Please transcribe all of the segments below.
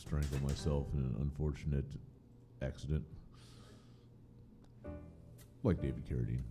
strangle myself in an unfortunate accident, like David Carradine.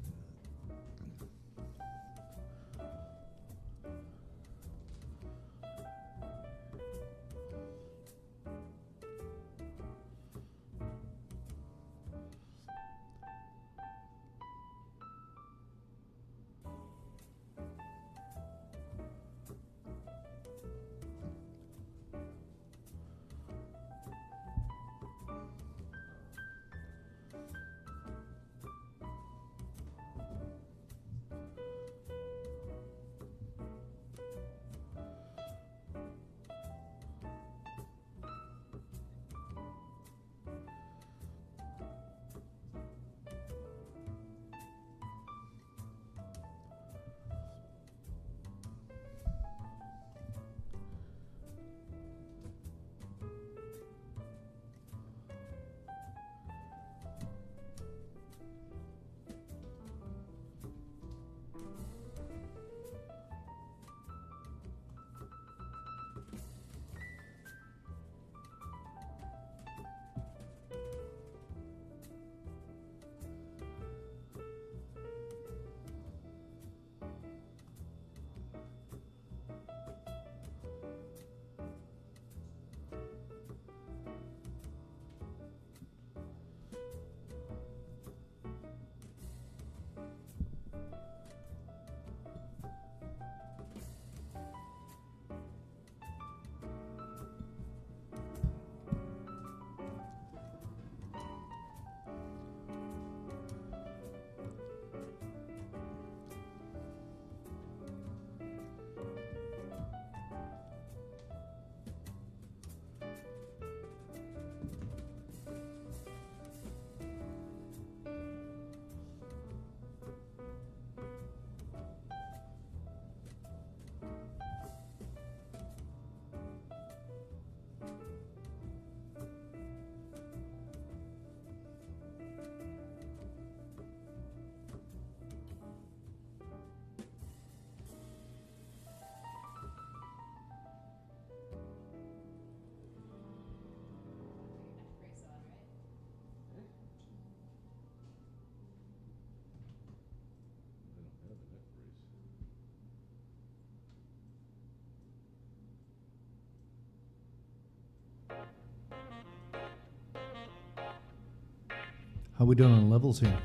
How we doing on levels here?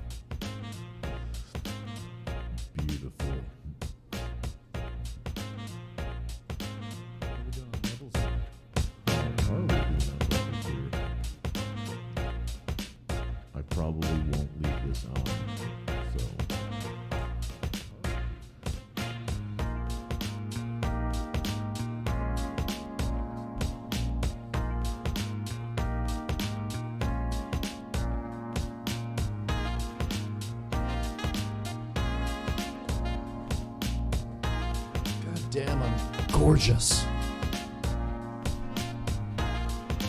Beautiful. How we doing on levels? How are we doing on levels here? I probably won't leave this on, so. Damn, I'm gorgeous.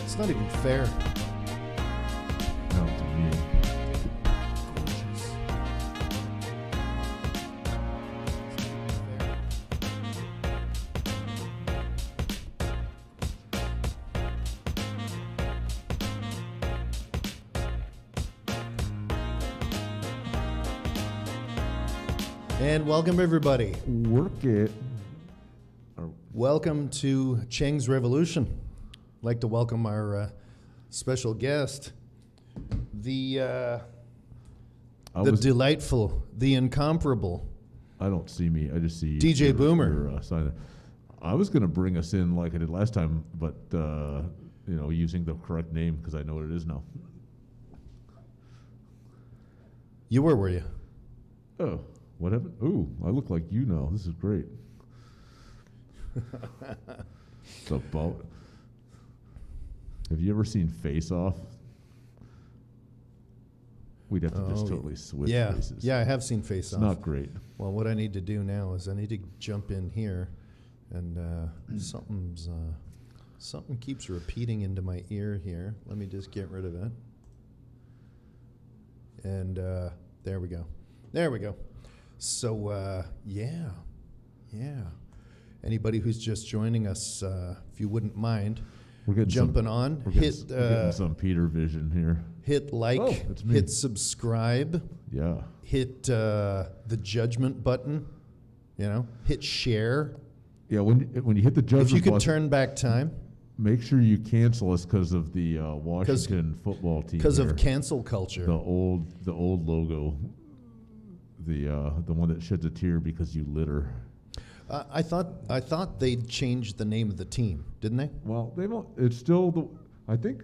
It's not even fair. No, to me. Gorgeous. And welcome everybody. Work it. Welcome to Chang's Revolution. I'd like to welcome our special guest, the delightful, the incomparable. I don't see me. I just see DJ Boomer. your, sign. I was going to bring us in like I did last time, but using the correct name because I know what it is now. You were you? Oh, what happened? Ooh, I look like you now. This is great. It's about. Have you ever seen Face Off? We'd have to just totally switch faces. Yeah, I have seen Face Off. It's not great. Well, what I need to do now is I need to jump in here, and something keeps repeating into my ear here. Let me just get rid of it. And there we go. There we go. So yeah. Anybody who's just joining us, if you wouldn't mind, We're getting jumping on. We're getting some Peter vision here. Hit like, it's me. hit subscribe, Yeah. hit the judgment button, hit share. Yeah, when you hit the judgment If you could button, turn back time, make sure you cancel us because of the Washington football team. because of here. cancel culture. The old logo, the one that sheds a tear because you litter. I thought they'd changed the name of the team, didn't they? Well, they don't. It's still I think.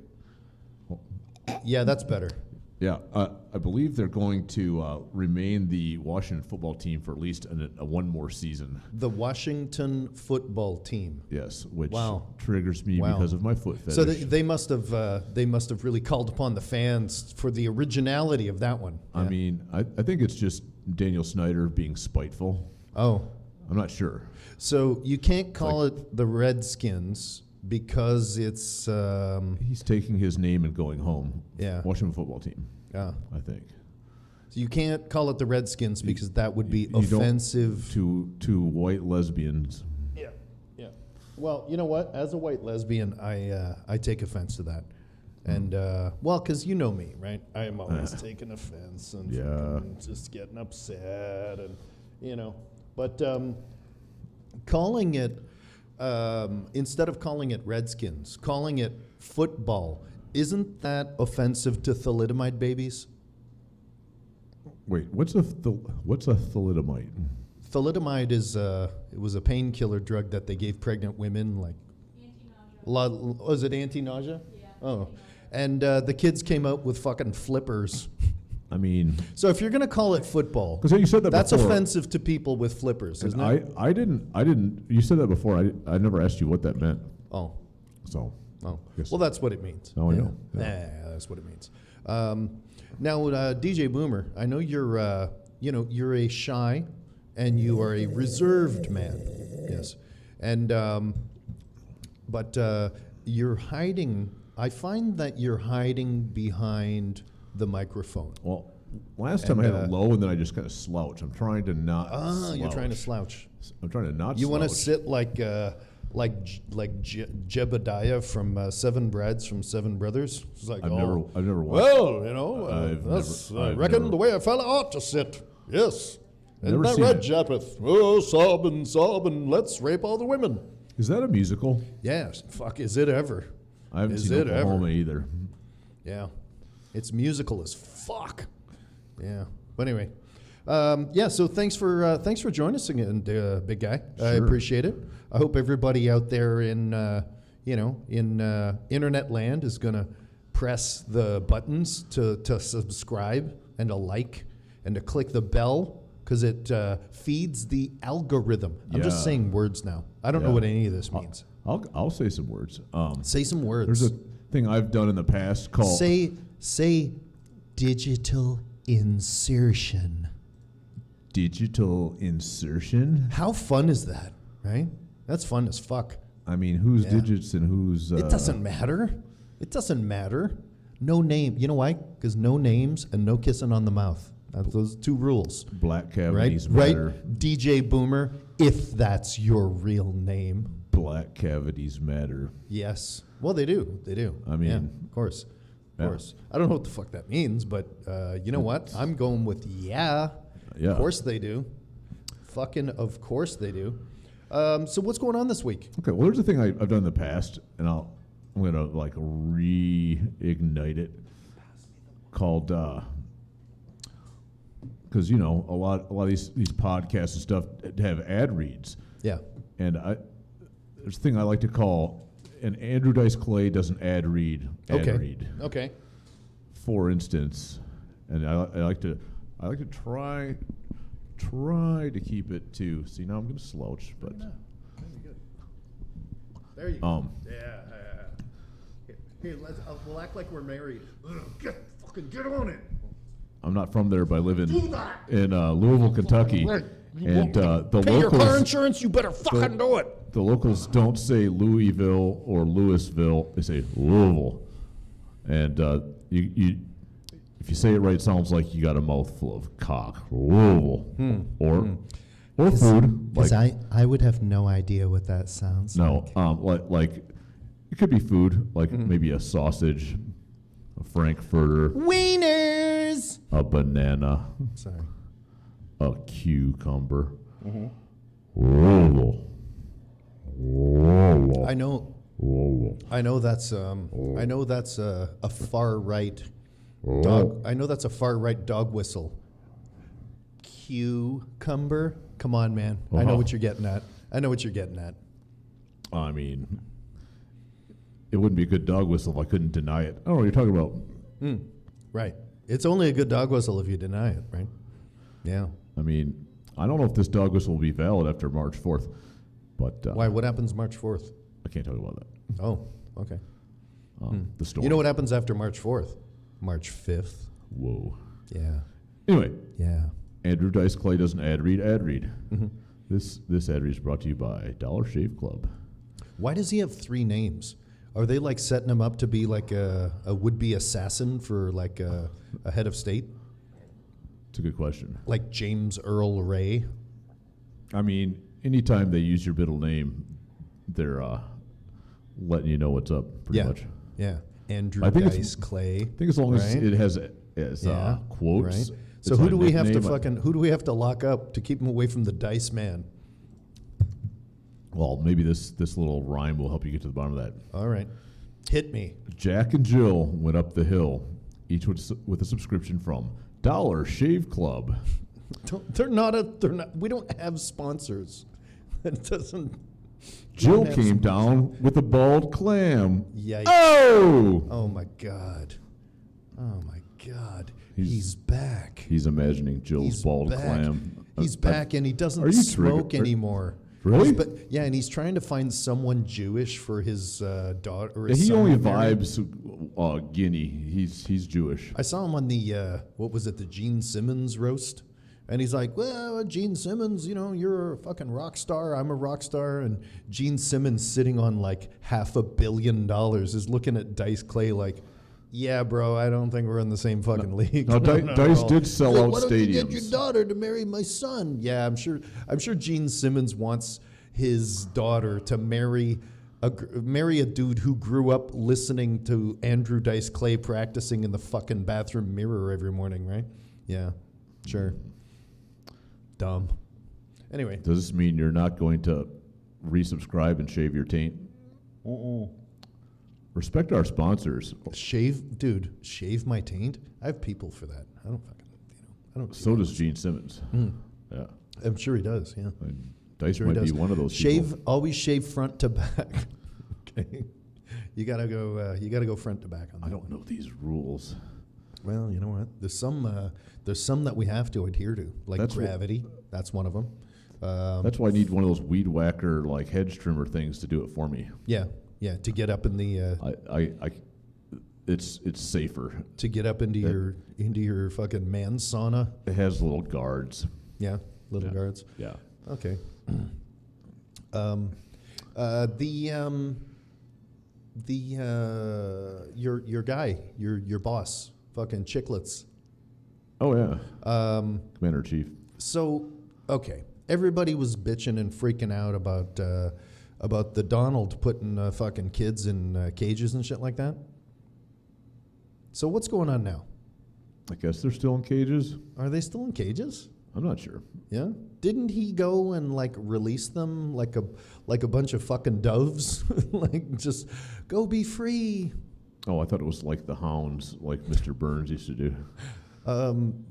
Yeah, that's better. Yeah, I believe they're going to remain the Washington football team for at least one more season. The Washington football team. Yes, which Wow. triggers me Wow. because of my foot fetish. So they must have really called upon the fans for the originality of that one. I Yeah. mean, I think it's just Daniel Snyder being spiteful. Oh, I'm not sure. so you can't call it the Redskins because it's He's taking his name and going home. Yeah. Washington football team, yeah. I think. So you can't call it the Redskins because that would be You don't- offensive. To white lesbians. Yeah, yeah. Well, you know what? As a white lesbian, I take offense to that, and because you know me, right? I am always taking offense and Yeah. fucking just getting upset, and But calling it instead of calling it Redskins, calling it football, isn't that offensive to thalidomide babies? Wait, what's a thalidomide? Thalidomide is it was a painkiller drug that they gave pregnant women, like was it anti-nausea? Yeah. Oh, and the kids came out with fucking flippers. I mean, So if you're gonna call it football, because you said that that's before. offensive to people with flippers, isn't And it? I didn't. You said that before. I never asked you what that meant. Oh, So oh. Yes. Well, that's what it means. Now I Yeah. know. Yeah. Yeah, that's what it means. Now, DJ Boomer, I know you're a shy and you are a reserved man. Yes, and but you're hiding. I find that you're hiding behind the microphone. Well, last time I And, had a low, and then I just kind of slouch. I'm trying to not. You're trying to slouch. I'm trying to not. You want to slouch. sit like Jebediah from Seven Brads from Seven Brothers. It's like, I've never watched. well, I've that's, never- I I've reckon never- the way a fella ought to sit. Yes. Never And that seen red it. Japheth. Oh, sob and let's rape all the women. Is that a musical? Yes. Fuck, is it ever? I haven't Is seen it ever? Oklahoma either. Yeah. It's musical as fuck. Yeah. But anyway. So thanks for joining us again, big guy. I Sure. appreciate it. I hope everybody out there in internet land is gonna press the buttons to subscribe and to like and to click the bell because it feeds the algorithm. I'm just Yeah. saying words now. I don't know Yeah. what any of this means. I'll say some words. Say some words. There's a thing I've done in the past called Say digital insertion. digital insertion. How fun is that, right? That's fun as fuck. I mean, whose Yeah. digits and whose? It doesn't matter. It doesn't matter. No name. You know why? Because no names and no kissing on the mouth. That's those two rules. Black Right? cavities matter. Right? DJ Boomer, if that's your real name. Black cavities matter. Yes. Well, they do. They do. I mean, yeah, of course. Of yeah. course. I don't know what the fuck that means, but you know what? I'm going with yeah. Yeah. Of course they do. Fucking of course they do. So what's going on this week? Okay. Well, there's a thing I've done in the past, and I'm gonna like reignite it. Called because a lot of these podcasts and stuff have ad reads, Yeah. and there's a thing I like to call an Andrew Dice Clay does an ad read. Okay. For instance, and I like to try to keep it to. See, now I'm going to slouch, but There you go. Yeah. Here, we'll act like we're married. Get on it. I'm not from there, but I live in Louisville, Kentucky, and the Pay your car locals insurance, you better fucking do it. the locals don't say Louisville or Louisville; they say Louisville, and you if you say it right, it sounds like you got a mouthful of cock. Louisville or food. Because I would have no idea what that sounds No, like It could be food, like maybe a sausage, a frankfurter, Wieners. a banana, Sorry. a cucumber. Whoa. Whoa. I know. Whoa. I know that's a far right dog. I know that's a far right dog whistle. Cucumber. Come on, man. I know what you're getting at. I mean, it wouldn't be a good dog whistle if I couldn't deny it. I don't know what you're talking about. Right. It's only a good dog whistle if you deny it, right? Yeah. I mean, I don't know if this dog whistle will be valid after March 4th, but Why? What happens March 4th? I can't talk about that. Oh, okay. The storm. You know what happens after March 4th? March 5th. Whoa. Yeah. Anyway, Yeah. Andrew Dice Clay does an ad read. This ad read is brought to you by Dollar Shave Club. Why does he have 3 names? Are they like setting him up to be like a would-be assassin for like a head of state? It's a good question. Like James Earl Ray? I mean, anytime they use your middle name, they're letting you know what's up pretty much. Yeah. Andrew I think Dice Clay. I think as long as right? it has quotes. Right. So it's who a do we have to nickname. who do we have to lock up to keep him away from the Dice Man? Well, maybe this little rhyme will help you get to the bottom of that. All right. Hit me. Jack and Jill went up the hill, each with a subscription from Dollar Shave Club. They're not. We don't have sponsors. It doesn't. Jill have came down with a bald clam. Yikes. Oh! Oh my God. Oh my God. He's back. He's imagining Jill's He's bald back. clam. He's back, and he Are doesn't you smoke triggered? anymore. Really? Yeah, and he's trying to find someone Jewish for his daughter. Or Yeah, his he son only to marry. vibes Guinea. He's Jewish. I saw him on the what was it, the Gene Simmons roast, and he's like, "Well, Gene Simmons, you know, you're a fucking rock star. I'm a rock star." And Gene Simmons, sitting on like $500 million, is looking at Dice Clay like, "Yeah, bro, I don't think we're in the same fucking league." Now, Dice did sell He's like, out "Why don't you get your stadiums. daughter to marry my son?" Yeah, I'm sure Gene Simmons wants his daughter to marry a dude who grew up listening to Andrew Dice Clay practicing in the fucking bathroom mirror every morning, right? Yeah, sure. Dumb. Anyway. Does this mean you're not going to resubscribe and shave your taint? Respect our sponsors. Shave my taint? I have people for that. I don't fucking, I don't. So does Gene Simmons. Yeah. I'm sure he does, yeah. And Dice Sure he might be does. one of those people. Always shave front to back. Okay. You gotta go front to back on that. I don't know these rules. Well, you know what? There's some that we have to adhere to, like That's gravity. That's one of them. That's why I need one of those weed whacker like hedge trimmer things to do it for me. Yeah, to get up in the It's safer. to get up into your fucking man sauna. It has little guards. Yeah, little Yeah. guards. Yeah. Okay. Your guy, your boss, fucking Chicklets. Oh yeah. Commander in Chief. So, okay, everybody was bitching and freaking out about the Donald putting fucking kids in cages and shit like that. So what's going on now? I guess they're still in cages. Are they still in cages? I'm not sure. Yeah. Didn't he go and like release them like a bunch of fucking doves? Like just go be free. Oh, I thought it was like the hounds, like Mr. Burns used to do.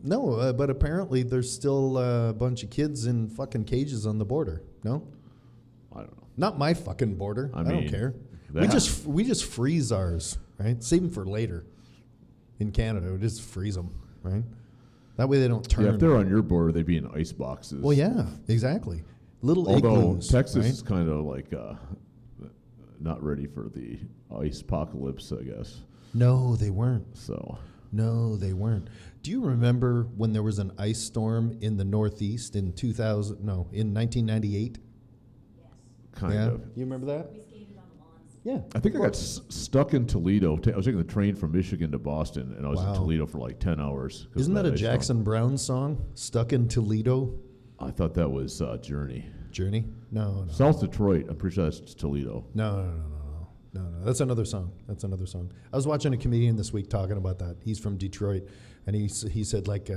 No, but apparently there's still a bunch of kids in fucking cages on the border. No? I don't know. Not my fucking border. I don't mean, care. that- We just freeze ours, right? Save them for later. In Canada, we just freeze them, right? That way they don't turn. Yeah, if they're on your border, they'd be in ice boxes. Well, yeah, exactly. Little Although igloos. Texas right? is kind of like not ready for the ice apocalypse, I guess. No, they weren't. So No, they weren't. Do you remember when there was an ice storm in the Northeast in 1998? kind yeah. of. You remember that? We skated on the lawns. Yeah. I think I got stuck in Toledo. I was taking the train from Michigan to Boston, and I was Wow. in Toledo for like 10 hours. 'cause Isn't of that a ice storm. Jackson Brown song? Stuck in Toledo? I thought that was Journey. Journey? No. South Detroit. I'm pretty sure that's Toledo. No. no. That's another song. That's another song. I was watching a comedian this week talking about that. He's from Detroit, and he said like,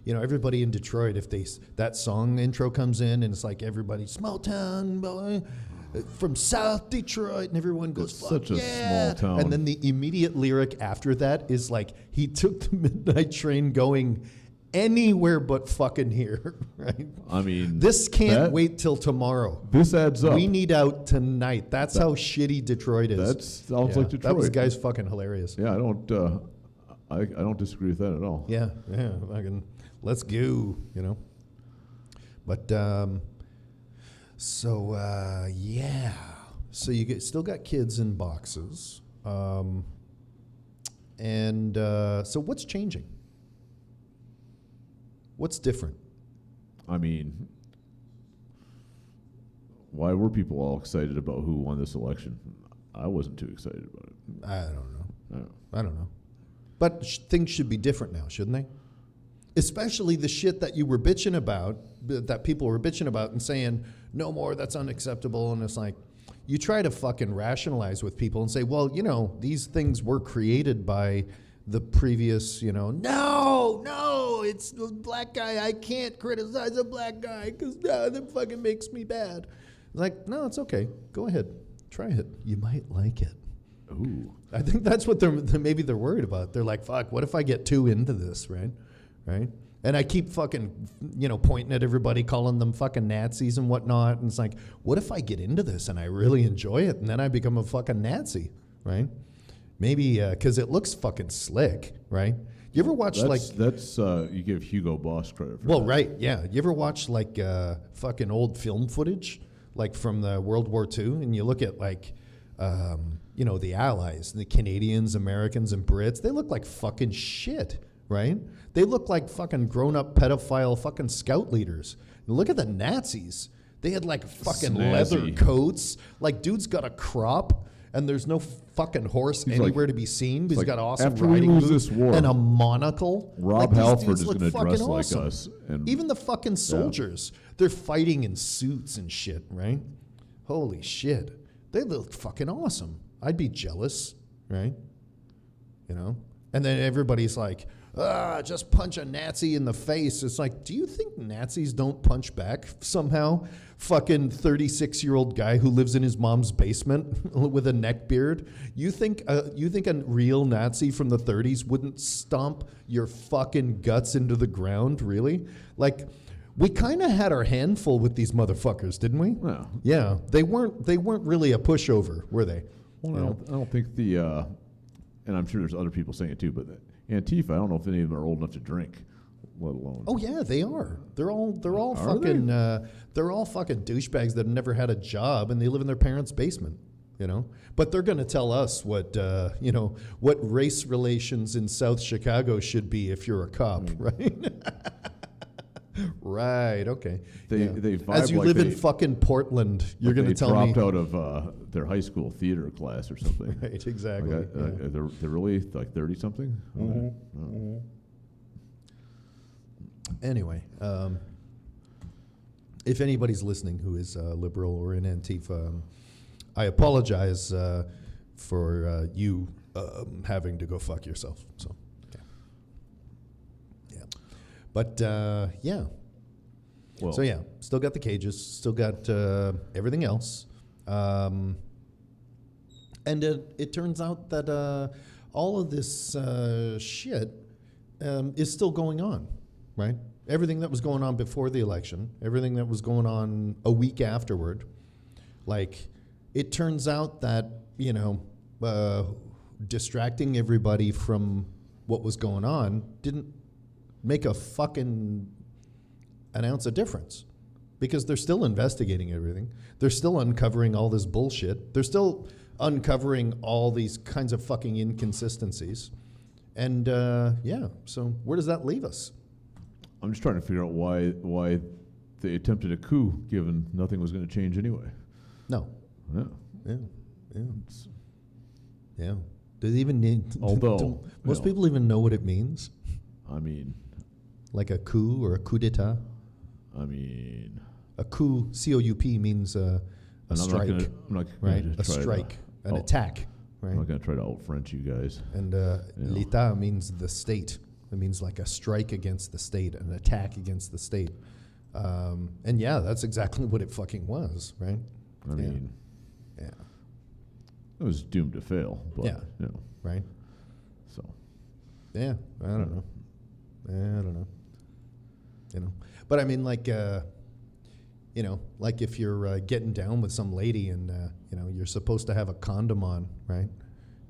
everybody in Detroit, if that song intro comes in and it's like everybody small town boy from South Detroit, and everyone goes, It's fuck such a yeah. small town. And then the immediate lyric after that is like, he took the midnight train going anywhere but fucking here, right? I mean, This can't wait till tomorrow. This adds up. We need out tonight. That's how shitty Detroit is. That sounds like Detroit. That was guy's fucking hilarious. Yeah, I don't disagree with that at all. Yeah, fucking, let's go, But yeah. So you still got kids in boxes, and so what's changing? What's different? I mean, why were people all excited about who won this election? I wasn't too excited about it. I don't know. No. I don't know. But things should be different now, shouldn't they? Especially the shit that you were bitching about, that people were bitching about and saying, no more, that's unacceptable. And it's like, you try to fucking rationalize with people and say, well, these things were created by the previous, no, it's the black guy. I can't criticize a black guy because that fucking makes me bad. Like, no, it's okay. Go ahead. Try it. You might like it. Ooh. I think that's what maybe they're worried about. They're like, fuck, what if I get too into this, right? And I keep fucking, pointing at everybody, calling them fucking Nazis and whatnot. And it's like, what if I get into this and I really enjoy it and then I become a fucking Nazi, right? Maybe because it looks fucking slick, right? You ever watch that's you give Hugo Boss credit for well, that. right, yeah. You ever watch like fucking old film footage, like from the World War II, and you look at like, the Allies, the Canadians, Americans, and Brits, they look like fucking shit, right? They look like fucking grown-up pedophile fucking scout leaders. And look at the Nazis. They had like fucking leather Snazzy. coats. Like, dude's got a crop, and there's no fucking horse anywhere to be seen. But he's got awesome after we riding lose boots this war, and a monocle. Rob Like, these Halford dudes is look going to fucking dress awesome. like us. And Even the fucking soldiers, they're fighting in suits and shit, right? Holy shit. They look fucking awesome. I'd be jealous, right? And then everybody's like, just punch a Nazi in the face. It's like, do you think Nazis don't punch back somehow? Fucking 36-year-old guy who lives in his mom's basement with a neck beard. You think a real Nazi from the 30s wouldn't stomp your fucking guts into the ground, really? Like, we kind of had our handful with these motherfuckers, didn't we? Yeah. Yeah, they weren't really a pushover, were they? Well, I don't think and I'm sure there's other people saying it too, but Antifa, I don't know if any of them are old enough to drink, let alone. Oh yeah, they are. They're all Are fucking they're all fucking douchebags that have never had a job and they live in their parents' basement, But they're gonna tell us what what race relations in South Chicago should be if you're a cop, right? Right. Okay. They vibe as you like live in they- fucking Portland, you're gonna tell me. They dropped out of their high school theater class or something. Right. Exactly. Like, they're really like 30-something. Anyway, if anybody's listening who is liberal or in Antifa, I apologize for you having to go fuck yourself. So, yeah. But, yeah. Well, So, yeah, still got the cages, still got everything else. And it turns out that all of this shit is still going on, right? Everything that was going on before the election, everything that was going on a week afterward, like, it turns out that, distracting everybody from what was going on didn't make a fucking an ounce of difference, because they're still investigating everything. They're still uncovering all this bullshit. They're still uncovering all these kinds of fucking inconsistencies. And yeah, so where does that leave us? I'm just trying to figure out why they attempted a coup, given nothing was going to change anyway. No. Yeah. Yeah. Yeah. Yeah. Do they even need? Although, do most you know. people even know what it means? I mean, Like a coup or a coup d'état? I mean, A coup, C-O-U-P, means a and strike, I'm not right? gonna A try to- strike, an oh. attack. right? I'm not going to try to out-French you guys. And l'État means the state. It means like a strike against the state, an attack against the state. And yeah, that's exactly what it fucking was, right? I mean, yeah, it was doomed to fail. But, Yeah. you know, right. so. Yeah, I don't know. You know, but I mean, like, you know, like if you're getting down with some lady and you know you're supposed to have a condom on, right?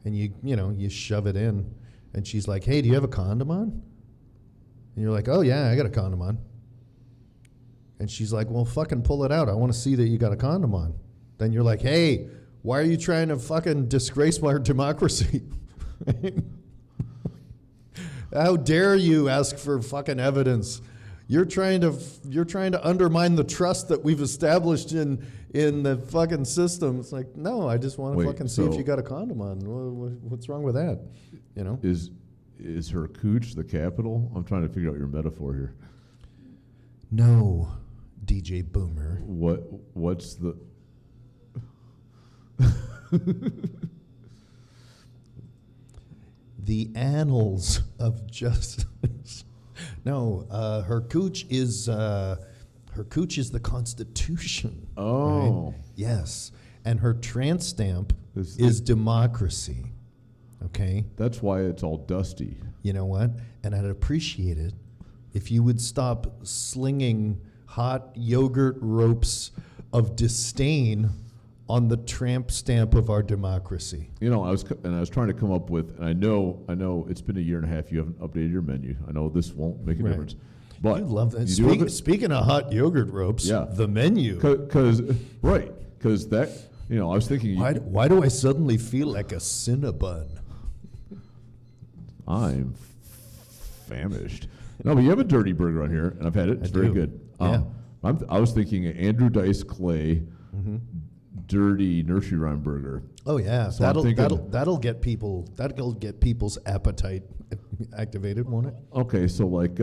And you shove it in, and she's like, "Hey, do you have a condom on?" And you're like, "Oh yeah, I got a condom on." And she's like, "Well, fucking pull it out. I want to see that you got a condom on." Then you're like, "Hey, why are you trying to fucking disgrace our democracy?" How dare you ask for fucking evidence? You're trying to undermine the trust that we've established in the fucking system. It's like, no, I just want to fucking see if you got a condom on. What's wrong with that? You know? Is her cooch the capital? I'm trying to figure out your metaphor here. No, DJ Boomer. What's the The annals of justice. No, her cooch is the Constitution. Oh. Right? Yes, and her tramp stamp Is is democracy. Okay, That's why it's all dusty. you know what? And I'd appreciate it if you would stop slinging hot yogurt ropes of disdain on the tramp stamp of our democracy. You know, I was trying to come up with, and I know it's been a year and a half. You haven't updated your menu. I know this won't make a Right. difference, but I love that. you do have it- Speaking of hot yogurt ropes, Yeah. the menu. Because that, you know, I was thinking Why do I suddenly feel like a Cinnabon? I'm famished. No, but you have a dirty burger on here, and I've had it. It's I very do. good. Yeah. I was thinking an Andrew Dice Clay Mm-hmm. dirty nursery rhyme burger. Oh yeah, So I'm thinking- that'll get people's appetite activated, won't it? Okay, so like,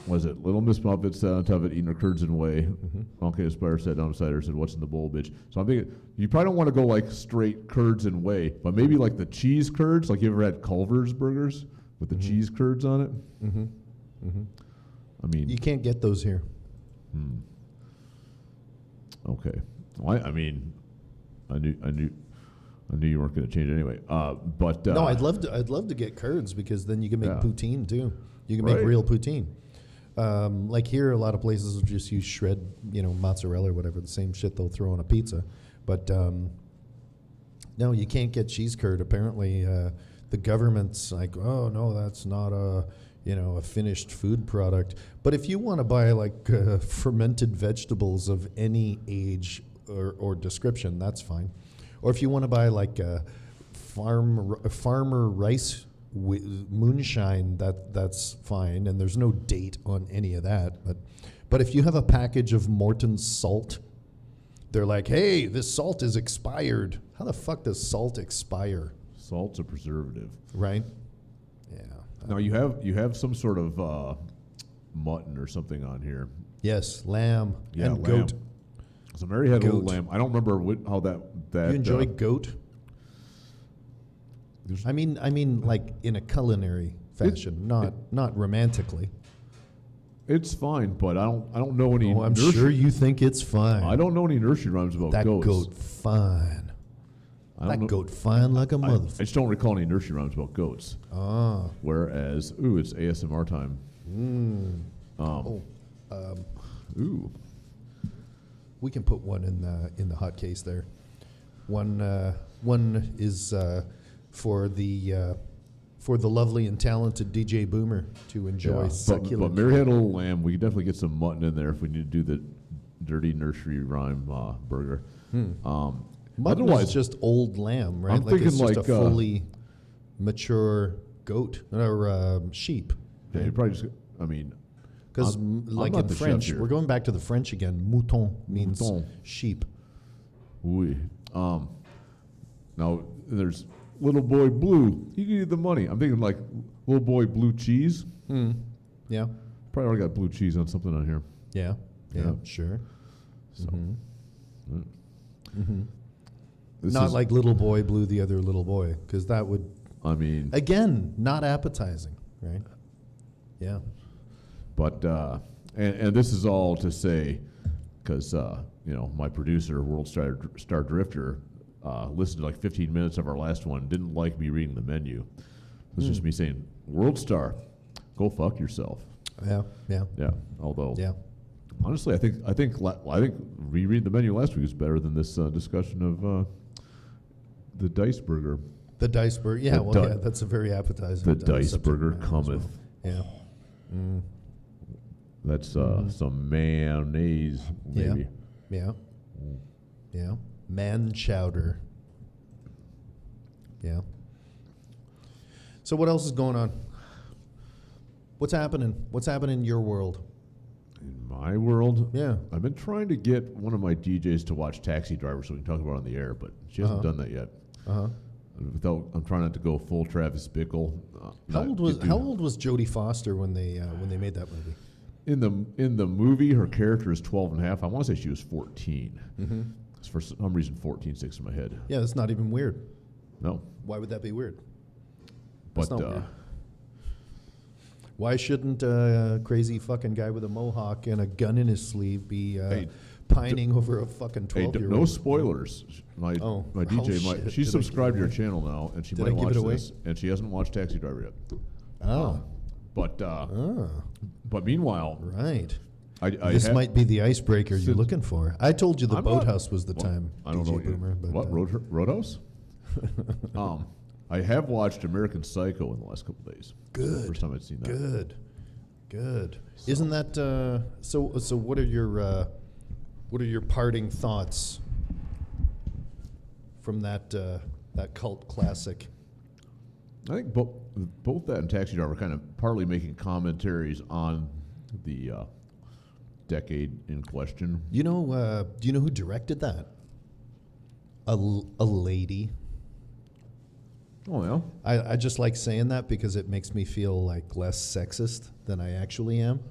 was it Little Miss Muffet sat on top of it eating her curds and whey? Mm-hmm. Okay, the spider sat down beside her, said, "What's in the bowl, bitch?" So I'm thinking you probably don't want to go like straight curds and whey, but maybe like the cheese curds. Like you ever had Culver's burgers with the cheese curds on it? Mm-hmm. Mm-hmm. I mean, You can't get those here. okay. Well, I mean, I knew you weren't going to change it anyway. But No, I'd love to get curds because then you can make Yeah. poutine too. You can make Right. real poutine. Like here, a lot of places will just use shred, mozzarella or whatever, the same shit they'll throw on a pizza. But no, you can't get cheese curd. Apparently, the government's like, oh no, that's not a finished food product. But if you want to buy like fermented vegetables of any age or description, that's fine. Or if you want to buy like farmer rice moonshine, that's fine, and there's no date on any of that. But if you have a package of Morton's salt, they're like, hey, this salt is expired. How the fuck does salt expire? salt's a preservative. Right? Yeah. Now you have some sort of mutton or something on here. Yes, lamb Yeah, and lamb. goat. So Mary had a little Goat. lamb. I don't remember how that. You enjoy uh, goat? there's- I mean, like in a culinary fashion, not romantically. It's fine, but I don't know any. Oh, I'm sure you think it's fine. I don't know any nursery rhymes about that goats. goat fine. I don't That know- goat fine like a I motherfucker. just don't recall any nursery rhymes about goats. Ah. Whereas, it's ASMR time. Ooh. We can put one in the hot case there. One is for the lovely and talented DJ Boomer to enjoy Yeah, succulent. but Mary had a little lamb. We could definitely get some mutton in there if we need to do the dirty nursery rhyme burger. Mutton Otherwise, is just old lamb, right? I'm like it's thinking just a fully mature goat or sheep. yeah, you probably just. I mean, Because I'm like not in the chef French, here. we're going back to the French again. Mouton means Mouton. sheep. oui. Now there's little boy blue. He needed the money. I'm thinking like little boy blue cheese. Yeah, Probably already got blue cheese on something on here. yeah, Yeah. sure. So. Not like little boy blew the other little boy, because that would, I mean, again, not appetizing, right? Yeah. but and this is all to say, because my producer, World Star Drifter, listened to like 15 minutes of our last one. Didn't like me reading the menu. It was just me saying, "World Star, go fuck yourself." Yeah. Yeah. Yeah. Although, Yeah. honestly, I think rereading the menu last week is better than this discussion of the Dice Burger. The Dice Burger. Yeah. Well, yeah. That's a very appetizing. The Dice subject Burger matter as cometh. well. Yeah. That's some mayonnaise, maybe. Yeah. Yeah. Man chowder. Yeah. So what else is going on? What's happening? What's happening in your world? In my world, Yeah. I've been trying to get one of my DJs to watch Taxi Driver so we can talk about it on the air, but she hasn't done that yet. Uh-huh. I'm trying not to go full Travis Bickle. How old was Jodie Foster when they made that movie? In the movie, her character is 12 and a half. I want to say she was 14. Mm-hmm. For some reason, 14 sticks in my head. Yeah, that's not even weird. No. Why would that be weird? But That's not weird. Why shouldn't a crazy fucking guy with a mohawk and a gun in his sleeve be pining over a fucking 12-year-old? No spoilers. My DJ, shit. she's Did I subscribed to give your it channel now, and she Did might I give watch it away? this, and she hasn't watched Taxi Driver yet. Oh. But meanwhile, Right. this Might be the icebreaker you're looking for. I told you the I'm not- boathouse was the time, I don't DJ know Boomer. But, what Roadhouse. I have watched American Psycho in the last couple of days. Good. First time I'd seen that. Good. Isn't that so? What are your parting thoughts from that cult classic? I think both that and Taxi Driver are kind of partly making commentaries on the decade in question. Do you know who directed that? A lady. Oh yeah. I just like saying that because it makes me feel like less sexist than I actually am.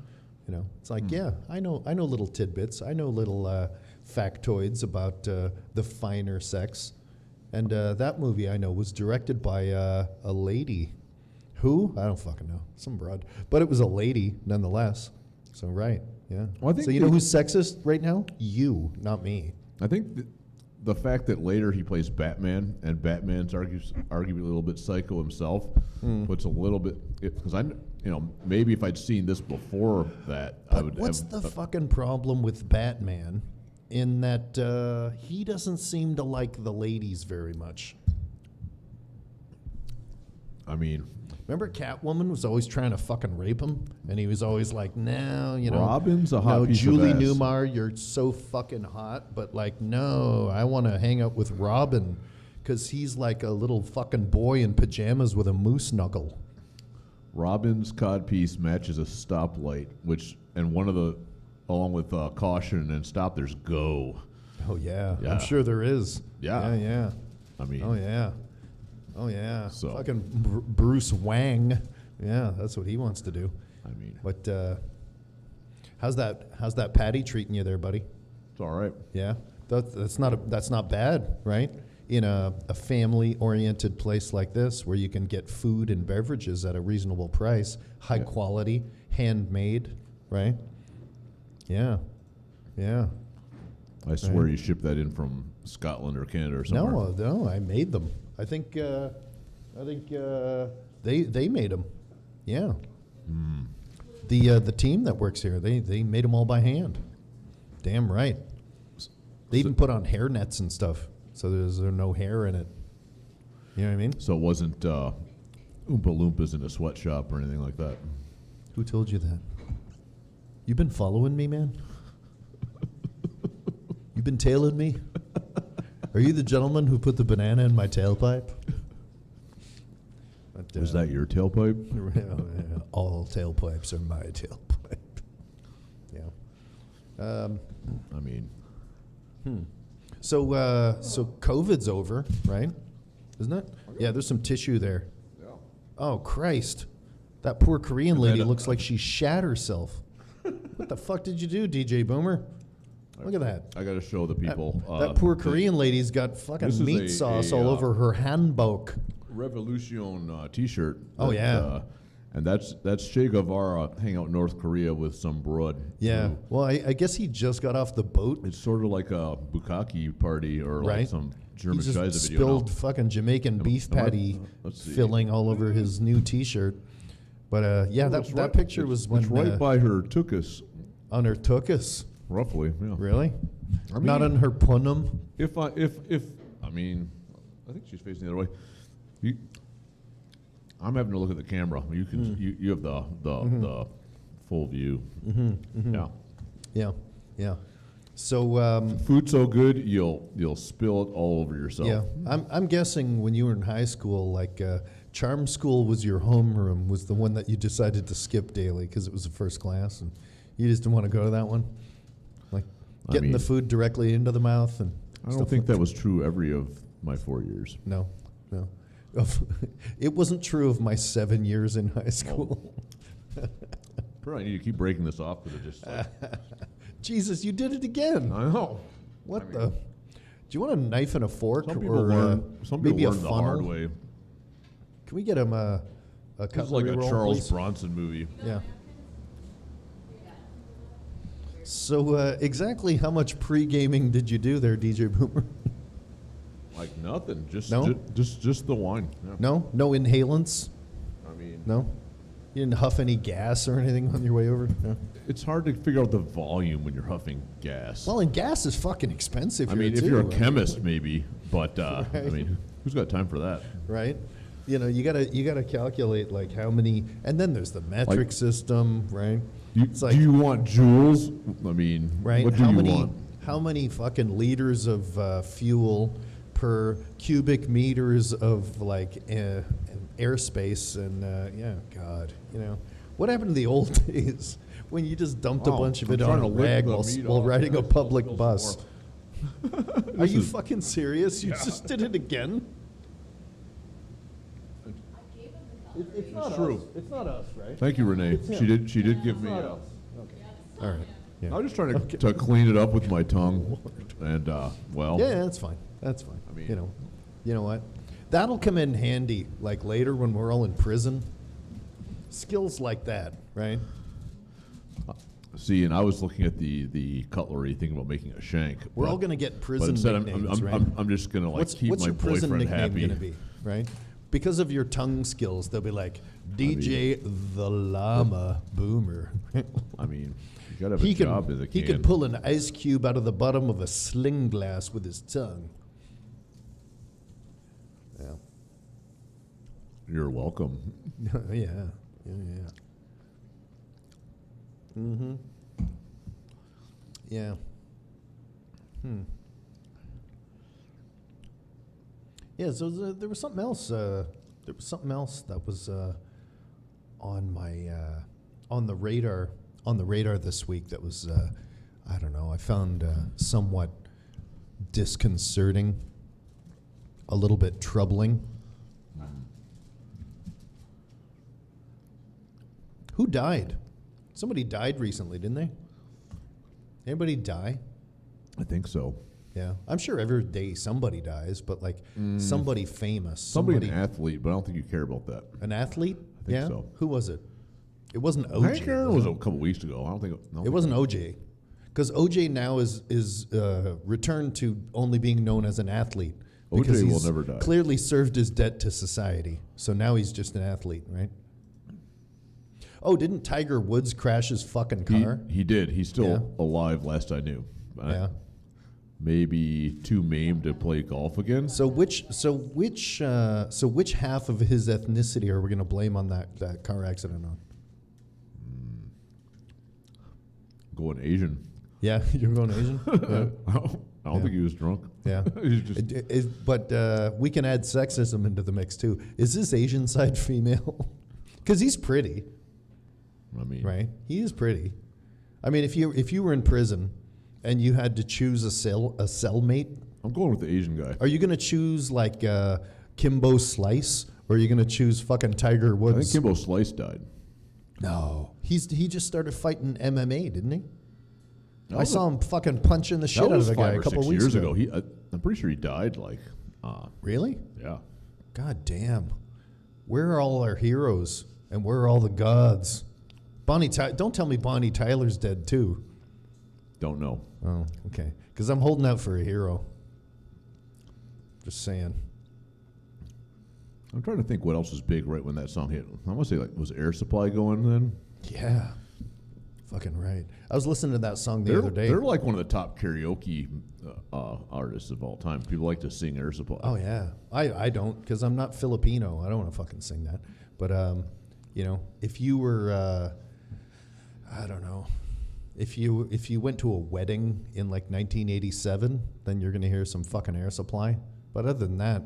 It's like, yeah, I know little tidbits. I know little factoids about the finer sex. And that movie I know was directed by a lady. Who? I don't fucking know. Some broad. But it was a lady nonetheless. So, right. Yeah. Well, I think so you know who's sexist right now? You, not me. I think the fact that later he plays Batman, and Batman's arguably a little bit psycho himself, puts a little bit, because maybe if I'd seen this before that, I would. What's the fucking problem with Batman? In that he doesn't seem to like the ladies very much. I mean, remember Catwoman was always trying to fucking rape him, and he was always like, "No, Robin's a hot piece Julie of ass. Newmar, you're so fucking hot, but like, no, I want to hang out with Robin, because he's like a little fucking boy in pajamas with a moose knuckle." Robin's codpiece matches a stoplight, and one of the, along with caution and stop, there's go. Oh yeah, Yeah. I'm sure there is. Yeah. Yeah. I mean, Oh yeah. So- Fucking Bruce Wang. Yeah, that's what he wants to do. I mean, But how's that patty treating you there, buddy? it's all right. Yeah, that's not bad, right? In a family-oriented place like this, where you can get food and beverages at a reasonable price, high quality, handmade, right? Yeah. I swear you shipped that in from Scotland or Canada or somewhere. No, I made them. I think they made them. Yeah. The team that works here, they made them all by hand. Damn right. They even put on hair nets and stuff, so there's no hair in it. You know what I mean? So it wasn't Oompa Loompas in a sweatshop or anything like that. Who told you that? You been following me, man? You been tailing me? Are you the gentleman who put the banana in my tailpipe? But, Was that your tailpipe? all tailpipes are my tailpipe. Yeah. I mean, So COVID's over, right? Isn't it? Yeah, there's some tissue there. yeah. Oh, Christ. That poor Korean lady then, looks like she shat herself. What the fuck did you do, DJ Boomer? Look at that. I got to show the people. That poor Korean lady's got fucking this is meat a- sauce a, all uh, over her handbok. Revolution T-shirt. Oh, that, yeah. And that's Che Guevara hanging out in North Korea with some broad. Yeah. who- Well, I guess he just got off the boat. It's sort of like a bukkake party or like Right. some He German just Scheisse video. spilled fucking Jamaican beef am I- patty let's see. filling all over his new T-shirt. But yeah, It's that right- picture it's- was when it's right by her tuchus, on her tuchus. roughly. Yeah. Really? I Not mean, on her punum. If I mean, I think she's facing the other way. I'm having to look at the camera. You can you have the full view. Yeah. Yeah, yeah. So Food so good you'll spill it all over yourself. yeah, I'm guessing when you were in high school, like charm school was your homeroom, was the one that you decided to skip daily because it was the first class, and you just didn't want to go to that one. Like getting the mean, food directly into the mouth, and I don't stuff think like that was true every of my 4 years. No, no. It wasn't true of my 7 years in high school. Probably need to keep breaking this off because it just. Like, Jesus, you did it again. I know. What I mean, the? Do you want a knife and a fork Some people or learn. Some people maybe a learn the funnel? hard way. Can we get him a This is cutlery like a roll, Charles please? Bronson movie. Yeah. So exactly how much pre-gaming did you do there, DJ Boomer? Like nothing. Just No? just the wine. Yeah. No? No inhalants? I mean, No? You didn't huff any gas or anything on your way over? No? it's hard to figure out the volume when you're huffing gas. Well, and gas is fucking expensive I here, mean, if too. you're a chemist, maybe, but I Right. mean, who's got time for that? Right? You know, you gotta calculate like how many, and then there's the metric Like- system, right? You, It's like- do you want joules? I mean, Right? what do how you many want? how many fucking liters of fuel per cubic meters of like airspace and yeah, God, you know, what happened to the old days when you just dumped a Oh, bunch of I'm it trying on a to lick rag the while, meat while off. riding Yeah, a public spill some bus? more. Are you fucking serious? You just did it again? It's not true. us. It's not us, right? Thank you, Renee. It's him. She did give me. Not I us. Okay. All right. Yeah. was just trying to clean it up with my tongue, and well, Yeah, that's fine. That's fine. I mean- you know what? That'll come in handy, like later when we're all in prison. Skills like that, right? see, and I was looking at the cutlery, thinking about making a shank. We're but- all gonna get But prison instead, nicknames, right? I'm just gonna like keep what's my your prison boyfriend nickname happy. gonna be, right? Because of your tongue skills, they'll be like DJ the Llama Boomer. I mean, you gotta have a job as a he could pull an ice cube out of the bottom of a sling glass with his tongue. Yeah. You're welcome. Yeah. Mm-hmm. Yeah. Yeah, so there was something else. There was something else that was on my on the radar this week. That was I don't know. I found somewhat disconcerting, a little bit troubling. Who died? Somebody died recently, didn't they? Anybody die? I think so. Yeah, I'm sure every day somebody dies, but like somebody famous, Somebody an athlete, but I don't think you care about that. an athlete. think Yeah, so. who was it? It wasn't OJ. Hank Aaron was was it? a couple weeks ago. I don't think It wasn't OJ, because OJ now is returned to only being known as an athlete. Because OJ will he's never die. Clearly served his debt to society, so now he's just an athlete, right? Oh, didn't Tiger Woods crash his fucking car? He did. He's still Yeah. alive. Last I knew. Yeah. Maybe too maimed to play golf again. So which half of his ethnicity are we going to blame on that car accident on? Going Asian. Yeah, you're going Asian. Yeah. I don't think he was drunk. Yeah. He's just But we can add sexism into the mix too. Is this Asian side female? Because he's pretty, I mean, right? He is pretty. I mean, if you were in prison and you had to choose a cellmate, I'm going with the Asian guy. are you going to choose like Kimbo Slice, or are you going to choose fucking Tiger I Woods? think Kimbo Slice died. No, he just started fighting MMA, didn't he? I saw him fucking punching the shit That out was of a guy 5 a or couple 6 weeks years ago. ago. I'm pretty sure he died. Like, Really? yeah. God damn. Where are all our heroes? And where are all the gods? Don't tell me Bonnie Tyler's dead too. Don't know. Oh, okay. Because I'm holding out for a hero. Just saying. I'm trying to think what else was big right when that song hit. I want to say, like, was Air Supply going then? Yeah. Fucking right. I was listening to that song the other day. They're like one of the top karaoke artists of all time. People like to sing Air Supply. Oh, yeah. I don't, because I'm not Filipino. I don't want to fucking sing that. But, you know, if you were, I don't know, if you went to a wedding in like 1987, then you're going to hear some fucking Air Supply. But other than that,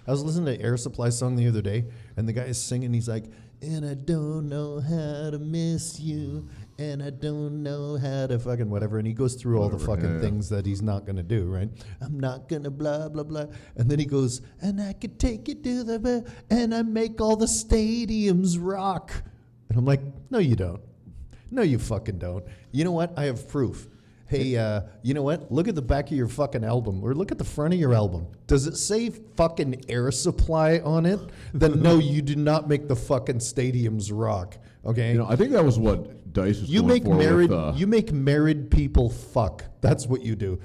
I was listening to Air Supply song the other day, and the guy is singing, he's like, and I don't know how to miss you, and I don't know how to fucking whatever, and he goes through all the fucking things that he's not gonna do, right? I'm not gonna blah, blah, blah, and then he goes, and I could take it to the, and I make all the stadiums rock. And I'm like, no, you don't. No, you fucking don't. You know what? I have proof. Hey, you know what? Look at the back of your fucking album, or look at the front of your album. Does it say fucking Air Supply on it? Then no, you do not make the fucking stadiums rock. Okay. You know, I think that was what Dice was You going make for married. with, You make married people fuck. That's what you do.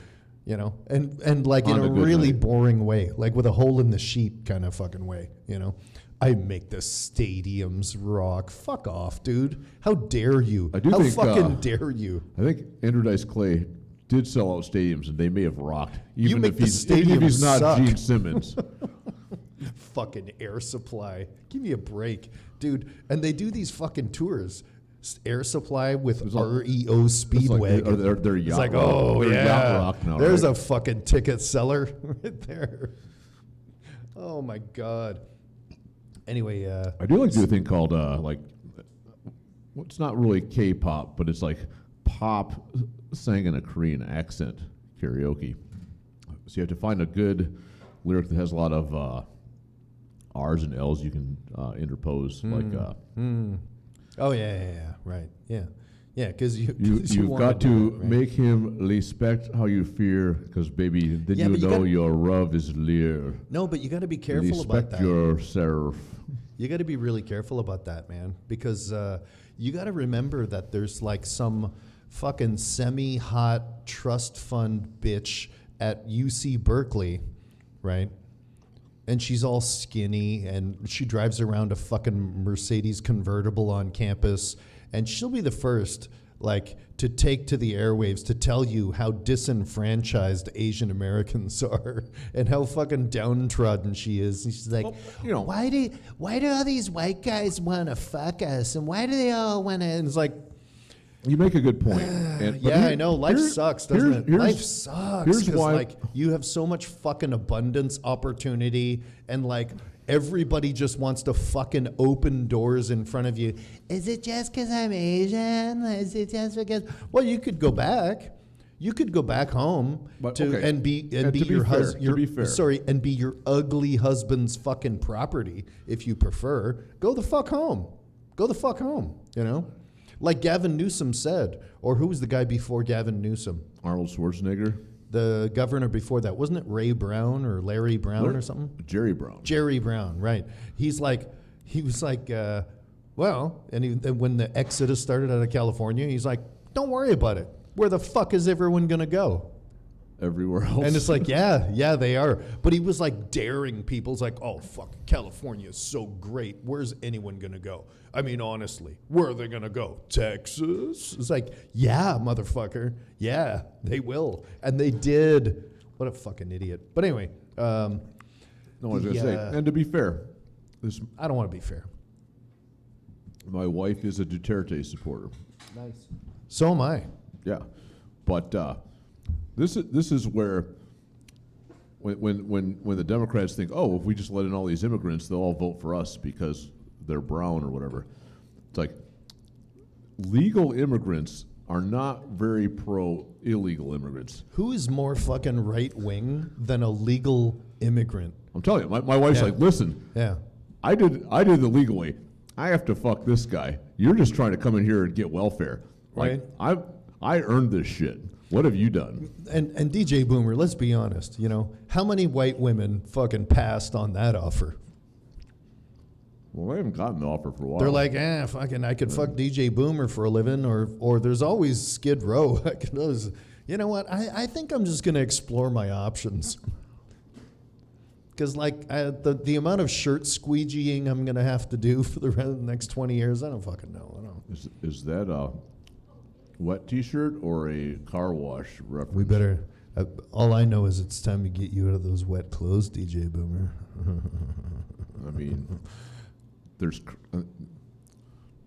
You know, and like in On a a good really night. boring way, like with a hole in the sheet kind of fucking way. You know. I make the stadiums rock. Fuck off, dude. How dare you? I do How think, fucking dare you? I think Andrew Dice Clay did sell out stadiums, and they may have rocked. You make the even if he's stadiums not suck. Gene Simmons. Fucking Air Supply. Give me a break, dude. And they do these fucking tours. Air Supply with REO Speedwagon. They're It's yacht like, rock. oh, They're yeah. yacht rock now, There's right? a fucking ticket seller right there. Oh, my God. Anyway, I do like to do a thing called like, it's not really K-pop, but it's like pop sang in a Korean accent karaoke. So you have to find a good lyric that has a lot of R's and L's you can interpose. Like, oh, yeah, right. Yeah. Yeah, because you've got to make him respect how you fear, because baby, then Yeah, you but you know gotta- your love is near. No, but you got to be careful about Respect that. yourself. You got to be really careful about that, man, because you got to remember that there's like some fucking semi-hot trust fund bitch at UC Berkeley, right? And she's all skinny, and she drives around a fucking Mercedes convertible on campus, and she'll be the first, like, to take to the airwaves to tell you how disenfranchised Asian Americans are and how fucking downtrodden she is. And she's like, Well, you know, why do all these white guys want to fuck us, and why do they all want to? And it's like, you make a good point. But yeah, I know. Life sucks, doesn't it? Life sucks. Here's 'cause, why. like, you have so much fucking abundance, opportunity, and like everybody just wants to fucking open doors in front of you. Is it just because I'm Asian? Is it just because? Well, you could go back. You could go back home But, to okay. and be And to be your fair, husband. to be fair. Sorry, and be your ugly husband's fucking property if you prefer. Go the fuck home. Go the fuck home. You know. Like Gavin Newsom said, or who was the guy before Gavin Newsom? Arnold Schwarzenegger, The governor before that. Wasn't it Ray Brown or Larry Brown or something? Jerry Brown. Jerry Brown, right. He was like, well, and when the exodus started out of California, he's like, don't worry about it. Where the fuck is everyone going to go? Everywhere else. And it's like, yeah, they are. But he was like daring people. It's like, oh, fuck, California is so great. Where's anyone going to go? I mean, honestly, where are they going to go? Texas? It's like, yeah, motherfucker. Yeah, they will. And they did. What a fucking idiot. But anyway. No, I was going to say, and to be fair, I don't want to be fair. my wife is a Duterte supporter. Nice. So am I. Yeah, but this is where when the Democrats think, oh, if we just let in all these immigrants, they'll all vote for us because they're brown or whatever. It's like legal immigrants are not very pro illegal immigrants. Who is more fucking right wing than a legal immigrant? I'm telling you, my wife's Yeah. like, listen, Yeah. I did the legal way. I have to fuck this guy. You're just trying to come in here and get welfare. Like Right. I earned this shit. What have you done? And DJ Boomer, let's be honest, how many white women fucking passed on that offer? Well, I haven't gotten the offer for a while. They're like, fucking, I could fuck DJ Boomer for a living, or there's always Skid Row. I could always, you know what? I think I'm just gonna explore my options. Because the amount of shirt squeegeeing I'm gonna have to do for the rest of the next 20 years, I don't fucking know. I don't. Is that a wet T-shirt or a car wash reference? We better. All I know is it's time to get you out of those wet clothes, DJ Boomer. I mean, there's.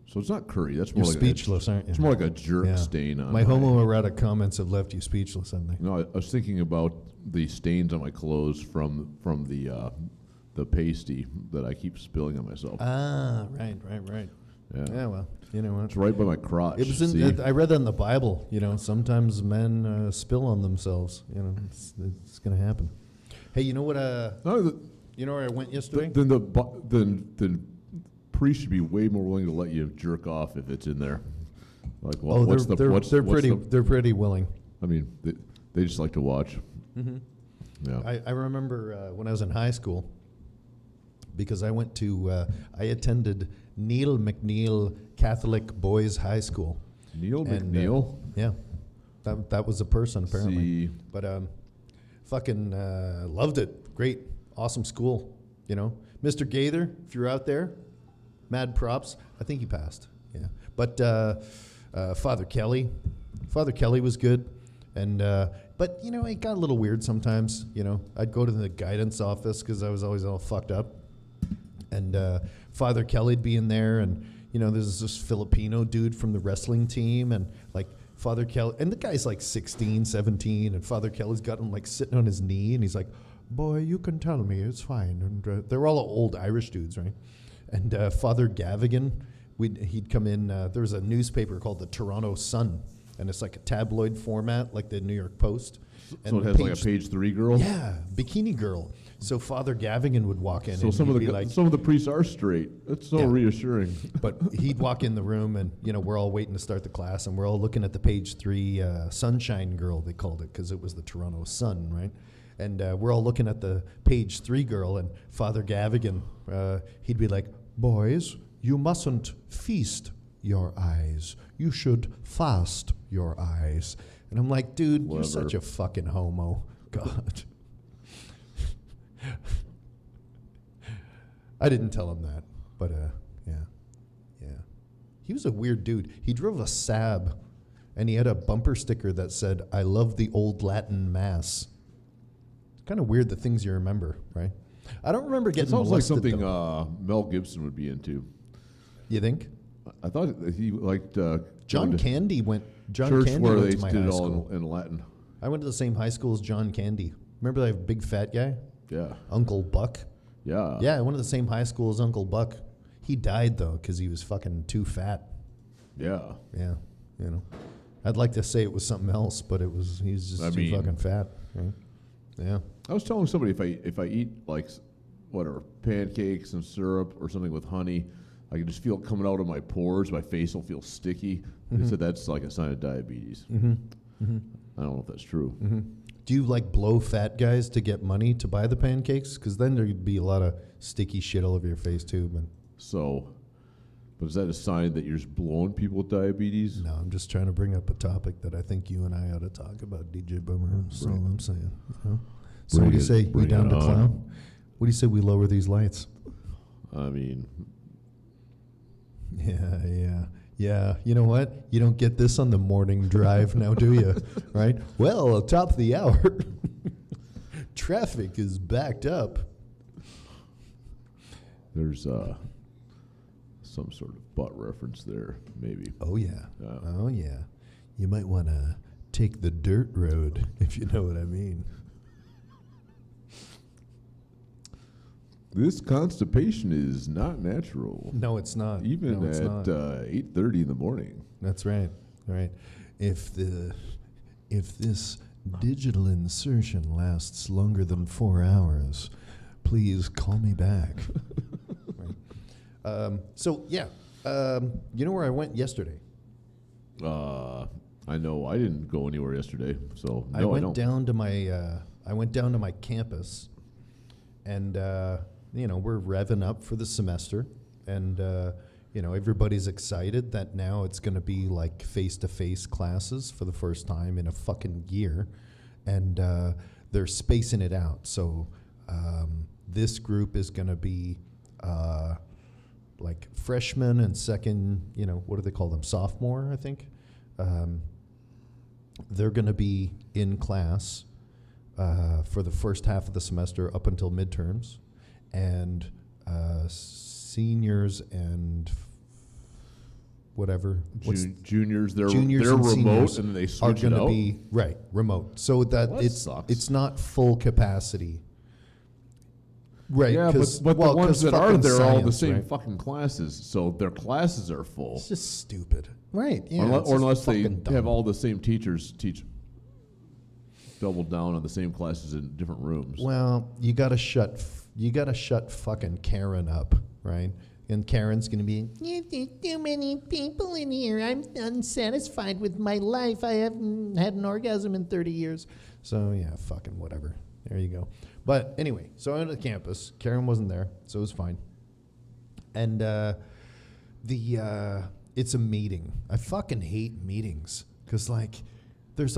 So it's not curry. That's more You're like speechless, aren't you? It's more like a jerk stain on my homoerotic comments have left you speechless, haven't they? No, I was thinking about the stains on my clothes from the pasty that I keep spilling on myself. Ah, right. Yeah, well, you know what? It's right by my crotch. It was I read that in the Bible. Sometimes men spill on themselves. It's gonna happen. Hey, you know what? You know where I went yesterday? Then priest should be way more willing to let you jerk off if it's in there. Like, well, they're pretty willing. I mean, they just like to watch. Mm-hmm. Yeah. I remember when I was in high school, because I attended Neil McNeil Catholic Boys High School. Neil McNeil? Yeah. That was a person, apparently. See. But fucking loved it. Great. Awesome school. Mr. Gaither, if you're out there, mad props. I think he passed. Yeah. But Father Kelly was good. And but it got a little weird sometimes. I'd go to the guidance office because I was always all fucked up, and Father Kelly'd be in there, and there's this Filipino dude from the wrestling team, and like Father Kelly, and the guy's like 16, 17, and Father Kelly's got him like sitting on his knee, and he's like, "Boy, you can tell me, it's fine." And they're all old Irish dudes, right? And Father Gavigan, he'd come in. There was a newspaper called the Toronto Sun. And it's like a tabloid format, like the New York Post. So it has like a page 3 girl? Yeah, bikini girl. So Father Gavigan would walk in. So some of the priests are straight. That's so reassuring. But he'd walk in the room, and we're all waiting to start the class, and we're all looking at the page 3 sunshine girl, they called it, because it was the Toronto Sun, right? And we're all looking at the page 3 girl, and Father Gavigan, he'd be like, "Boys, you mustn't feast your eyes. You should fast your eyes." And I'm like, dude, You're such a fucking homo. God. I didn't tell him that, but yeah. He was a weird dude. He drove a Saab, and he had a bumper sticker that said, "I love the old Latin Mass." It's kind of weird the things you remember, right? I don't remember getting molested. It sounds like something Mel Gibson would be into. You think? I thought he liked John Candy went. John church Candy where went they to my did high it all school. in Latin. I went to the same high school as John Candy. Remember that big fat guy? Yeah. Uncle Buck. Yeah. Yeah, I went to the same high school as Uncle Buck. He died though because he was fucking too fat. Yeah. Yeah. I'd like to say it was something else, but he was just too fucking fat. Right? Yeah. I was telling somebody if I eat like whatever pancakes and syrup or something with honey, I can just feel it coming out of my pores. My face will feel sticky. Mm-hmm. They said that's like a sign of diabetes. Mm-hmm. Mm-hmm. I don't know if that's true. Mm-hmm. Do you like blow fat guys to get money to buy the pancakes? Because then there'd be a lot of sticky shit all over your face too. But is that a sign that you're just blowing people with diabetes? No, I'm just trying to bring up a topic that I think you and I ought to talk about, DJ Boomer. That's all I'm saying. So what do you say? You down to clown? What do you say we lower these lights? I mean... Yeah. You know what? You don't get this on the morning drive now, do you? Right? Well, top of the hour, traffic is backed up. There's some sort of butt reference there, maybe. Oh, yeah. Oh, yeah. You might want to take the dirt road, if you know what I mean. This constipation is not natural. No, it's not. Even at 8:30 in the morning. That's right. All right. If this digital insertion lasts longer than 4 hours, please call me back. Right. You know where I went yesterday? I I know I didn't go anywhere yesterday, so no, I went don't. down to my campus, and we're revving up for the semester, and everybody's excited that now it's going to be like face-to-face classes for the first time in a fucking year, and they're spacing it out. So this group is going to be like freshmen and second, what do they call them? Sophomore, I think. They're going to be in class for the first half of the semester up until midterms, and seniors and whatever. Juniors, they're juniors and remote, seniors and they are switch it going to out. be remote, so that Well, that sucks. it's not full capacity. Right, Yeah, but the ones that are fucking there are all the science, same right? fucking classes, so their classes are full. It's just stupid. Right, yeah. Unless they fucking dumb. have all the same teachers teach double down on the same classes in different rooms. Well, you gotta shut fucking Karen up, right? And Karen's gonna be, there's too many people in here. I'm unsatisfied with my life. I haven't had an orgasm in 30 years. So yeah, fucking whatever. There you go. But anyway, so I went to the campus. Karen wasn't there, so it was fine. And it's a meeting. I fucking hate meetings because there's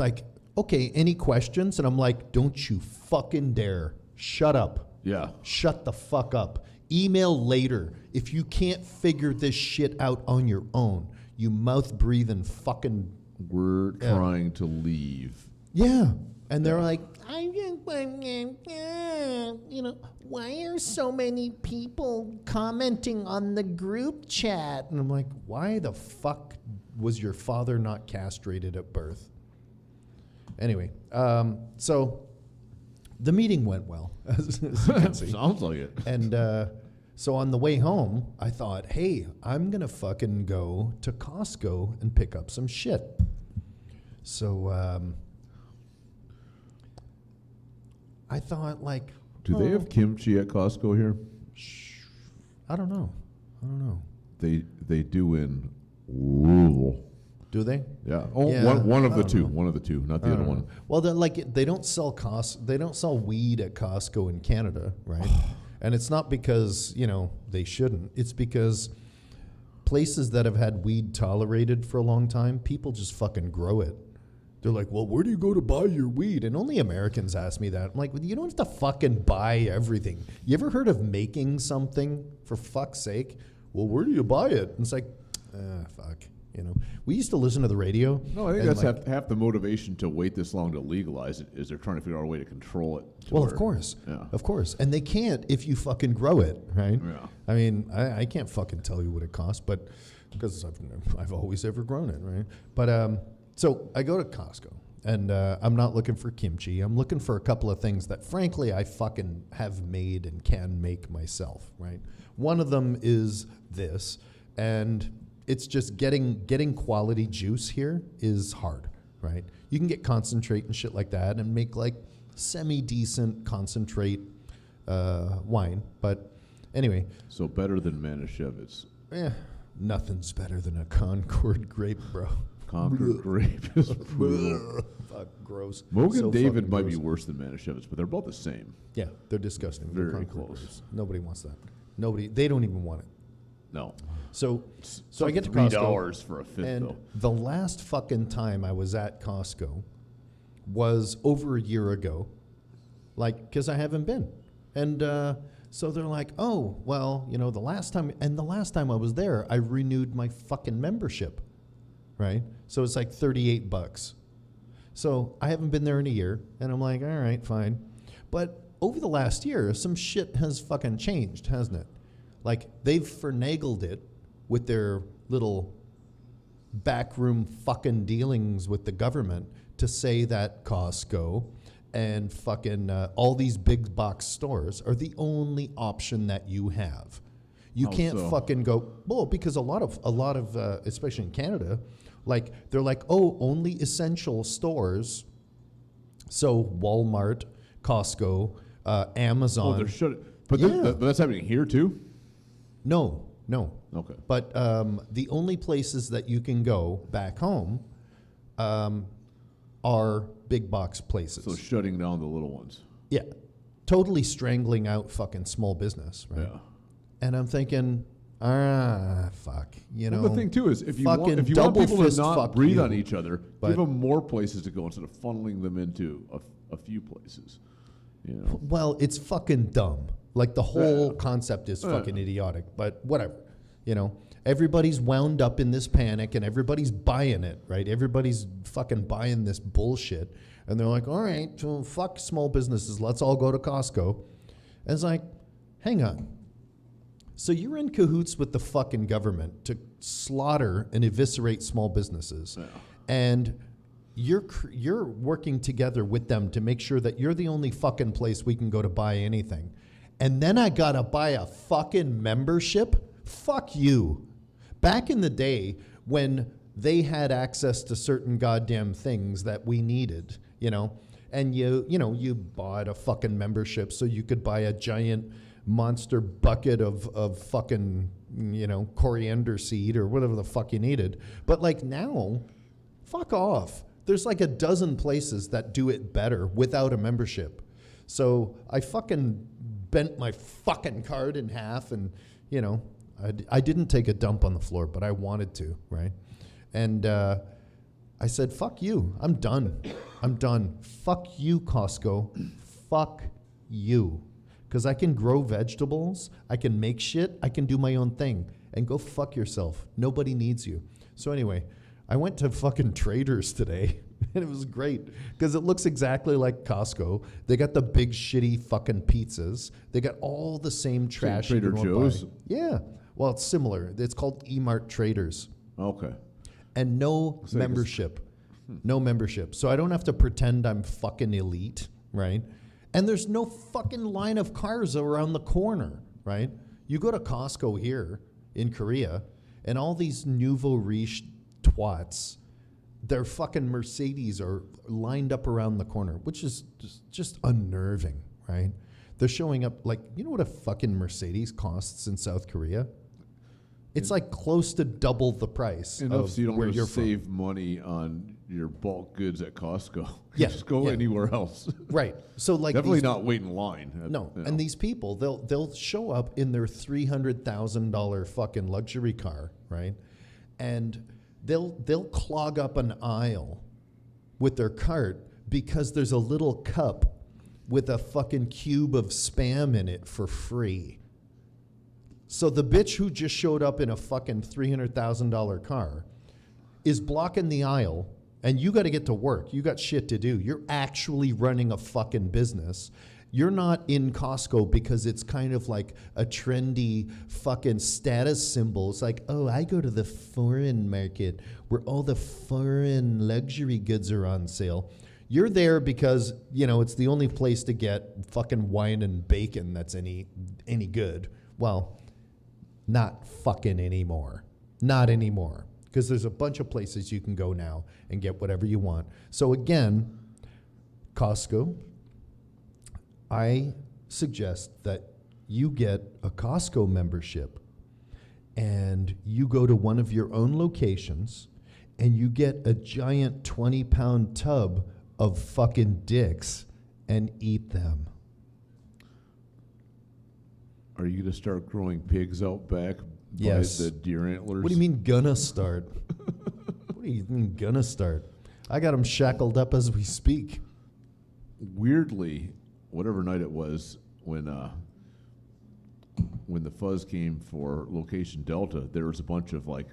okay, any questions? And I'm like, don't you fucking dare. Shut up. Yeah. Shut the fuck up. Email later. If you can't figure this shit out on your own, you mouth-breathing fucking... We're trying to leave. Yeah. And they're like, why are so many people commenting on the group chat? And I'm like, why the fuck was your father not castrated at birth? Anyway, so the meeting went well, as you can see. Sounds like it. And so on the way home, I thought, hey, I'm going to fucking go to Costco and pick up some shit. So I thought, do they have kimchi at Costco here? I don't know. They do in Louisville. Do they? Yeah. Oh, Yeah, one of I the don't two. know. One of the two, not the other one. Well, they don't sell weed at Costco in Canada, right? And it's not because they shouldn't. It's because places that have had weed tolerated for a long time, people just fucking grow it. They're like, well, where do you go to buy your weed? And only Americans ask me that. I'm like, well, you don't have to fucking buy everything. You ever heard of making something, for fuck's sake? Well, where do you buy it? And it's like, fuck. We used to listen to the radio. No, I think that's half the motivation to wait this long to legalize it is they're trying to figure out a way to control it. Well, of course. Yeah. Of course. And they can't if you fucking grow it, right? Yeah. I mean, I can't fucking tell you what it costs, but because I've always ever grown it, right? But so I go to Costco, and I'm not looking for kimchi. I'm looking for a couple of things that, frankly, I fucking have made and can make myself, right? One of them is this, and it's just getting quality juice here is hard, right? You can get concentrate and shit like that and make semi-decent concentrate wine. But anyway. So better than Manischewitz. Nothing's better than a Concord grape, bro. Concord grape is brutal. Fuck, gross. Mogan So David fucking might gross. be worse than Manischewitz, but they're both the same. Yeah, they're disgusting. They're Very Concord close. grapes. Nobody wants that. They don't even want it. No. So I get to $3 Costco. for a fifth, And though. the last fucking time I was at Costco was over a year ago, because I haven't been. And so they're like, oh, well, the last time I was there, I renewed my fucking membership, right? So it's like $38. So I haven't been there in a year, and I'm like, all right, fine. But over the last year, some shit has fucking changed, hasn't it? They've finagled it with their little backroom fucking dealings with the government to say that Costco and fucking all these big box stores are the only option that you have. You How can't so? fucking go, well, because a lot of especially in Canada, they're like, oh, only essential stores. So Walmart, Costco, Amazon. Oh, there should. But Yeah. but that's happening here too. No. Okay. But the only places that you can go back home are big box places. So shutting down the little ones. Yeah. Totally strangling out fucking small business, right? Yeah. And I'm thinking, fuck. You know, Well, the thing too is if you fucking want double people to fist not fuck breathe you. on each other, But- give them more places to go instead of funneling them into a few places. You know. Well, it's fucking dumb. Like the whole Yeah. concept is Yeah. fucking idiotic, but whatever. You know, everybody's wound up in this panic and everybody's buying it, right? Everybody's fucking buying this bullshit. And they're like, all right, so fuck small businesses. Let's all go to Costco. And it's like, hang on. So you're in cahoots with the fucking government to slaughter and eviscerate small businesses. Yeah. And you're working together with them to make sure that you're the only fucking place we can go to buy anything. And then I gotta buy a fucking membership? Fuck you. Back in the day when they had access to certain goddamn things that we needed, you know, and you bought a fucking membership so you could buy a giant monster bucket of fucking, coriander seed or whatever the fuck you needed. But like now, fuck off. There's like a dozen places that do it better without a membership. So I fucking bent my fucking card in half and, I didn't take a dump on the floor, but I wanted to, right? And I said, fuck you. I'm done. I'm done. Fuck you, Costco. Fuck you. Because I can grow vegetables. I can make shit. I can do my own thing. And go fuck yourself. Nobody needs you. So anyway, I went to fucking Trader's today. And it was great because it looks exactly like Costco. They got the big shitty fucking pizzas. They got all the same trash. Trader Joe's? Yeah. Well, it's similar. It's called E-Mart Traders. Okay. And no membership. No membership. So I don't have to pretend I'm fucking elite, right? And there's no fucking line of cars around the corner, right? You go to Costco here in Korea, and all these nouveau riche twats, their fucking Mercedes are lined up around the corner, which is just unnerving, right? They're showing up like, you know what a fucking Mercedes costs in South Korea? It's like close to double the price Enough of so you don't where have to you're save money on your bulk goods at Costco. Yeah, Just go yeah. anywhere else. from. Right. So like Definitely these, not wait in line. No, You know. and these people, they'll show up in their $300,000 fucking luxury car, right? And they'll clog up an aisle with their cart because there's a little cup with a fucking cube of Spam in it for free. So the bitch who just showed up in a fucking $300,000 car is blocking the aisle, and you got to get to work. You got shit to do. You're actually running a fucking business. You're not in Costco because it's kind of like a trendy fucking status symbol. It's like, oh, I go to the foreign market where all the foreign luxury goods are on sale. You're there because, it's the only place to get fucking wine and bacon that's any good. Well, not fucking anymore. Not anymore. Because there's a bunch of places you can go now and get whatever you want. So again, Costco, I suggest that you get a Costco membership and you go to one of your own locations and you get a giant 20-pound tub of fucking dicks and eat them. Are you going to start growing pigs out back Yes. by the deer antlers? What do you mean gonna start? What do you mean gonna start? I got them shackled up as we speak. Weirdly, whatever night it was when the fuzz came for Location Delta, there was a bunch of like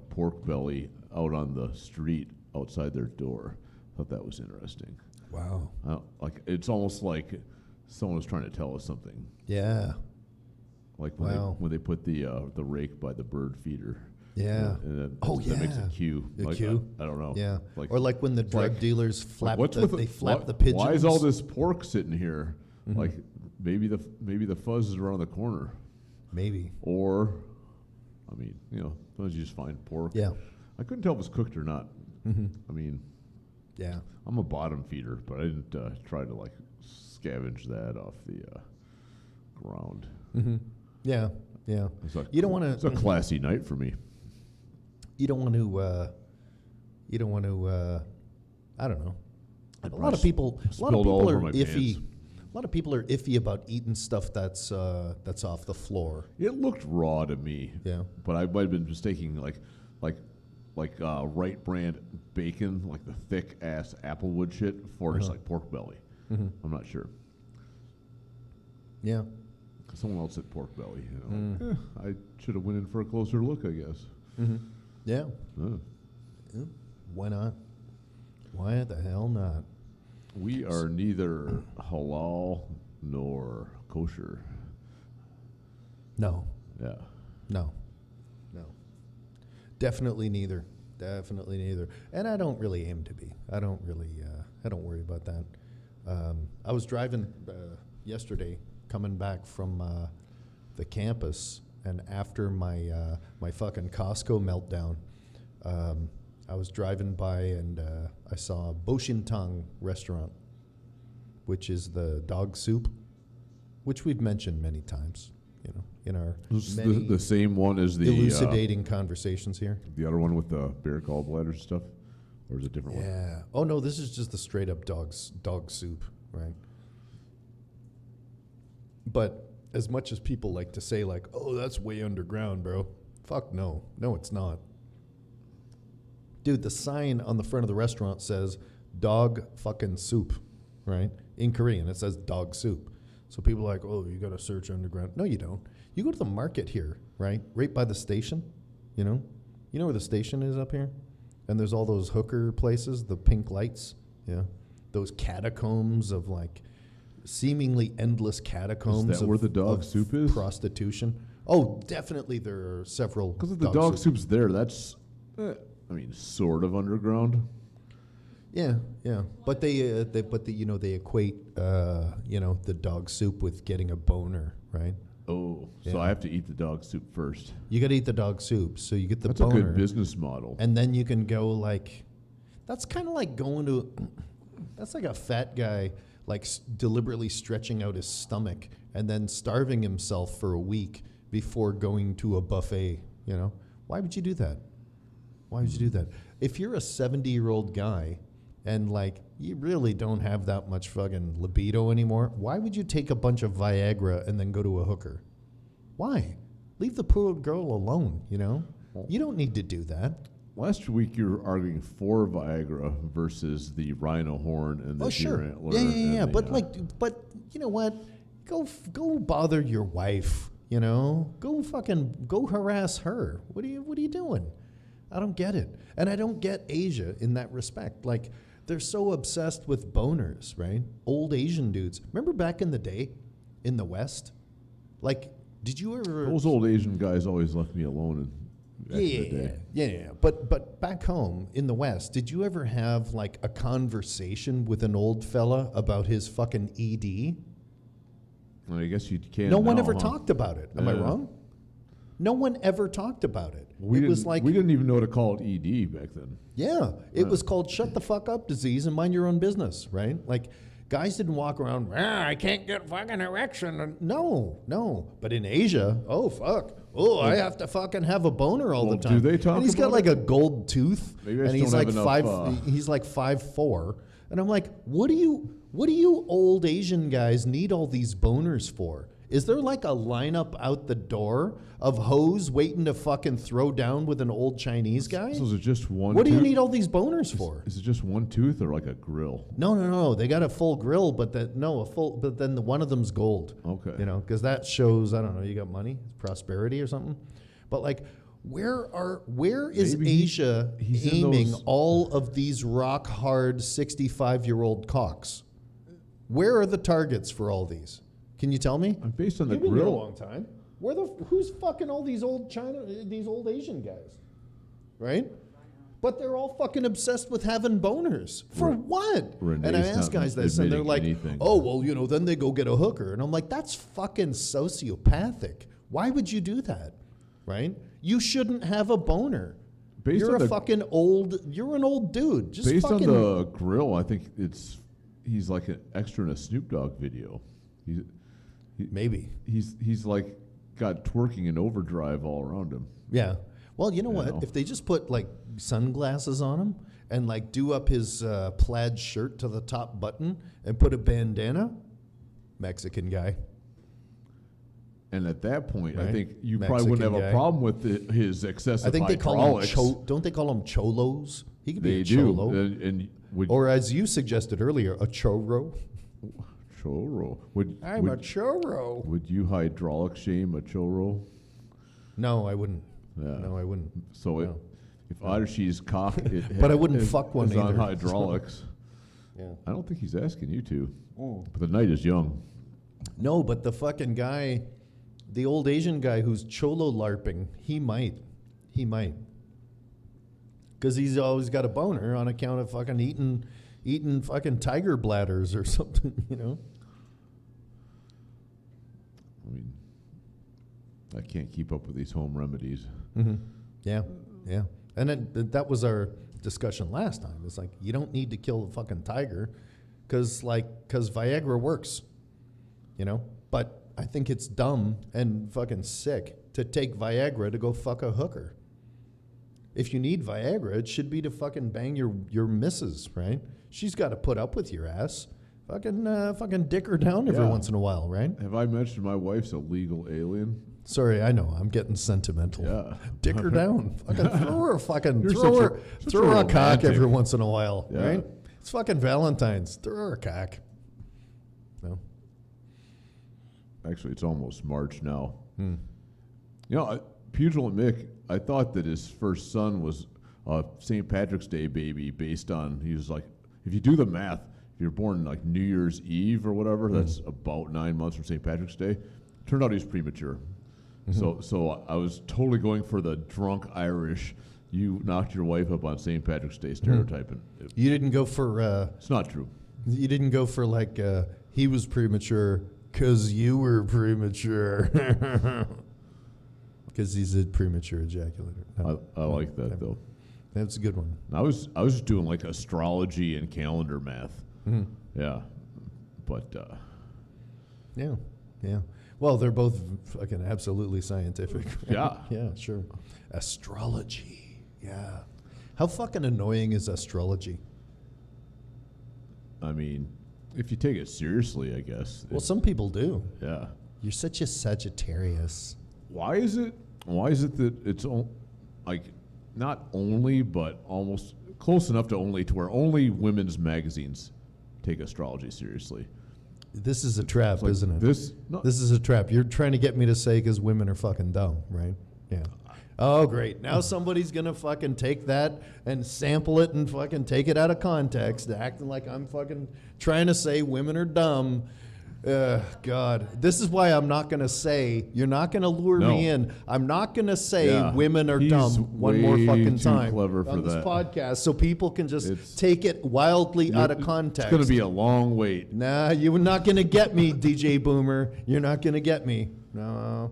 pork belly out on the street outside their door. I thought that was interesting. Wow. It's almost like someone was trying to tell us something. Yeah. Like Wow. when they put the rake by the bird feeder. Yeah. And Oh, that makes yeah. a cue. A Like, cue? I don't know. Yeah. Like, Or like when the drug like- dealers like, flap what's the, with they flap what- the pigeons. Why is all this pork sitting here? Mhm. Like maybe the fuzz is around the corner. Maybe. Or, I mean, sometimes you just find pork. Yeah. I couldn't tell if it was cooked or not. Mm-hmm. I mean, Yeah. I'm a bottom feeder, but I didn't try to scavenge that off the ground. Mm-hmm. Yeah. Yeah. It's a You don't want It's a to. classy night for me. You don't want to. You don't want to. I don't know. I'd A lot of probably people. A lot of spilled all people over are my iffy. pants. A lot of people are iffy about eating stuff that's off the floor. It looked raw to me. Yeah. But I might have been mistaking like right brand bacon, like the thick ass Applewood shit, for just like pork belly. Mm-hmm. I'm not sure. Yeah. Someone else said pork belly. I should have went in for a closer look, I guess. Mm-hmm. Yeah. Uh, Yeah. Why not? Why the hell not? we are neither halal nor kosher. No. Yeah. No. No. Definitely neither. Definitely neither. And I don't really aim to be. I don't worry about that. I was driving yesterday, coming back from the campus, and after my fucking Costco meltdown, I was driving by and I saw Boshintang restaurant, which is the dog soup, which we've mentioned many times, in our This is many the same one as the elucidating conversations here. the other one with the bear gallbladder and stuff, or is it a different one? Yeah. Oh no, this is just the straight up dog soup, right? But as much as people like to say, like, oh, that's way underground, bro. Fuck no. No, it's not. Dude, the sign on the front of the restaurant says dog fucking soup, right? In Korean, it says dog soup. So people are like, oh, you got to search underground. No, you don't. You go to the market here, right? Right by the station, You know where the station is up here? And there's all those hooker places, the pink lights. Yeah. Those catacombs of like seemingly endless catacombs. Is that where the dog soup is? Prostitution. Oh, definitely there are several. Because if the dog soup's there, that's, sort of underground. Yeah, yeah, but they equate the dog soup with getting a boner, right? Oh, Yeah. so I have to eat the dog soup first. You got to eat the dog soup, so you get the That's boner. a good business model. And then you can go like, that's kind of like going to, that's like a fat guy like deliberately stretching out his stomach and then starving himself for a week before going to a buffet. Why would you do that? Why would you do that? If you're a 70-year-old guy and like you really don't have that much fucking libido anymore, why would you take a bunch of Viagra and then go to a hooker? Why? Leave the poor girl alone, You don't need to do that. Last week you were arguing for Viagra versus the rhino horn and the deer antler. Yeah. and But you know what? Go bother your wife. Go harass her. What are you doing? I don't get it, and I don't get Asia in that respect. Like they're so obsessed with boners, right? Old Asian dudes. Remember back in the day, in the West, like did you ever? those old Asian guys always left me alone back in the day. Yeah. But back home in the West, did you ever have like a conversation with an old fella about his fucking ED? Well, I guess you can. No one now, ever huh? talked about it. Am I Yeah. wrong? No one ever talked about it. We It was like, we didn't even know to call it ED back then. yeah, it was called shut the fuck up disease and mind your own business, right? Like guys didn't walk around, I can't get fucking erection. And no. But in Asia, oh fuck. Oh, I have to fucking have a boner all the Well, time. do they talk And he's got about like it? a gold tooth. Maybe I and just he's don't like have enough, he's like 5'4". And I'm like, what do you old Asian guys need all these boners for? Is there like a lineup out the door of hoes waiting to fucking throw down with an old Chinese guy? So is it just one What do tooth? you need all these boners for? Is it just one tooth or like a grill? No. They got a full grill, but then one of them's gold. Okay. Because that shows, I don't know, you got money, prosperity or something. But like, where is Maybe Asia he's in aiming those- all of these rock hard 65-year-old cocks? Where are the targets for all these? Can you tell me? Based on the You've been here a grill. long time. Who's fucking all these old Asian guys, right? But they're all fucking obsessed with having boners. For what? Renee's And I ask not guys this, and they're admitting like, anything. oh, well, then they go get a hooker. And I'm like, that's fucking sociopathic. Why would you do that, right? You shouldn't have a boner. Based You're on you're an old dude. Just Based fucking, on the grill, I think he's like an extra in a Snoop Dogg video. maybe. He's like got twerking and overdrive all around him. Yeah. Well, you know You what? know? If they just put like sunglasses on him and like do up his plaid shirt to the top button and put a bandana, Mexican guy. And at that point, I Right. think you Mexican probably wouldn't have guy. a problem with his excessive I think they call hydraulics. him don't they call him cholos? He could be They a do. cholo. And would, Or as you suggested earlier, a choro. choro. Would, I'm a would, choro. would you hydraulic shame a choro? No, I wouldn't. Yeah. No, I wouldn't. So No. if Odyssey's cock But I wouldn't fuck one is on either. hydraulics, Yeah. I don't think he's asking you to. Mm. But the night is young. No, but the fucking guy, the old Asian guy who's cholo LARPing, he might. He might. Because he's always got a boner on account of fucking eating fucking tiger bladders or something, you know? I mean, I can't keep up with these home remedies. Mm-hmm. Yeah, yeah. And then that was our discussion last time. It's like, you don't need to kill the fucking tiger because Viagra works, you know? But I think it's dumb and fucking sick to take Viagra to go fuck a hooker. If you need Viagra, it should be to fucking bang your missus, right? She's got to put up with your ass. Fucking dick her down every Yeah. once in a while, right? Have I mentioned my wife's a legal alien? Sorry, I know. I'm getting sentimental. Yeah. Dick her down. Fucking throw her a fucking You're throw such her a- such throw a her a cock romantic. every once in a while, Yeah. right? It's fucking Valentine's. Throw her a cock. No. Actually, it's almost March now. Hmm. You know, Pugilant Mick, I thought that his first son was a St. Patrick's Day baby based on, he was like, if you do the math, if you're born like New Year's Eve or whatever, that's about 9 months from St. Patrick's Day. Turned out he was premature. So I was totally going for the drunk Irish, you knocked your wife up on St. Patrick's Day stereotype. And You didn't go for it's not true. you didn't go for like he was premature because you were premature. Because he's a premature ejaculator. No, I like that though. that's a good one. I was just doing like astrology and calendar math. Mhm. Yeah, but Yeah, yeah. Well, they're both fucking absolutely scientific. Yeah. Yeah, sure. Astrology. Yeah. How fucking annoying is astrology? I mean, if you take it seriously, I guess. Well, some people do. Yeah. You're such a Sagittarius. Why is it that it's like not only but almost close enough to only to where only women's magazines take astrology seriously? This is a trap, Like isn't it? This This is a trap. You're trying to get me to say because women are fucking dumb, right? Yeah. Oh, great. Now somebody's going to fucking take that and sample it and fucking take it out of context, acting like I'm fucking trying to say women are dumb. God. This is why I'm not going to say, you're not going to lure No. me in. I'm not going to say Yeah. women are He's dumb one more way fucking too time clever on for this that. podcast so people can just It's- take it wildly out of It's context. going to be a long wait. Nah, you're not going to get me, DJ Boomer. You're not going to get me. No.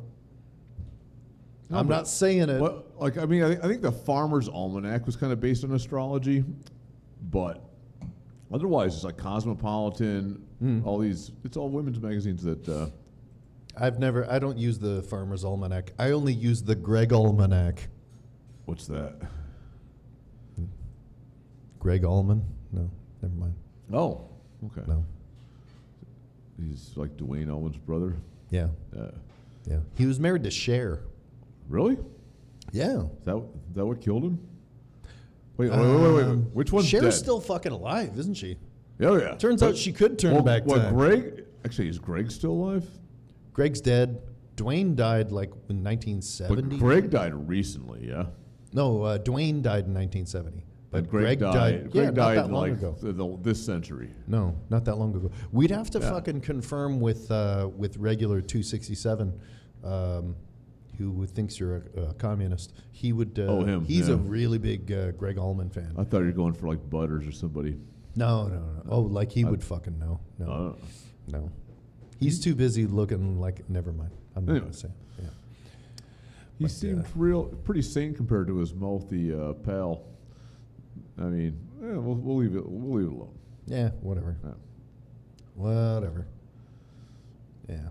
I'm but- not saying it. Well, like I mean, I think the Farmer's Almanac was kind of based on astrology, but otherwise it's like Cosmopolitan, all these. It's all women's magazines that. I don't use the Farmer's Almanac. I only use the Greg Almanac. What's that? Greg Allman? No, never mind. Oh, okay. No. He's like Dwayne Allman's brother. Yeah, yeah. He was married to Cher. Really? Yeah. Is that what killed him? Wait. Which one's Cher's dead? still fucking alive, isn't she? Oh yeah. Turns out she could turn well, back time. Greg? Actually, is Greg still alive? Greg's dead. Dwayne died like in 1970. But Greg died recently. Yeah. No, Dwayne died in 1970. But And Greg died. Yeah, Greg not died that long like ago. this century. No, not that long ago. We'd have to Yeah. fucking confirm with regular 267, who thinks you're a communist. He would. Him, He's yeah. a really big Greg Allman fan. I thought you were going for like Butters or somebody. No. Oh, like he would fucking know. I No, don't know. no. He's too busy looking like. Never mind. I'm not Anyway. gonna say. Yeah. He But, seemed pretty sane compared to his mouthy pal. I mean, we'll leave it. We'll leave it alone. Yeah. Whatever. Yeah. Whatever. Yeah.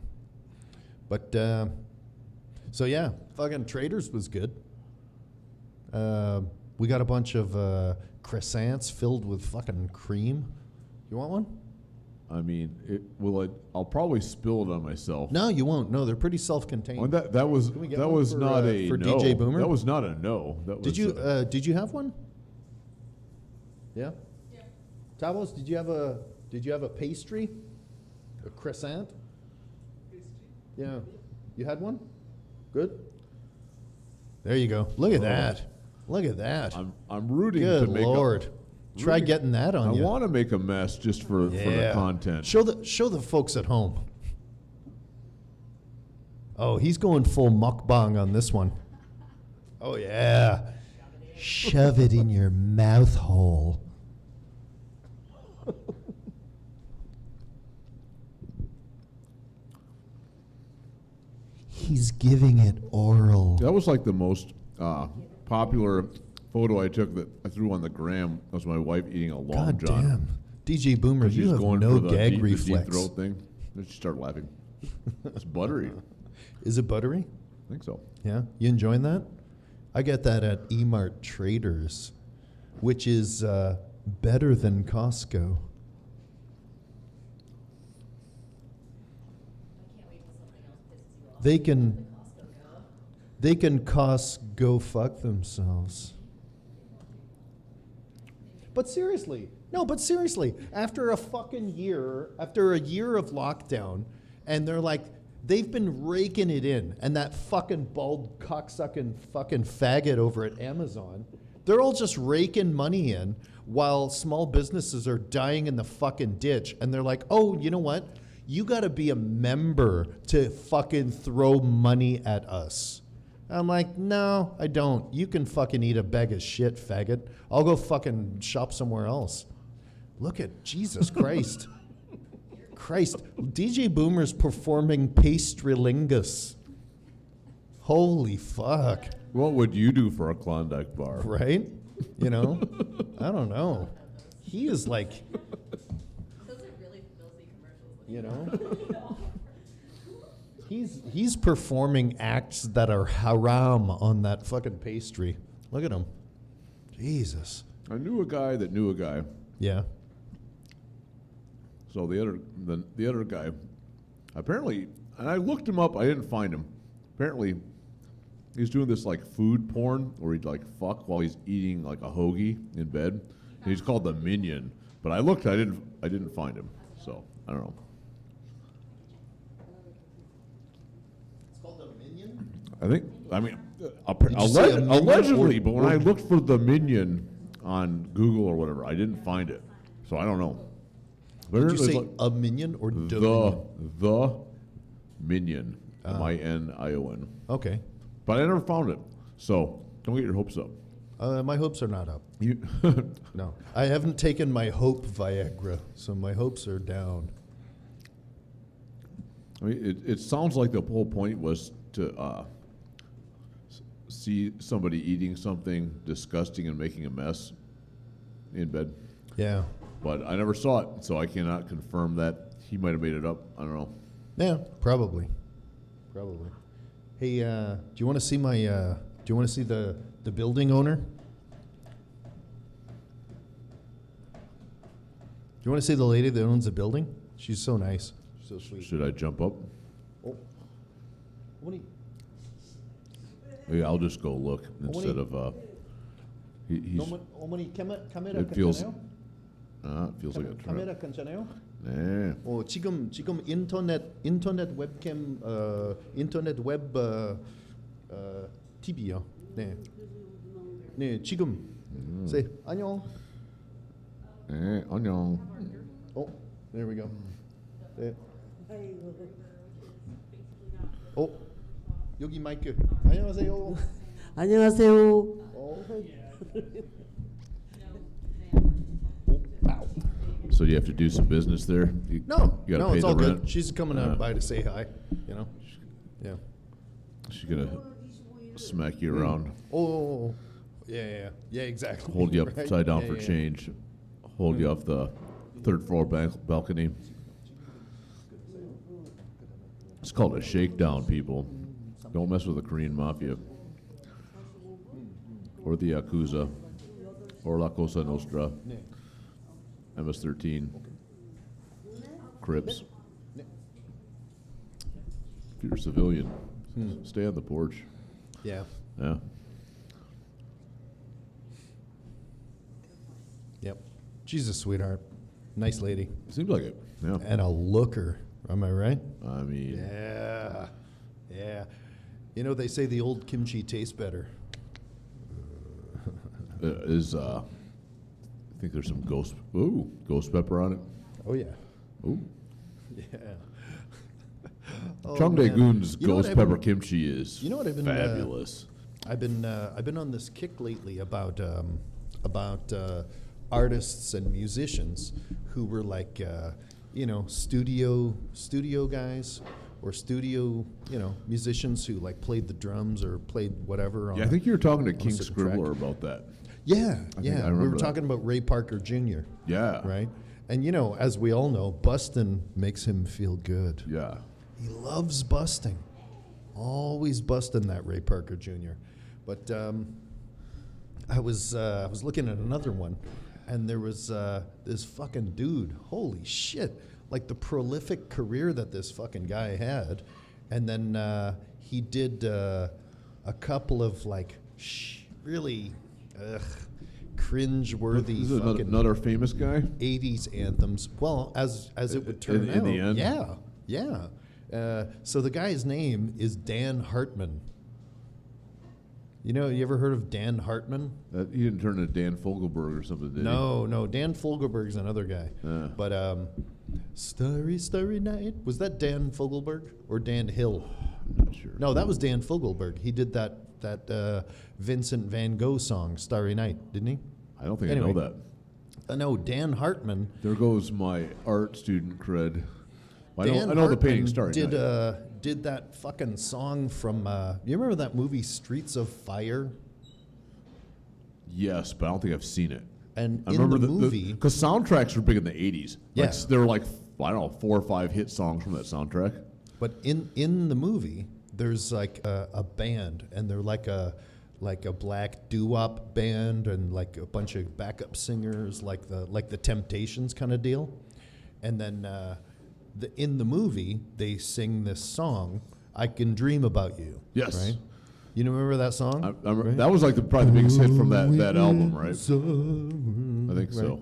But so yeah, fucking Traders was good. We got a bunch of croissants filled with fucking cream. You want one? I mean, I'll probably spill it on myself. No, you won't. No, they're pretty self-contained. Well, that was Can we get that one was for, not for no. DJ Boomer? That was not a no. That was Did you have one? Yeah. Yeah. Tavos, did you have a pastry? A croissant? Yeah. You had one? Good. There you go. Look at that. Look at that. I'm rooting Good to make Lord. Try rooting- getting that on I you. want to make a mess just for the content. Show the folks at home. Oh, he's going full mukbang on this one. Oh yeah. Shove it in your mouth hole. He's giving it oral. That was like the most popular photo I took that I threw on the gram. Was my wife eating a long God john. damn. DJ Boomer, She's you have going no for the gag deep, reflex. deep throat thing. Then she started laughing. It's buttery. Is it buttery? I think so. Yeah, you enjoying that? I get that at Emart Traders, which is better than Costco. They can go fuck themselves. But seriously, after a year of lockdown, and they're like, they've been raking it in, and that fucking bald cocksucking fucking faggot over at Amazon, they're all just raking money in while small businesses are dying in the fucking ditch, and they're like, oh, you know what? You gotta be a member to fucking throw money at us. I'm like, no, I don't. You can fucking eat a bag of shit, faggot. I'll go fucking shop somewhere else. Look at Jesus Christ. Christ, DJ Boomer's performing Pastrylingus. Holy fuck. What would you do for a Klondike bar? Right? You know? I don't know. He is like, Those are really filthy commercials. you know? He's performing acts that are haram on that fucking pastry. Look at him. Jesus. I knew a guy that knew a guy. Yeah. So the other guy, apparently, and I looked him up. I didn't find him. Apparently, he's doing this like food porn where he'd like fuck while he's eating like a hoagie in bed. And he's called the Minion. But I looked. I didn't find him. So I don't know. It's called the Minion? I think. I mean, you say a minion allegedly. or- But when I looked for the Minion on Google or whatever, I didn't find it. So I don't know. Did you There's say like a minion or the minion? the Minion, MINION. Okay. But I never found it. So don't get your hopes up. My hopes are not up. You No. I haven't taken my hope Viagra, so my hopes are down. I mean, it sounds like the whole point was to see somebody eating something disgusting and making a mess in bed. Yeah. But I never saw it, so I cannot confirm that. He might have made it up. I don't know. Yeah, probably. Probably. Hey, do you want to see my do you want to see the building owner? Do you want to see the lady that owns the building? She's so nice. She's so sweet. Should I jump up? Oh. What do you, Maybe I'll just go look instead of. He's. 카메라 It feels- 괜찮아요? It feels like a trap. 카메라 괜찮아요? 네. 지금 인터넷 웹캠 인터넷 웹 TV요. 네. 네, 지금. Say 안녕. 네, 안녕. Oh, there we go. 네. 여기 마이크. 안녕하세요. 안녕하세요. Wow. So you have to do some business there? No, You gotta no, pay it's the all rent? good. She's coming Yeah. by to say hi. You know. Yeah. She's gonna smack you around, Oh. Yeah. Exactly. hold you Right? upside down Yeah, for yeah. change, hold you off the third floor balcony. It's called a shakedown, people. Don't mess with the Korean mafia. or the Yakuza, or La Cosa Nostra, MS-13, Crips. If you're a civilian, stay on the porch. Yeah. Yeah. Yep. She's a sweetheart. Nice lady. Seems like it. Yeah. And a looker. Am I right? I mean, Yeah. Yeah. You know, they say the old kimchi tastes better. I think there's some ghost pepper on it. Oh, yeah. Ooh. Yeah. Oh, Chang man. Dae-gun's You know what ghost I've pepper been- kimchi is You know what I've been, fabulous. I've been on this kick lately about artists and musicians who were like studio guys or studio musicians who like played the drums or played whatever. On Yeah, I think you were talking to a King certain track. Scribbler about that. Yeah, think yeah. I We remember were that. talking about Ray Parker Jr. Yeah. Right, and as we all know, busting makes him feel good. Yeah. He loves busting. Always busting that Ray Parker Jr. But I was looking at another one, and there was this fucking dude. Holy shit! Like the prolific career that this fucking guy had, and then he did a couple of like really cringe-worthy This is fucking another famous guy. 80s anthems. Well, as it would turn in out. the end? Yeah. So the guy's name is Dan Hartman. You ever heard of Dan Hartman? He didn't turn into Dan Fogelberg or something, did he? No. Dan Fogelberg's another guy. Yeah. But Starry, Starry Night. Was that Dan Fogelberg or Dan Hill? I'm not sure. No, that was Dan Fogelberg. He did that Vincent Van Gogh song, Starry Night, didn't he? I don't think I Anyway. know that. No, Dan Hartman. There goes my art student cred. I Dan know the painting Hartman Starry did Night. did that fucking song from you remember that movie Streets of Fire? Yes, but I don't think I've seen it. And I in remember the movie, because soundtracks were big in the 80s. Yeah. Like, there were like, I don't know, 4 or 5 hit songs from that soundtrack. but in the movie, there's like a band, and they're like a black doo-wop band, and like a bunch of backup singers, like the Temptations kind of deal. And then in the movie, they sing this song, "I Can Dream About You." Yes. Right. You remember that song? I remember, that was like probably the biggest hit from that album, right? I think so.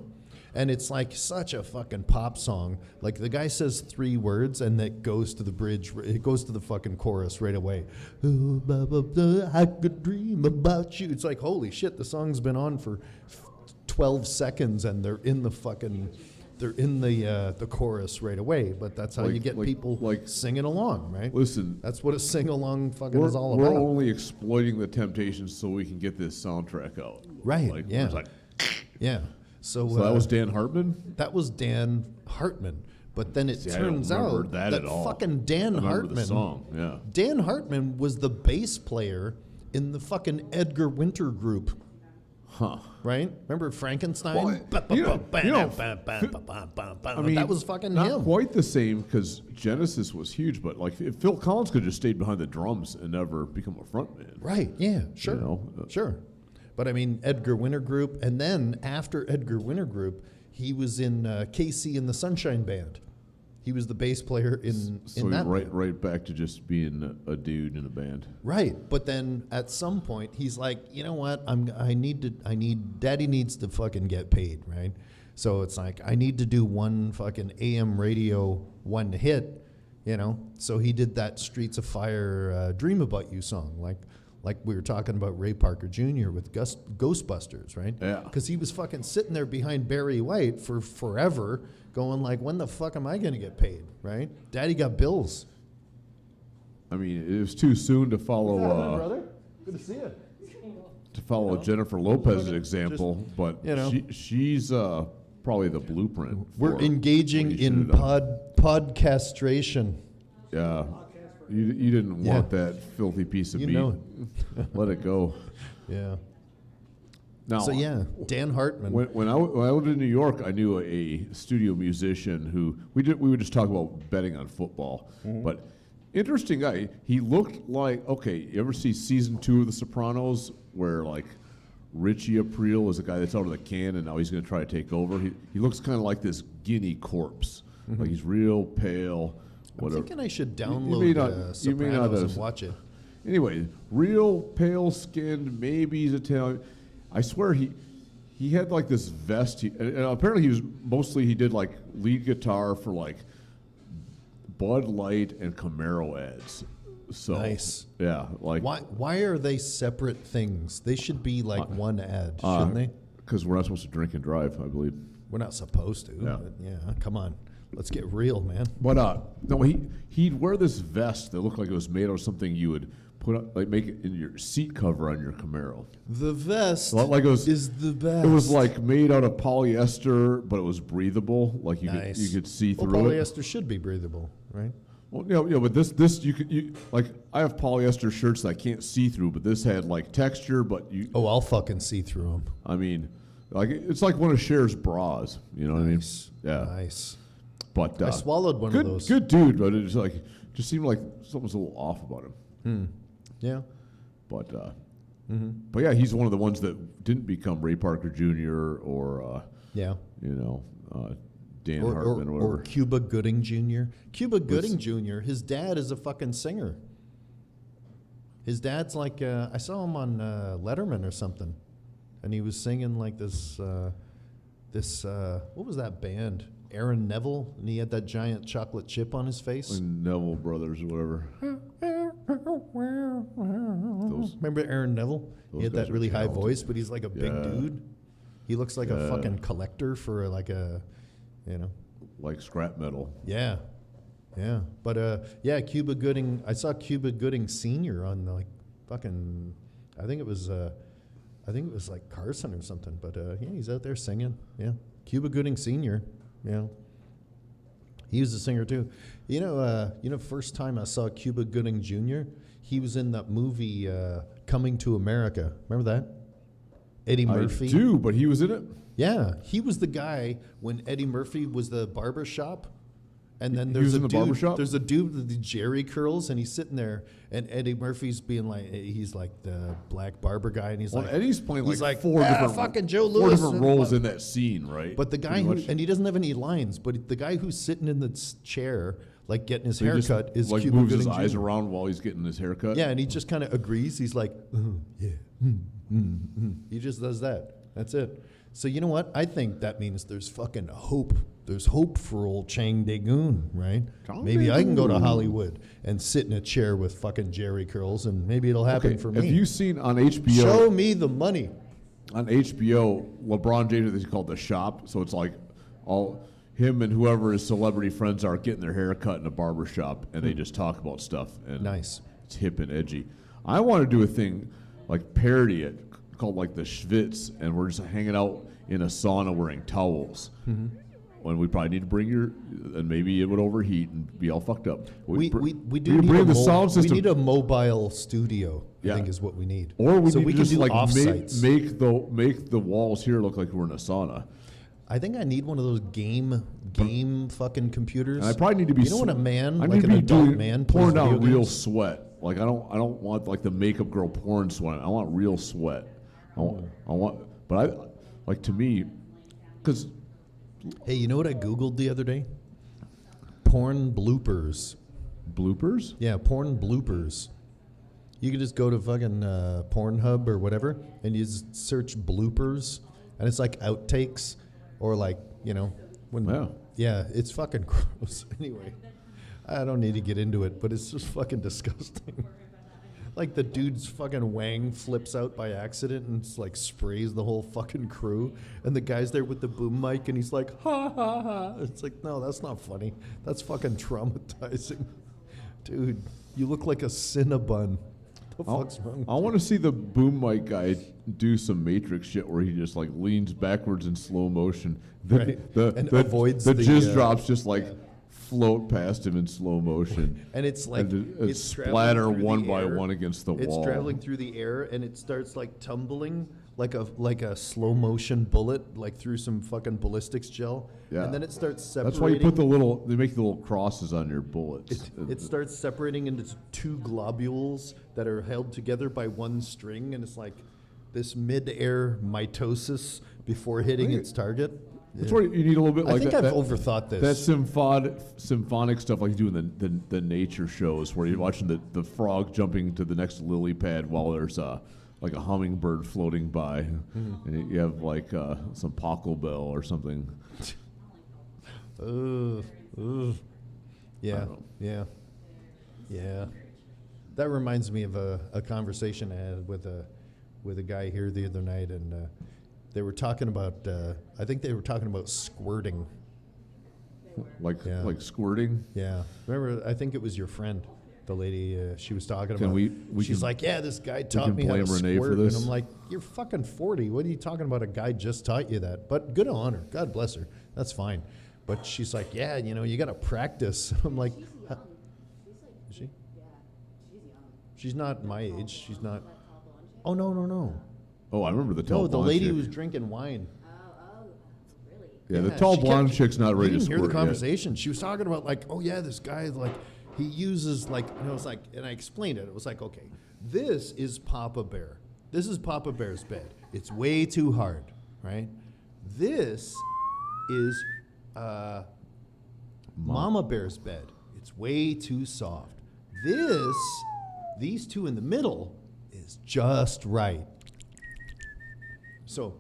And it's like such a fucking pop song. Like the guy says 3 words and that goes to the bridge. It goes to the fucking chorus right away. Oh, blah, blah, blah, I could dream about you. It's like, holy shit, the song's been on for 12 seconds and they're in the chorus right away. But that's how you get people singing along, right? Listen, That's what a sing-along fucking we're, is all we're about. only exploiting the Temptations so we can get this soundtrack out. Right, Like, yeah. it's like, Yeah. So that was Dan Hartman? That was Dan Hartman. But then it See, I don't turns remember out that at all. fucking Dan I remember Hartman. the song, yeah. Dan Hartman was the bass player in the fucking Edgar Winter group. Huh. Right? Remember Frankenstein? Well, I mean, that was fucking not him. quite the same because Genesis was huge, but like if Phil Collins could have just stayed behind the drums and never become a frontman. Right, yeah, sure. Sure. But I mean, Edgar Winter Group, and then after Edgar Winter Group, he was in KC and the Sunshine Band. He was the bass player in that band. right back to just being a dude in a band. Right, but then at some point he's like, you know what? Daddy needs to fucking get paid, right? So it's like I need to do one fucking AM radio one hit, So he did that Streets of Fire "Dream About You" song, like we were talking about Ray Parker Jr. with Ghostbusters, right? Yeah. Because he was fucking sitting there behind Barry White for forever, going like, when the fuck am I gonna get paid, right? Daddy got bills. I mean, it was too soon to follow brother? Good to see you. Jennifer Lopez's example, but she's probably the blueprint. We're for engaging what you in should've done. podcastration. Yeah. You didn't want that filthy piece of You meat. know Let it go. Yeah. Now, So yeah, Dan Hartman. When I lived in New York, I knew a studio musician who we would just talk about betting on football. Mm-hmm. But interesting guy. He looked like, okay, you ever see season 2 of The Sopranos where like Richie April is the guy that's out of the can, and now he's going to try to take over. He looks kind of like this guinea corpse. Like he's real pale. I'm Whatever. thinking I should may download not- you may not Sopranos have- and watch it. Anyway, real pale skinned, maybe he's Italian. I swear he had like this vest. And apparently he did like lead guitar for like Bud Light and Camaro ads. So Nice. Yeah, like Why are they separate things? They should be like one ad, shouldn't they? because we're not supposed to drink and drive, I believe. We're not supposed to. Yeah. But yeah, come on. Let's get real, man. But no, he'd wear this vest that looked like it was made out of something you would put up, like make it in your seat cover on your Camaro. The vest Like it was, is the best. It was like made out of polyester, but it was breathable. Like you Nice. could see well, through it. polyester should be breathable, right? Well, yeah, but this you like I have polyester shirts that I can't see through, but this had like texture, but you. Oh, I'll fucking see through them. I mean, like it's like one of Cher's bras. You know what I mean? Yeah. Nice. But I swallowed one good, of those. Good dude, but it just seemed like something was a little off about him. Yeah. But but yeah, he's one of the ones that didn't become Ray Parker Jr. or Yeah. Dan Hartman or whatever. Or Cuba Gooding Jr. Cuba Gooding Jr., his dad is a fucking singer. His dad's like, I saw him on Letterman or something, and he was singing like this, what was that band? Aaron Neville, and he had that giant chocolate chip on his face. Like Neville Brothers or whatever. Those, Remember Aaron Neville? He those had guys that are really high talented. voice, but he's like a big Yeah. dude. He looks like a fucking collector for like a, like scrap metal. Yeah. Yeah. But yeah, Cuba Gooding, I saw Cuba Gooding Sr. on like fucking, I think it was like Carson or something, but yeah, he's out there singing. Yeah. Cuba Gooding Sr. Yeah. He was a singer too. First time I saw Cuba Gooding Jr., he was in that movie Coming to America. Remember that? Eddie Murphy. I do, but he was in it. Yeah, he was the guy when Eddie Murphy was the barber shop. And then He there's was a in the dude. barber shop? There's a dude with the Jerry curls, and he's sitting there, and Eddie Murphy's being like, he's like the black barber guy, and he's Well, like, Eddie's playing he's like like, four different fucking Joe four Louis, different and roles what- in that scene, right? But the guy Pretty who, much. and he doesn't have any lines, but the guy who's sitting in the chair, like getting his So he just, haircut, is like Cuba moves his Gooding eyes Jr. around while he's getting his haircut. Yeah, and he just kind of agrees. He's like, yeah, He just does that. That's it. So you know what? I think that means there's fucking hope. There's hope for old Chang Dagoon, right? Chang Maybe I can go to Dagoon. Hollywood and sit in a chair with fucking Jerry curls, and maybe it'll happen Okay, for have me. you seen on HBO? Show me the money. On HBO, LeBron James is called The Shop, so it's like all him and whoever his celebrity friends are getting their hair cut in a barber shop, and they just talk about stuff. And Nice. It's hip and edgy. I want to do a thing like parody it called like the Schwitz, and we're just hanging out in a sauna wearing towels. When we probably need to bring and maybe it would overheat and be all fucked up. We do we need bring a the sound system. We need a mobile studio. Yeah. I think is what we need. Or we so need we to can just do like offsites. make the walls here look like we're in a sauna. I think I need one of those game fucking computers. And I probably need to be. You know when a man, I like need an to be adult doing, man, plays pouring down video real games? sweat. Like I don't want like the makeup girl porn sweat. I want real sweat. I want. But like to me, because Hey, you know what I Googled the other day? Porn bloopers. bloopers. Yeah, porn bloopers. You can just go to fucking Pornhub or whatever, and you just search bloopers, and it's like outtakes, or like, when. Yeah. Yeah, it's fucking gross. Anyway, I don't need to get into it, but it's just fucking disgusting. Like the dude's fucking wang flips out by accident and it's like sprays the whole fucking crew, and the guy's there with the boom mic and he's like, ha ha ha. It's like, no, that's not funny. That's fucking traumatizing. Dude, you look like a Cinnabon. The fuck's wrong? I want to see the boom mic guy do some Matrix shit where he just like leans backwards in slow motion. Right. And avoids the the, jizz drops just like float past him in slow motion. And it's like and it's traveling splatter through the one by air. one against the It's wall. traveling through the air and it starts like tumbling like a slow motion bullet, like through some fucking ballistics gel. Yeah. And then it starts separating. That's why you put they make the little crosses on your bullets. It starts separating into two globules that are held together by one string, and it's like, this mid-air mitosis before hitting its target. That's where you need a little bit I like think that. I've overthought this. That symphonic stuff like you do in the nature shows where you're watching the frog jumping to the next lily pad while there's like a hummingbird floating by, and you have like some pachelbel or something. Yeah, don't know. yeah. That reminds me of a conversation I had with a guy here the other night, and they were talking about. I think they were talking about squirting. Like Yeah. like squirting. Yeah, remember? I think it was your friend, the lady she was talking Can about. we She's can- like, yeah, this guy can taught me how to blame Renee for squirt, this? and I'm like, you're fucking 40. What are you talking about? A guy just taught you that, but good on her. God bless her. That's fine. But she's like, yeah, you got to practice. I'm like, She's huh? young. She's like, Is she? yeah, she's young. She's not my age. She's not. That tall blonde chick? Oh no. Oh, I remember the tall No, the blonde lady chick. who was drinking wine. Oh, really? Yeah, the Yeah, tall she blonde kept- chick's not we ready to didn't hear squirt the yet. conversation. She was talking about like, oh yeah, this guy like he uses like, and it was like, and I explained it. It was like, okay, this is Papa Bear. This is Papa Bear's bed. It's way too hard, right? This is Mama Bear's bed. It's way too soft. These two in the middle is just right. So,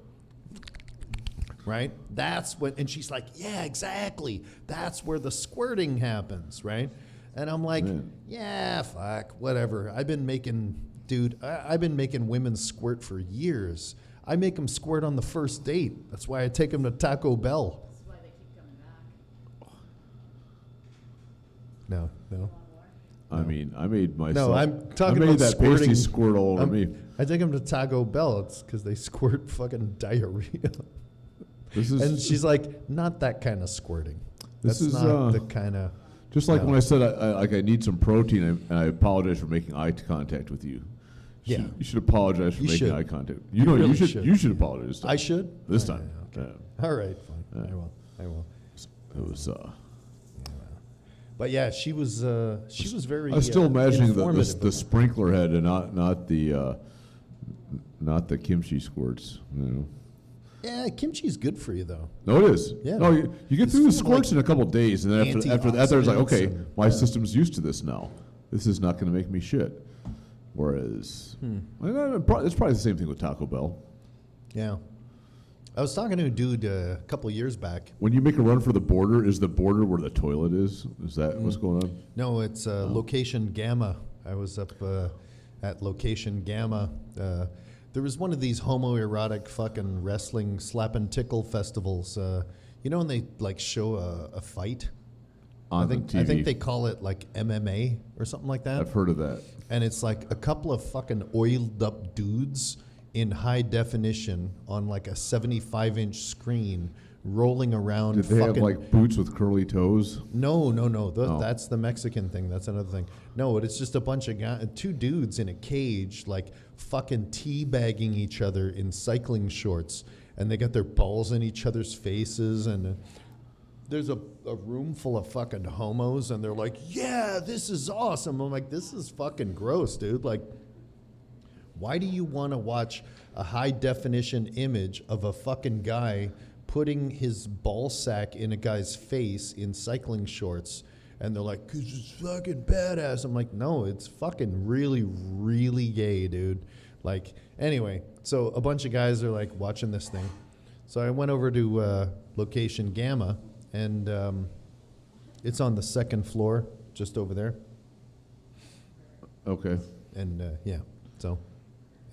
right? That's what, and she's like, yeah, exactly. That's where the squirting happens, right? And I'm like, yeah, fuck, whatever. I've been making women squirt for years. I make them squirt on the first date. That's why I take them to Taco Bell. That's why they keep coming back. No. I mean, I made myself. No, I'm talking I made about that squirting. pasty squirt all over me. I take them to Taco Bell. It's because they squirt fucking diarrhea. This is And she's like, not that kind of squirting. This That's is, not the kind of. just like no. when I said I need some protein, and I apologize for making eye contact with you. Yeah. You should apologize for You making should. eye contact. You really you should. should. You should apologize. I should? This Oh, time. yeah, okay. Yeah. All right, fine. Yeah. I will. It was. But yeah, she was very. I was still imagining informative. the sprinkler head and not the kimchi squirts. You know. Yeah, kimchi's good for you though. No, it is. Yeah. No, you get It's through the full of, squirts like, in a couple of days, and then after that, there's like, antioxidants okay, and- my yeah. system's used to this now. This is not going to make me shit. Whereas, it's probably the same thing with Taco Bell. Yeah. I was talking to a dude a couple years back. When you make a run for the border, is the border where the toilet is? Is that what's going on? No, it's Location Gamma. I was up at Location Gamma. There was one of these homoerotic fucking wrestling slap and tickle festivals. You know when they like show a fight? On I think the TV. they call it like MMA or something like that. I've heard of that. And it's like a couple of fucking oiled up dudes in high definition on like a 75-inch screen rolling around. Did they have fucking like boots with curly toes? No. Oh. That's the Mexican thing. That's another thing. No, it's just a bunch of two dudes in a cage, like fucking teabagging each other in cycling shorts, and they got their balls in each other's faces, and there's a room full of fucking homos, and they're like, yeah, this is awesome. I'm like, this is fucking gross, dude. Like, why do you want to watch a high definition image of a fucking guy putting his ball sack in a guy's face in cycling shorts? And they're like, 'cause it's fucking badass. I'm like, no, it's fucking really, really gay, dude. Like, anyway, so a bunch of guys are like watching this thing. So I went over to Location Gamma, and it's on the second floor, just over there. Okay, And yeah, so.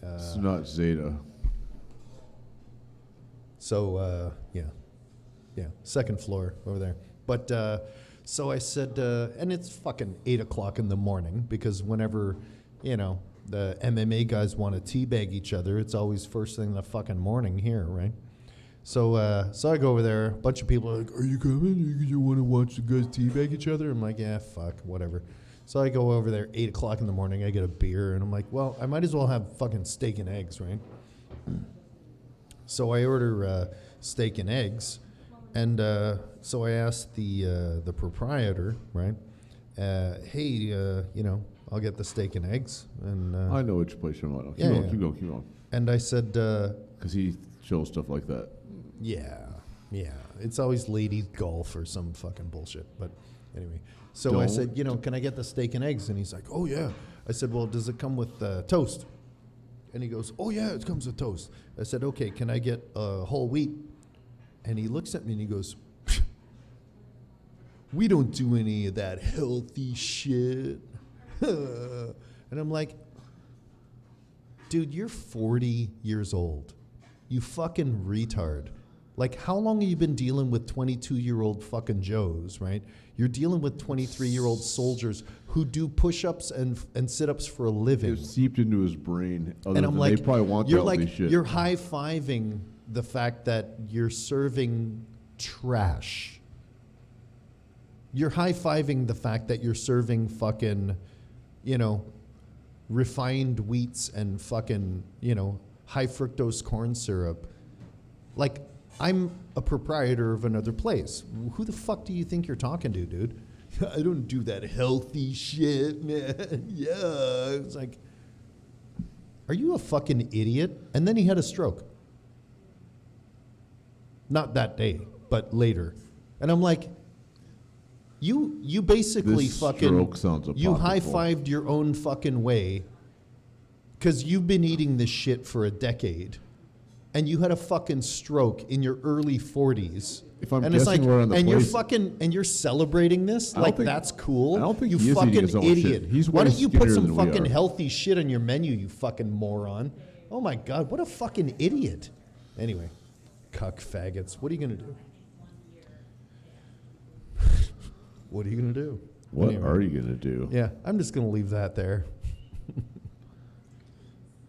it's not Zeta. So yeah, second floor over there. But so I said, and it's fucking 8 o'clock in the morning, because whenever the MMA guys want to teabag each other, it's always first thing in the fucking morning here, right? So so I go over there. A bunch of people are like, "Are you coming? You want to watch the guys teabag each other?" I'm like, "Yeah, fuck, whatever." So I go over there 8 o'clock in the morning. I get a beer, and I'm like, "Well, I might as well have fucking steak and eggs, right?" So I order steak and eggs, and so I asked the proprietor, right? Hey, I'll get the steak and eggs. And I know which place you're on. Yeah, yeah. Keep going. and I said, Because he shows stuff like that. yeah. It's always lady golf or some fucking bullshit. But anyway, so I said, can I get the steak and eggs? And he's like, oh yeah. I said, well, does it come with toast? And he goes, oh yeah, it comes with toast. I said, okay, can I get whole wheat? And he looks at me and he goes, we don't do any of that healthy shit. And I'm like, dude, you're 40 years old. You fucking retard. Like, how long have you been dealing with 22-year-old fucking Joes, right? You're dealing with 23-year-old soldiers who do push-ups and sit-ups for a living. It's seeped into his brain. And I'm like, they probably want you're healthy like, shit. you're high-fiving the fact that you're serving trash. You're high-fiving the fact that you're serving fucking, refined wheats and fucking, high fructose corn syrup. Like, I'm a proprietor of another place. Who the fuck do you think you're talking to, dude? I don't do that healthy shit, man. Yeah. It's like, are you a fucking idiot? And then he had a stroke. Not that day, but later. And I'm like, you basically This fucking, stroke sounds you apocryphal. high-fived your own fucking way because you've been eating this shit for a decade. And you had a fucking stroke in your early 40s. If I'm and it's guessing like, we're on the and place- you're celebrating this I don't like think- that's cool. I don't think you he is eating fucking his own shit. idiot. He's Why way don't you put skinnier some than we fucking are. healthy shit on your menu, you fucking moron? Oh my god, what a fucking idiot. Anyway, cuck faggots. What are you gonna do? What are you gonna do? What Anyway. are you going to do? Yeah, I'm just gonna leave that there.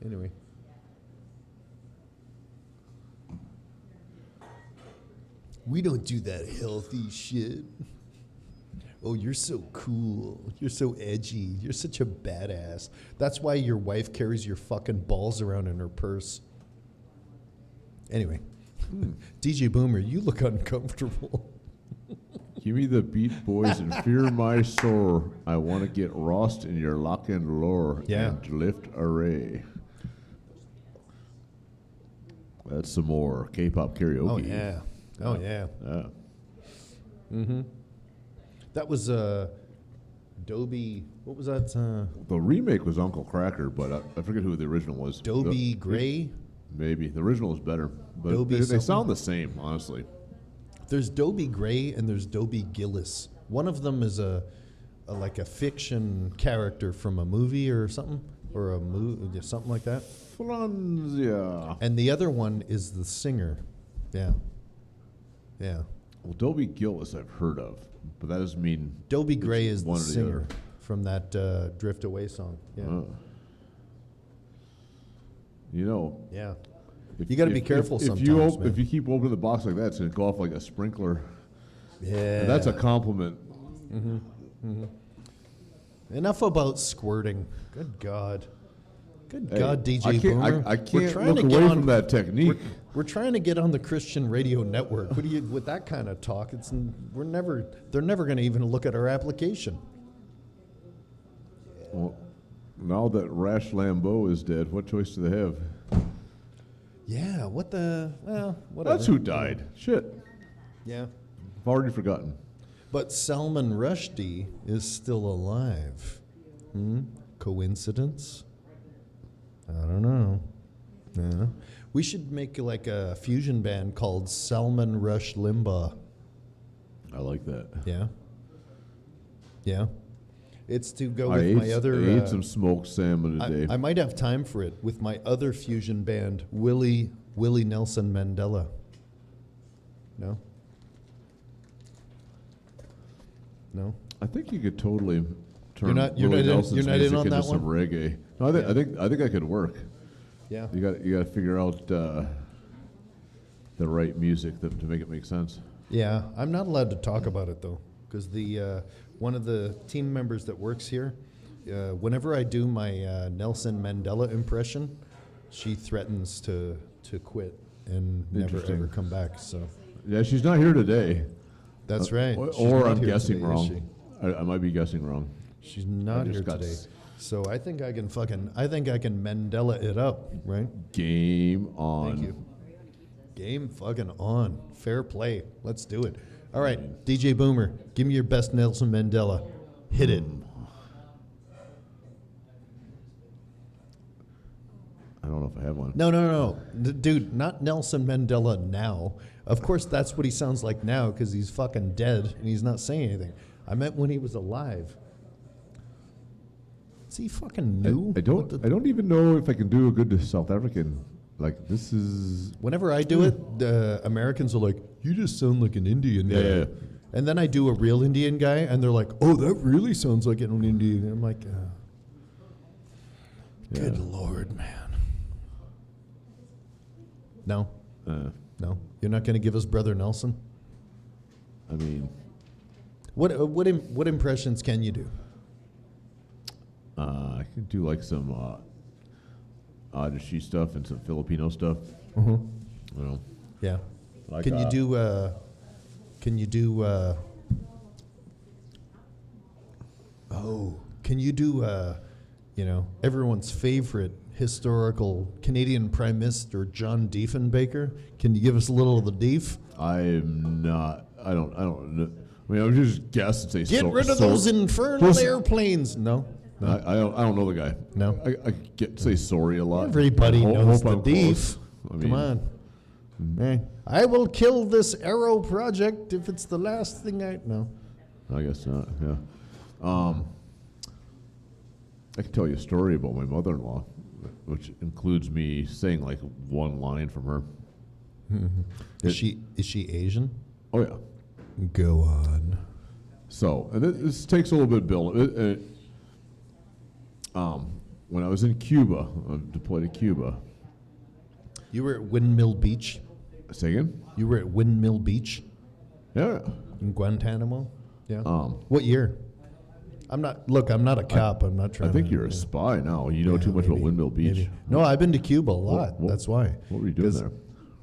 Anyway. We don't do that healthy shit. Oh, you're so cool. You're so edgy. You're such a badass. That's why your wife carries your fucking balls around in her purse. Anyway, DJ Boomer, you look uncomfortable. Give me the Beat Boys and fear my sore. I want to get lost in your lock and lore Yeah. and lift array. That's some more K-pop karaoke. Oh, yeah. Oh, yeah. Yeah. That was Dobie. What was that? The remake was Uncle Cracker, but I forget who the original was. Dobie Gray. Maybe. The original is better. But Dobie they something? sound the same, honestly. There's Dobie Gray and there's Dobie Gillis. One of them is like a fiction character from a movie or something, or a movie, something like that. Franzia. And the other one is the singer. Yeah. Yeah. Well, Dobie Gillis I've heard of, but that doesn't mean Dobie it's Gray is the one or singer other. from that Drift Away song. Yeah. You know, Yeah. if- You gotta be careful if sometimes, you man. if you keep opening the box like that, it's gonna go off like a sprinkler. Yeah. And that's a compliment. Enough about squirting. Good God. Good Hey, God, DJ I can't, Boomer. I We're can't trying look to away get from on. that technique. We're trying to get on the Christian radio network. What do you with that kind of talk? They're never going to even look at our application. Well, now that Rash Lambeau is dead, what choice do they have? Yeah, whatever. That's who died. Shit. Yeah. I've already forgotten. But Salman Rushdie is still alive. Coincidence? I don't know. Yeah. We should make like a fusion band called Salman Rush Limbaugh. I like that. Yeah. Yeah. It's to go I with ate, my other. I ate some smoked salmon today. I might have time for it with my other fusion band, Willie Nelson Mandela. No? No? I think you could totally turn not Willie in- Nelson's you're not in music on into that some one? reggae. No, I think that could work. Yeah. You got to figure out the right music to make it make sense. Yeah, I'm not allowed to talk about it though, because the one of the team members that works here, whenever I do my Nelson Mandela impression, she threatens to quit and never Interesting. ever come back. So Yeah, she's not here today. that's right. Or, She's not I'm here guessing today, is wrong. I might be guessing wrong. She's not I just here got today. So I think I can Mandela it up, right? Game on. Thank you. Game fucking on. Fair play. Let's do it. All right, DJ Boomer, give me your best Nelson Mandela. Hit it. I don't know if I have one. No. Dude, not Nelson Mandela now. Of course, that's what he sounds like now because he's fucking dead and he's not saying anything. I meant when he was alive. Is he fucking new? I don't even know if I can do a good South African. Like, this is... Whenever I do it, the Americans are like, you just sound like an Indian guy. Yeah. And then I do a real Indian guy, and they're like, oh, that really sounds like an Indian. And I'm like, good Lord, man. No? No? You're not going to give us Brother Nelson? I mean... What impressions can you do? I can do like some Odyssey stuff and some Filipino stuff. Mm-hmm. You know, Yeah. like, Can you do everyone's favorite historical Canadian Prime Minister, John Diefenbaker? Can you give us a little of the Dief? I'm not. I don't know. I mean, I would just guess and say. Get rid of those infernal airplanes. No. I don't know the guy. No. I say sorry a lot. Everybody knows the I'm Dief. close. I mean, Come on. I will kill this Arrow project if it's the last thing I... No. I guess not, yeah. I can tell you a story about my mother-in-law, which includes me saying like one line from her. Is she Asian? Oh, yeah. Go on. So, and this takes a little bit of build. When I was in Cuba, deployed to Cuba. You were at Windmill Beach? Say again? You were at Windmill Beach Yeah. in Guantanamo? Yeah. Um, What year? I'm not a cop. I'm not trying I think to, you're a spy now. You know too much about maybe, Windmill Beach. maybe. No, I've been to Cuba a lot. what- That's why. What were you doing 'Cause there?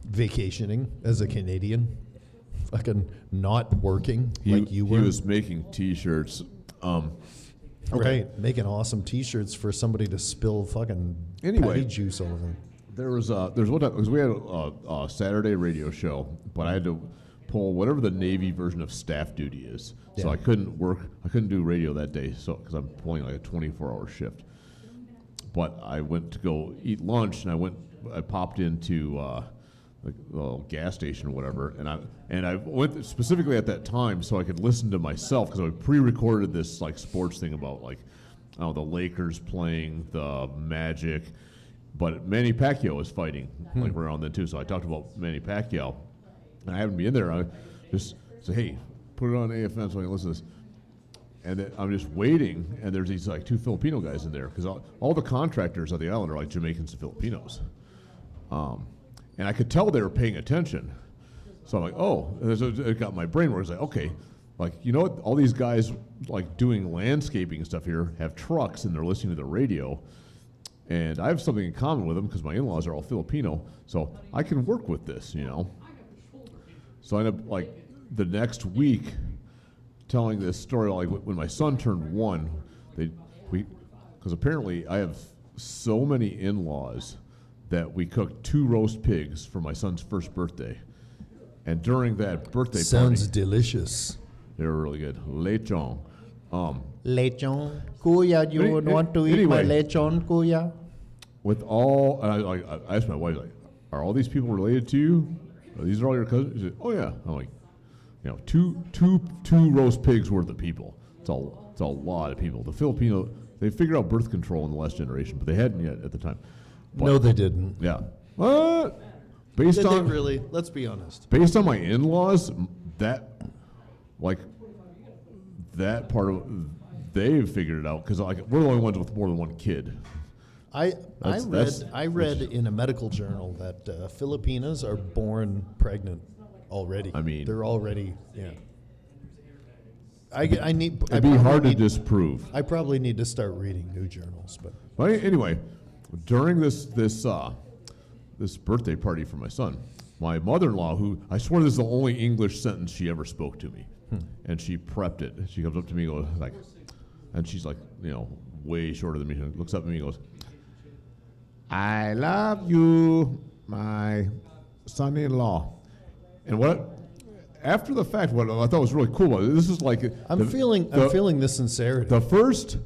Vacationing as a Canadian. Fucking not working like you were. He was making T-shirts. Right, making awesome T-shirts for somebody to spill fucking Anyway. patty juice all over them. There's one time because we had a Saturday radio show, but I had to pull whatever the Navy version of staff duty is. So Yeah. I couldn't do radio that day, so because I'm pulling like a 24-hour shift. But I went to go eat lunch, and I popped into the gas station or whatever, and I went specifically at that time so I could listen to myself because I pre-recorded this like sports thing about like the Lakers playing the Magic, but Manny Pacquiao was fighting like around then too. So I talked about Manny Pacquiao, and I happened to be in there. I just say, hey, put it on AFM so I can listen to this. And then I'm just waiting, and there's these like two Filipino guys in there because all the contractors on the island are like Jamaicans and Filipinos. And I could tell they were paying attention. So I'm like, oh, and so it got my brain where it's like, okay, like, you know what? All these guys like doing landscaping and stuff here have trucks and they're listening to the radio. And I have something in common with them because my in-laws are all Filipino. So I can work with this, you know? So I end up like the next week telling this story, like when my son turned 1, because apparently I have so many in-laws that we cooked 2 roast pigs for my son's first birthday. And during that birthday Sounds party, delicious. they were really good. Lechon. Lechon. Kuya, you Any- would want to eat my anyway. lechon, Kuya? With all, and I asked my wife, like, are all these people related to you? These are all your cousins? She said, oh yeah. I'm like, you know, two roast pigs worth of people. It's a lot of people. The Filipino, they figured out birth control in the last generation, but they hadn't yet at the time. But, No, they didn't. Yeah. What? Based Did they on really? Let's be honest. based on my in-laws, that part of they've figured it out because like we're the only ones with more than one kid. I That's- read in a medical journal that Filipinas are born pregnant already. I mean- they're already I need. It'd be hard to disprove. I probably need to start reading new journals, but But anyway, during this birthday party for my son, my mother-in-law, who I swear this is the only English sentence she ever spoke to me, and she prepped it. She comes up to me and goes like, and she's like, you know, way shorter than me. He looks up at me and goes, "I love you, my son-in-law." And what? After the fact, what I thought was really cool about it, this is like I'm feeling the sincerity. the first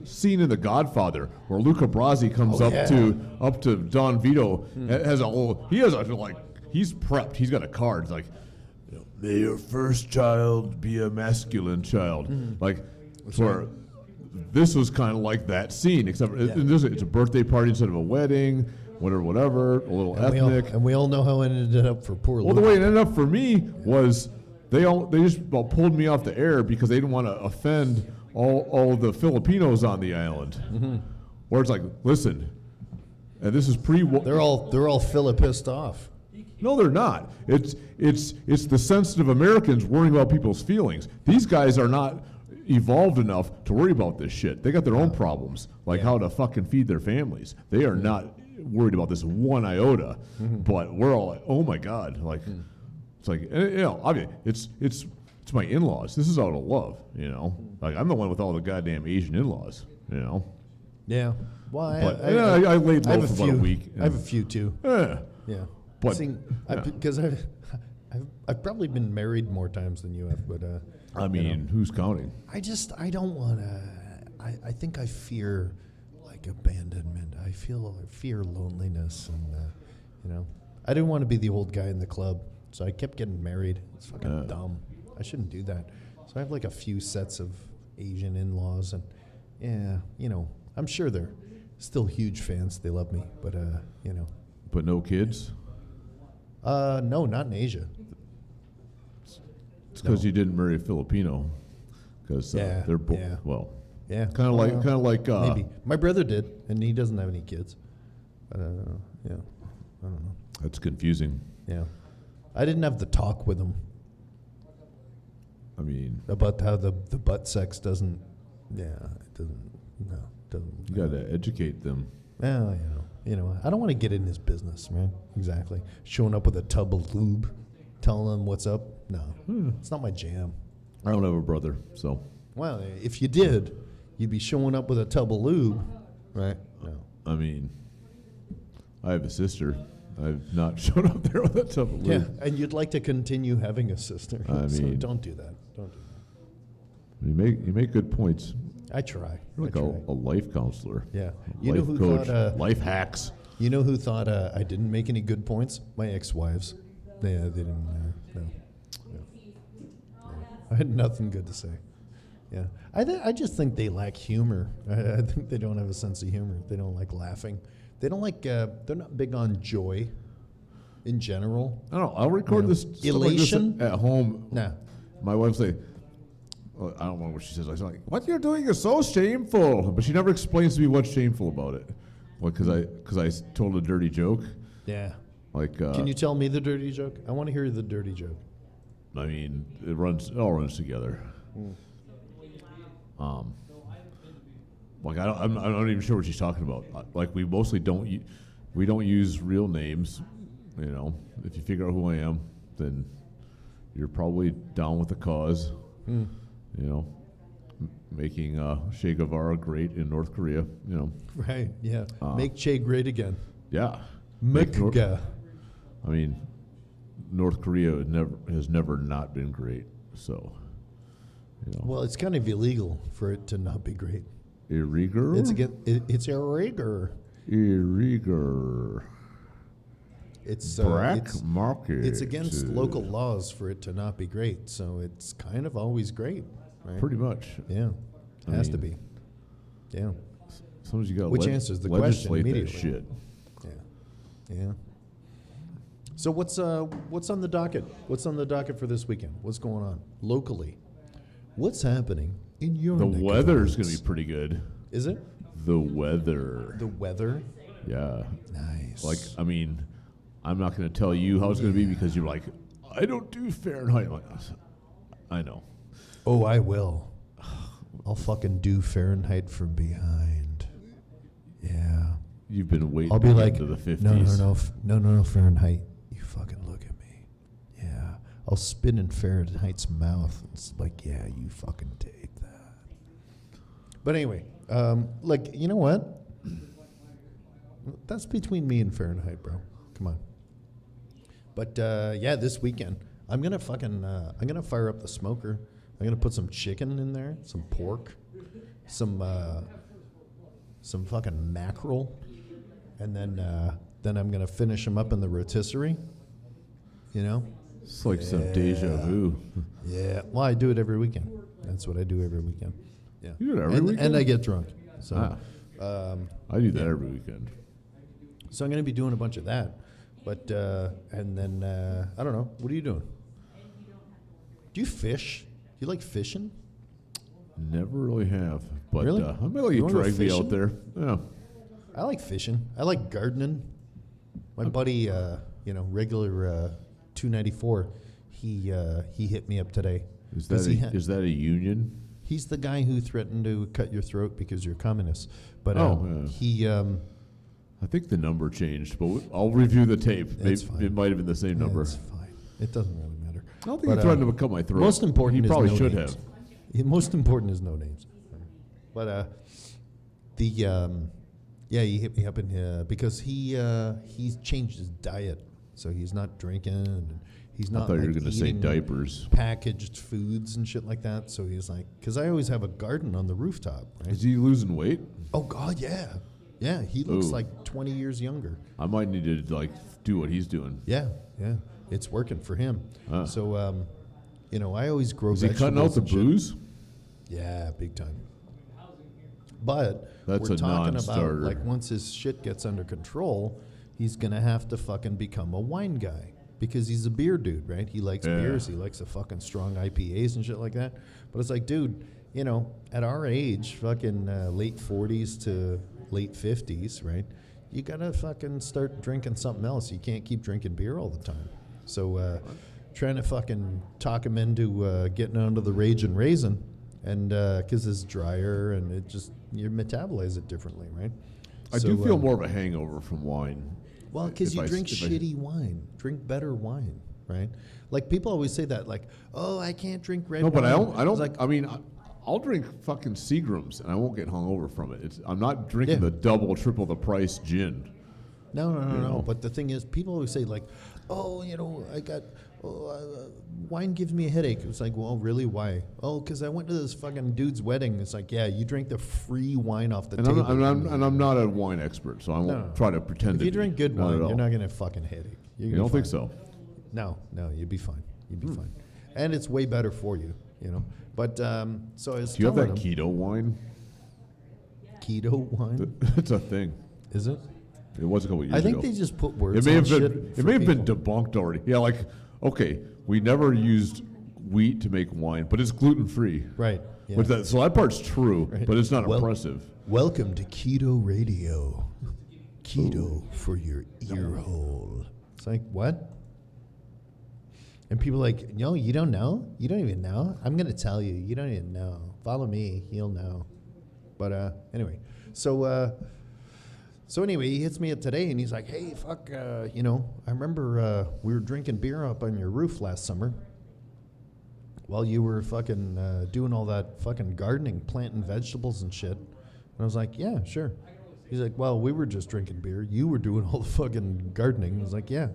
scene in The Godfather where Luca Brasi comes up to Don Vito he's prepped. He's got a card. It's like, may your first child be a masculine child. Like, this was kind of like that scene, except it's a birthday party instead of a wedding. Whatever, a little ethnic. We all know how it ended up for poor Well, Luke. the way it ended up for me was they just about pulled me off the air because they didn't want to offend all the Filipinos on the island. Where it's like, listen, and this is They're all Philip-pissed off. No, they're not. It's the sensitive Americans worrying about people's feelings. These guys are not evolved enough to worry about this shit. They got their own problems, like how to fucking feed their families. They are not worried about this one iota. But we're all like, oh my god, like it's like, I mean, it's my in-laws. This is out of love, Like, I'm the one with all the goddamn Asian in-laws, Yeah. Well, I laid low for about a week. I have a few too. Yeah. Yeah. But Because I've probably been married more times than you have, but I mean, who's counting? I don't want to. I think I fear like abandonment. I fear loneliness, and I didn't want to be the old guy in the club, so I kept getting married. It's fucking dumb. I shouldn't do that. So I have like a few sets of Asian in-laws, and I'm sure they're still huge fans. They love me, but But no kids? No, not in Asia. It's because you didn't marry a Filipino. Because they're both Yeah, kind of like maybe my brother did, and he doesn't have any kids. I don't know. That's confusing. Yeah, I didn't have the talk with him I mean, about how the butt sex doesn't. Yeah, it doesn't. No, doesn't. you got to educate them. Yeah, I don't want to get in his business, man. Exactly. Showing up with a tub of lube, telling him what's up. No, it's not my jam. I don't have a brother, so. Well, if you did, you'd be showing up with a tub of lube, right? No. I mean, I have a sister. I've not shown up there with a tub of lube. Yeah, and you'd like to continue having a sister. I so mean- don't do that. Don't do that. You make good points. I try. You're like a life counselor. Yeah. A You know life who coach. thought? Life hacks. You know who thought I didn't make any good points? My ex-wives. They didn't. No. I had nothing good to say. Yeah. I just think they lack humor. I think they don't have a sense of humor. They don't like laughing. They don't like. They're not big on joy. In general. I don't know. I'll record this stuff Elation? like this at home. Nah. My wife's like, well, I don't know what she says. I was like, what you're doing is so shameful. But she never explains to me what's shameful about it. Well, because I told a dirty joke. Yeah. Like, Can you tell me the dirty joke? I want to hear the dirty joke. I mean, it all runs together. Like I'm not even sure what she's talking about. Like we mostly don't use real names. If you figure out who I am, then you're probably down with the cause. Making Che Guevara great in North Korea. Right. Yeah. Make Che great again. Yeah. Mekga. I mean, North Korea has never not been great. So, Well, it's kind of illegal for it to not be great. Irregular? It's irregular. Irregular. It's Black market. It's against local laws for it to not be great. So it's kind of always great, right? Pretty much. Yeah. Has to be. Yeah. Sometimes you got to Which answers the question legislate that immediately. shit. Yeah. Yeah. So what's on the docket? What's on the docket for this weekend? What's going on locally? What's happening in your The neck of weather's woods? going to be pretty good. Is it? The weather. The weather? Yeah. Nice. Like, I mean, I'm not going to tell you how it's going to be because you're like, I don't do Fahrenheit. I'm like, I know. Oh, I will. I'll fucking do Fahrenheit from behind. Yeah. You've been waiting I'll be to like, get to the 50s. no, Fahrenheit. You fucking look at me. Yeah. I'll spit in Fahrenheit's mouth. It's like, yeah, you fucking take that. But anyway, like, you know what? That's between me and Fahrenheit, bro. Come on. But yeah, this weekend I'm gonna fire up the smoker. I'm gonna put some chicken in there, some pork, some fucking mackerel, and then I'm gonna finish them up in the rotisserie. You know? It's like some deja vu. Yeah. Well, I do it every weekend. That's what I do every weekend. Yeah. You do it every and, weekend? And I get drunk. So. I do that every weekend. So I'm going to be doing a bunch of that. But, and then, I don't know. What are you doing? Do you fish? Do you like fishing? Never really have. But Really? I might let You you wanna go drag me fishing? out there. Yeah. I like fishing. I like gardening. My buddy, regular 294, he hit me up today. Is 'Cause that a union? He's the guy who threatened to cut your throat because you're communist. But Yeah. he... I think the number changed, but I'll review the tape. That's fine. It might have been the same number. It's fine. It doesn't really matter. I don't think he threatened to cut my throat. Most important he is probably no should names. have. Most important is no names. But he hit me up because he's changed his diet, so he's not drinking and he's I not. thought you were like, going to say eating diapers. packaged foods and shit like that. So he's like, because I always have a garden on the rooftop, right? Is he losing weight? Oh God, yeah, yeah. He looks Ooh. like 20 years younger. I might need to do what he's doing. Yeah, yeah. It's working for him. Ah. So I always grow. Is he cutting vegetables out the and shit. booze? Yeah, big time. But That's we're a talking non-starter. about, like, once his shit gets under control, he's gonna have to fucking become a wine guy because he's a beer dude, right? He likes Yeah. beers. He likes the fucking strong IPAs and shit like that. But it's like, dude, at our age, fucking late 40s to late 50s, right? You gotta fucking start drinking something else. You can't keep drinking beer all the time. So trying to fucking talk him into getting onto the Rage and Raisin, and because it's drier and it just you metabolize it differently, right? I do feel more of a hangover from wine. Well, because If you I- drink if I- shitty wine. Drink better wine, right? Like people always say that, like, oh, I can't drink red No, wine. but I don't. It's like, I mean, I'll drink fucking Seagrams and I won't get hungover from it. I'm not drinking Yeah. the double, triple the price gin. no. know. But the thing is, people always say, like, oh, wine gives me a headache. It's like, well, really, why? Oh, because I went to this fucking dude's wedding. It's like, yeah, you drink the free wine off the And table. I'm not a wine expert, so I won't No. try to pretend If to you be. drink good Not wine, at you're all. not gonna fucking headache. You don't think so? No, you'd be fine. You'd be fine, and it's way better for you, But so I was Do you have telling that him, keto wine? keto wine? It's a thing. Is it? It was a couple years I think ago. they just put words. It may on have shit been. for It may have been people. debunked already. Yeah, like okay, we never used wheat to make wine, but it's gluten free. Right. Yeah. But so that part's true, Right. but it's not Well- impressive. Welcome to Keto Radio. Keto for your ear hole. It's like, what? And people are like, no, you don't know? You don't even know? I'm going to tell you. You don't even know. Follow me. You'll know. But anyway, so anyway, he hits me up today and he's like, hey, fuck, I remember we were drinking beer up on your roof last summer while you were fucking doing all that fucking gardening, planting vegetables and shit. And I was like, yeah, sure. He's like, well, we were just drinking beer. You were doing all the fucking gardening. I was like, yeah,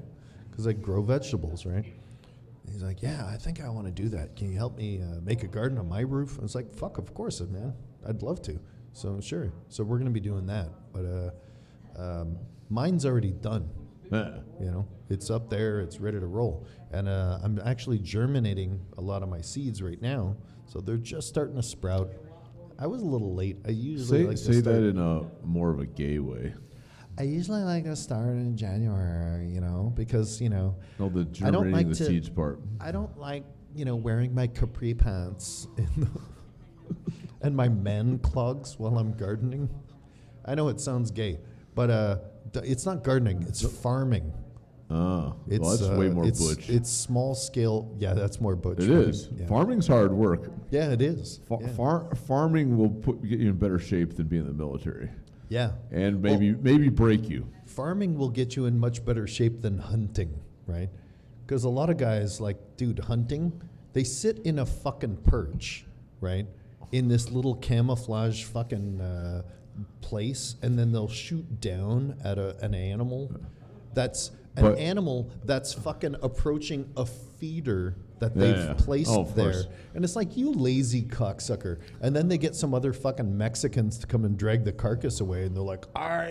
because I grow vegetables, right? And he's like, yeah, I think I want to do that. Can you help me make a garden on my roof? I was like, fuck, of course, man. I'd love to. So, sure. So we're going to be doing that. But mine's already done. Yeah. It's up there. It's ready to roll. And I'm actually germinating a lot of my seeds right now. So they're just starting to sprout. I was a little late. I usually like to Say start. that in a more of a gay way. I usually like to start in January, because, No, the I don't germinating like the to- seeds part. I don't like, wearing my capri pants and my man clogs while I'm gardening. I know it sounds gay, but it's not gardening. It's farming. Well, It's that's way more butch. It's small scale. Yeah, that's more butch. It is. Yeah. Farming's hard work. Yeah, it is. Farming will get you in better shape than being in the military, Yeah. and maybe break you. Farming will get you in much better shape than hunting, right? Because a lot of guys, like, dude, hunting, they sit in a fucking perch, right? in this little camouflage fucking place, and then they'll shoot down at an animal that's But- animal that's fucking approaching a feeder that Yeah, they've yeah. placed Oh, of there. course. And it's like, you lazy cocksucker. And then they get some other fucking Mexicans to come and drag the carcass away, and they're like, I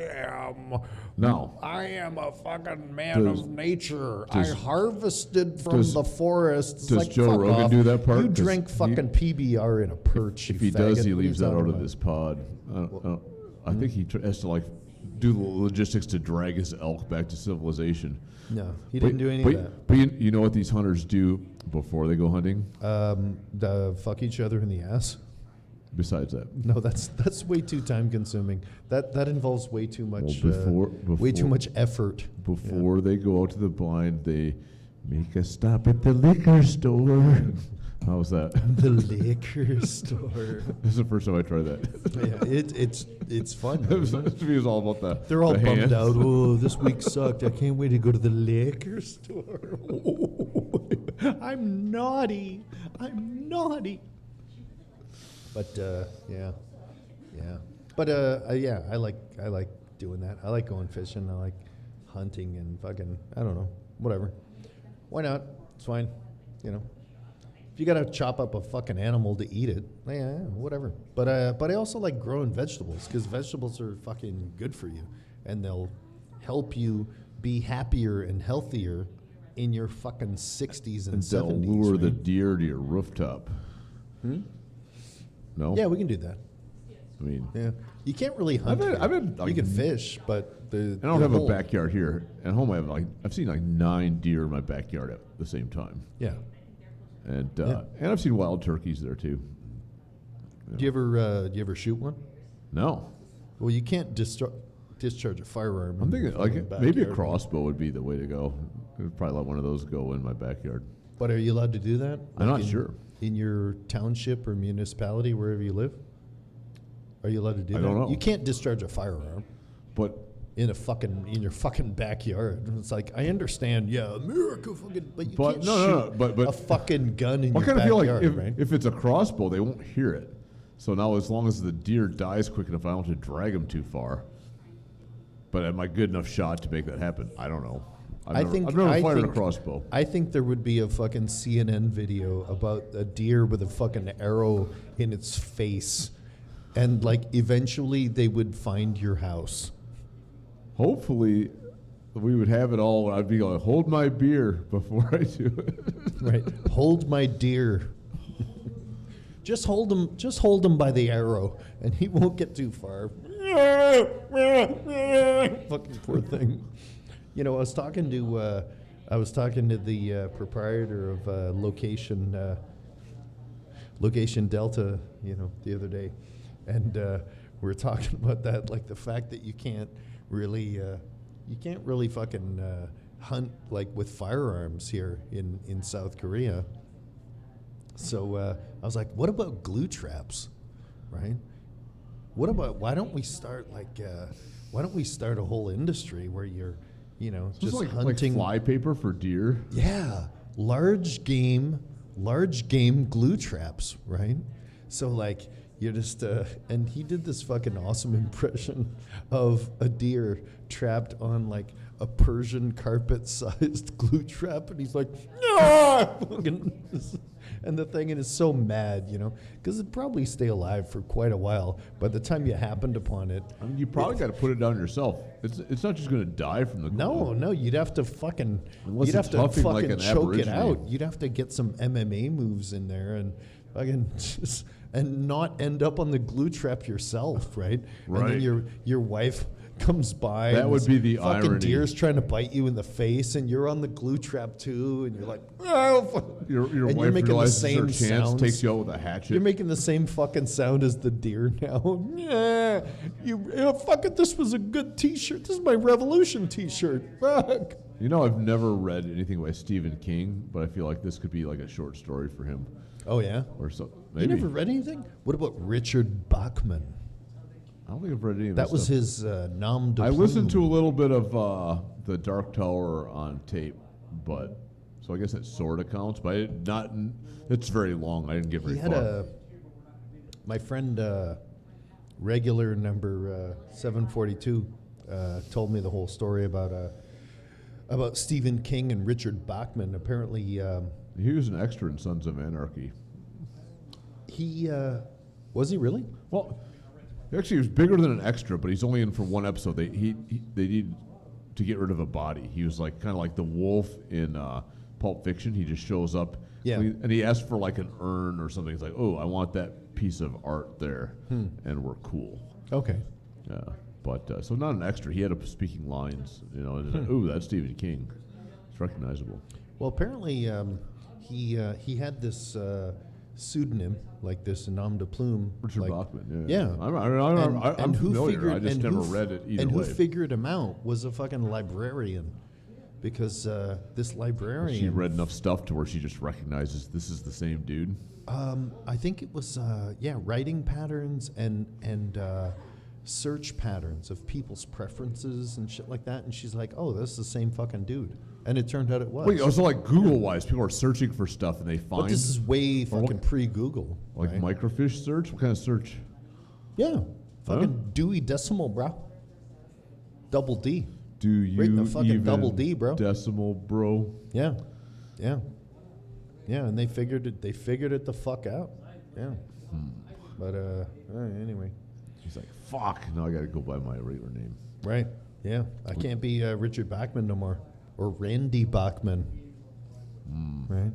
am a fucking man Does- of nature. does- I harvested from does- the forest. It's does like, Joe fuck Rogan off. do that part? You 'Cause drink he- fucking PBR in a perch. If you he does, faggot. he What are you leaves that talking out of about? this pod. I think he has to like do the logistics to drag his elk back to civilization. No, he didn't do any but, of that. But you know what these hunters do before they go hunting? Fuck each other in the ass. Besides that, No, that's way too time consuming. That involves way too much. Way too before- much effort. before they go out to the blind, they make a stop at the liquor store. How was that? The liquor store. This is the first time I tried that. Yeah, it's fun. It was, to me, it was all about the. They're all the bummed hands. out. Oh, this week sucked. I can't wait to go to the liquor store. I'm naughty. But yeah. But yeah, I like doing that. I like going fishing. I like hunting and fucking, I don't know, whatever. Why not? It's fine. You know, if you gotta chop up a fucking animal to eat it, yeah, whatever. But I also like growing vegetables, because vegetables are fucking good for you, and they'll help you be happier and healthier in your fucking 60s and They'll 70s. lure the right? deer to your rooftop. No? Yeah, we can do that. I mean, Yeah, you can't really hunt. I've here. been, you like, can fish, but the I don't the have a whole- backyard here. At home, I've seen like 9 deer in my backyard at the same time, Yeah. and Yeah. and I've seen wild turkeys there too. Do you ever shoot one? No, Well, you can't discharge a firearm. I'm in thinking your like fucking maybe a backyard. crossbow would be the way to go. I'd probably let one of those go in my backyard. But are you allowed to do that? I'm not in, sure. In your township or municipality, wherever you live, are you allowed to do I that? don't know. You can't discharge a firearm But in your fucking backyard. It's like, I understand, yeah, America, fucking, but you But can't no, shoot no, no, but a fucking gun in I your kind of feel like backyard, right? if it's a crossbow, they won't hear it. So now, as long as the deer dies quick enough, I don't have to drag them too far. But am I good enough shot to make that happen? I don't know. I've never fired a crossbow. I think there would be a fucking CNN video about a deer with a fucking arrow in its face, and like eventually they would find your house. Hopefully, we would have it all. I'd be like, hold my beer before I do it. Right. Hold my deer. Just hold him by the arrow, and he won't get too far. Fucking poor thing. You know, I was talking to the proprietor of Location Delta, you know, the other day, and we were talking about that, like the fact that you can't really fucking hunt like with firearms here in South Korea. So I was like, what about glue traps, right? What about, why don't we start a whole industry where you're, you know, just like hunting fly paper for deer. yeah, large game glue traps, right? So like you're just and he did this fucking awesome impression of a deer trapped on like a Persian carpet-sized glue trap, and he's like, "Ah!" And the thing is so mad, you know, because it'd probably stay alive for quite a while. By the time you happened upon it, I mean, you probably got to put it down yourself. It's not just going to die from the glue. no, you'd have to fucking, Unless you'd have it's to huffing fucking like an choke it aborigine. out. You'd have to get some MMA moves in there and fucking just, and not end up on the glue trap yourself, right? And Right. then your wife comes by. That and would this be the fucking irony. deer's trying to bite you in the face, and you're on the glue trap too, and you're like, oh, fuck." Your And wife making the realizes her same chance, sounds. takes you out with a hatchet. You're making the same fucking sound as the deer now. Yeah, fuck it. This was a good T-shirt. This is my Revolution T-shirt. Fuck. You know, I've never read anything by Stephen King, but I feel like this could be like a short story for him Oh yeah. or so. You Maybe. never read anything? What about Richard Bachman? I don't think I've read any of That his was stuff. his nom de I plume. listened to a little bit of the Dark Tower on tape, but so I guess it sort of counts. But it's very long. I didn't get very He had far. my friend, regular number 742, told me the whole story about Stephen King and Richard Bachman. Apparently, He was an extra in Sons of Anarchy. he was he really? Well, actually, he was bigger than an extra, but he's only in for one episode. They need to get rid of a body. He was like kind of like the wolf in Pulp Fiction. He just shows up. Yeah. And he asked for like an urn or something. He's like, oh, I want that piece of art there, and we're cool. Okay. Yeah. But so not an extra. He had up speaking lines, you know. And like, ooh, that's Stephen King. It's recognizable. Well, apparently, he had this pseudonym, like this nom de plume. Richard like, Bachman. Yeah. I'm familiar. I just never who read it either and way. who figured him out was a fucking librarian, because this librarian. She read enough stuff to where she just recognizes this is the same dude. I think it was writing patterns and search patterns of people's preferences and shit like that, and she's like, oh, this is the same fucking dude, and it turned out it was. Wait, also like Google-wise, people are searching for stuff and they find. But this is way Or what- fucking pre-Google. Like right? microfiche search? What kind of search? Yeah, fucking Huh? Dewey Decimal, bro. Double D. Do you Right in the fucking even double D, bro. decimal, bro? Yeah, yeah, yeah. And they figured it. They figured it the fuck out. Yeah. But anyway, He's like, fuck. Now I got to go by my regular name. right? Yeah, I can't be Richard Bachman no more, or Randy Bachman. Right.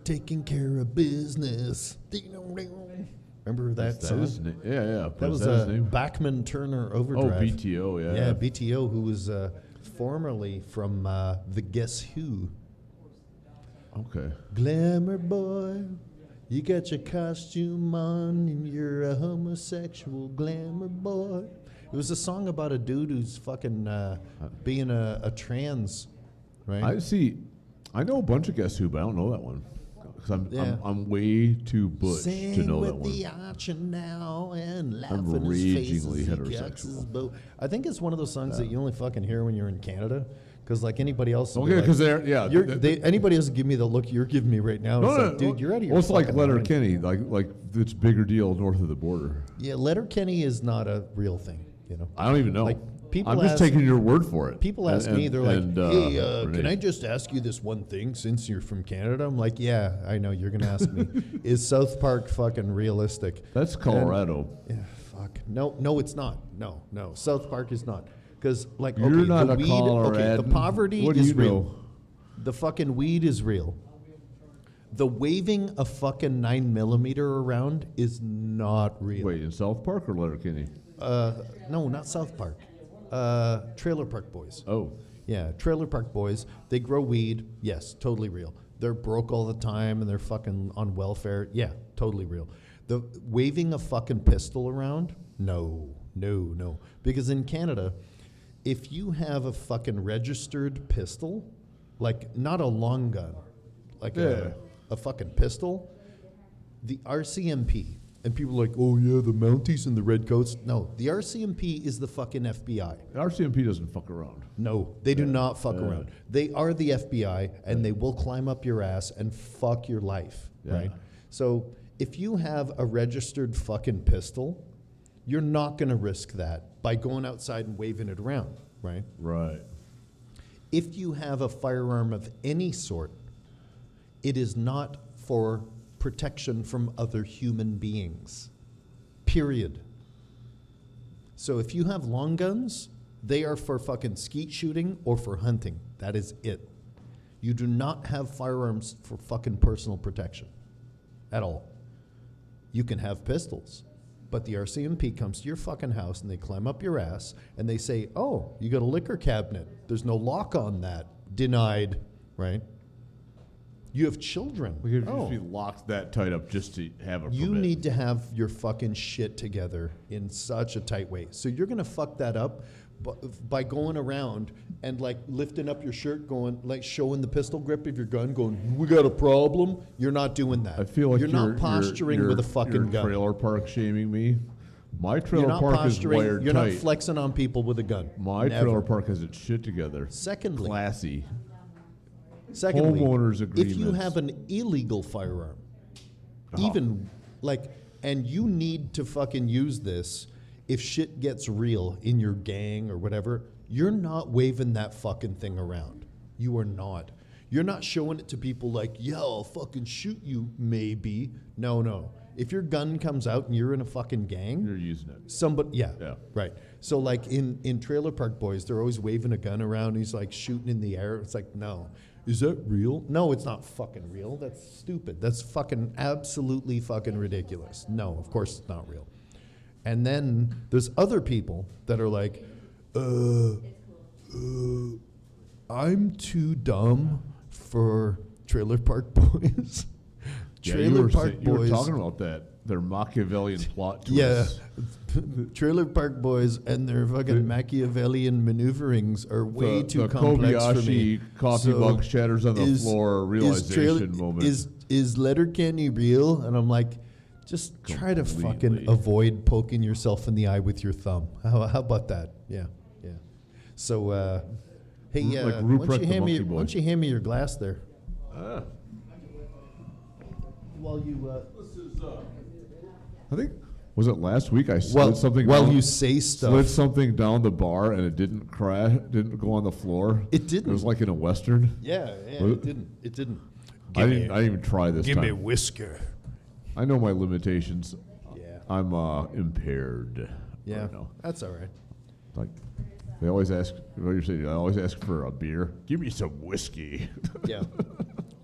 Taking care of business. Remember that That song? his name? Yeah. That was his name? Bachman Turner Oh, Overdrive. BTO, yeah. Yeah, BTO, who was formerly from the Guess Who. Okay. Glamour boy, you got your costume on and you're a homosexual glamour boy. It was a song about a dude who's fucking being a trans, right? I see. I know a bunch of Guess Who, but I don't know that one. Because Yeah. I'm way too butch Sing to know with that one. the arching now and laugh I'm in his face ragingly as he gets his heterosexual. boat. I think it's one of those songs that you only fucking hear when you're in Canada, because like anybody else. will be Okay, like, because they're, yeah. anybody else give me the look you're giving me right now. It's like, dude, you're out of your Well, it's like fucking mind. Letterkenny, like it's bigger deal north of the border. Yeah, Letterkenny is not a real thing, you know. I don't even know. Like, people I'm just ask- taking your word for it. People ask me, they're and, like, hey, Renee. can I just ask you this one thing since you're from Canada? I'm like, yeah, I know, you're going to ask me. Is South Park fucking realistic? That's Colorado. Yeah, fuck. No, it's not. No. South Park is not. Because, like, You're okay, not the a weed, Coloradan. the poverty What do is you real. know? The fucking weed is real. The waving a fucking 9mm around is not real. Wait, in South Park or Letterkenny? No, not South Park. Trailer Park Boys. Oh. Yeah, Trailer Park Boys. They grow weed. Yes, totally real. They're broke all the time and they're fucking on welfare. Yeah, totally real. The waving a fucking pistol around? No. Because in Canada, if you have a fucking registered pistol, like not a long gun, like Yeah. a fucking pistol, the RCMP, and people are like, oh yeah, the Mounties and the Redcoats. No, the RCMP is the fucking FBI. RCMP doesn't fuck around. No, they do not fuck around. They are the FBI, and they will climb up your ass and fuck your life, Yeah. right? So if you have a registered fucking pistol, you're not going to risk that by going outside and waving it around, right? Right. If you have a firearm of any sort, it is not for protection from other human beings. Period. So if you have long guns, they are for fucking skeet shooting or for hunting. That is it. You do not have firearms for fucking personal protection at all. You can have pistols, but the RCMP comes to your fucking house and they climb up your ass and they say, oh, you got a liquor cabinet. There's no lock on that. Denied, right? You have children. We could Oh. just be locked that tight up just to have a You permit. need to have your fucking shit together in such a tight way. So you're going to fuck that up by going around and like lifting up your shirt, going like showing the pistol grip of your gun, going, we got a problem. You're not doing that. I feel like you're not posturing with a fucking you're gun. trailer park shaming me. My You're trailer not park is posturing. wired You're tight. not flexing on people with a gun. My Never. trailer park has its shit together. Secondly, Classy. Secondly, Homeowners if you agreements. have an illegal firearm, Oh. even like And you need to fucking use this if shit gets real in your gang or whatever. You're not waving that fucking thing around. You are not. You're not showing it to people like, yeah, I'll fucking shoot you, maybe. No. If your gun comes out and you're in a fucking gang, You're using it. somebody, yeah, Yeah. right. So like in Trailer Park Boys, they're always waving a gun around. He's like shooting in the air. It's like, no, is that real? No, it's not fucking real. That's stupid. That's fucking absolutely fucking ridiculous. No, of course it's not real. And then there's other people that are like, I'm too dumb for Trailer Park Boys. Yeah, Trailer Park you were Boys. talking about that. Their Machiavellian plot Yeah. twists. Trailer Park Boys and their fucking Machiavellian maneuverings are way too the complex for me. Kobayashi coffee So mug shatters on the is- floor realization moment. Is Letterkenny real? And I'm like, just try to fucking Completely. avoid poking yourself in the eye with your thumb. How about that? Yeah. So, hey, Like why Ruprecht don't you the hand me? Monkey Boy. Why don't you hand me your glass there? While you, I think, was it last week I slid Well, something while down, you say stuff, slid something down the bar and it didn't crash, didn't go on the floor? It didn't. It was like in a Western. yeah, Was it didn't. It didn't. I didn't even try this Give time. me whisker. I know my limitations. Yeah. I'm impaired. Yeah, Right now. that's all right. Like, they always ask, what you're saying, I always ask for a beer. Give me some whiskey. Yeah.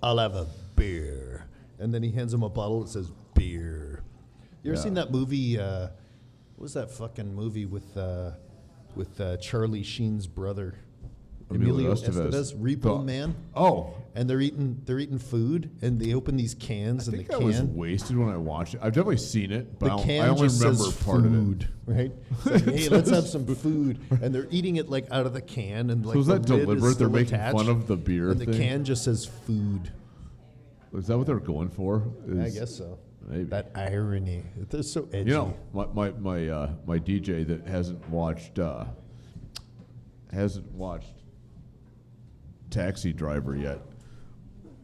I'll have a beer. And then he hands him a bottle that says beer. You ever Yeah. seen that movie? What was that fucking movie with Charlie Sheen's brother? Emilio Estevez, Repo The- Man. Oh, And they're eating food, and they open these cans, I and the think I was can, wasted when I watched it. I've definitely seen it, but the I can only just remember says part food, of it. right? It's like, hey, let's have some food, and they're eating it like out of the can, and like So is the that lid is deliberate? They're still making attached, fun of the beer and the thing? can just says food. Is that what they're going for? I Is- guess so. Maybe. That irony. They're so edgy. You know, my DJ that hasn't watched Taxi Driver yet.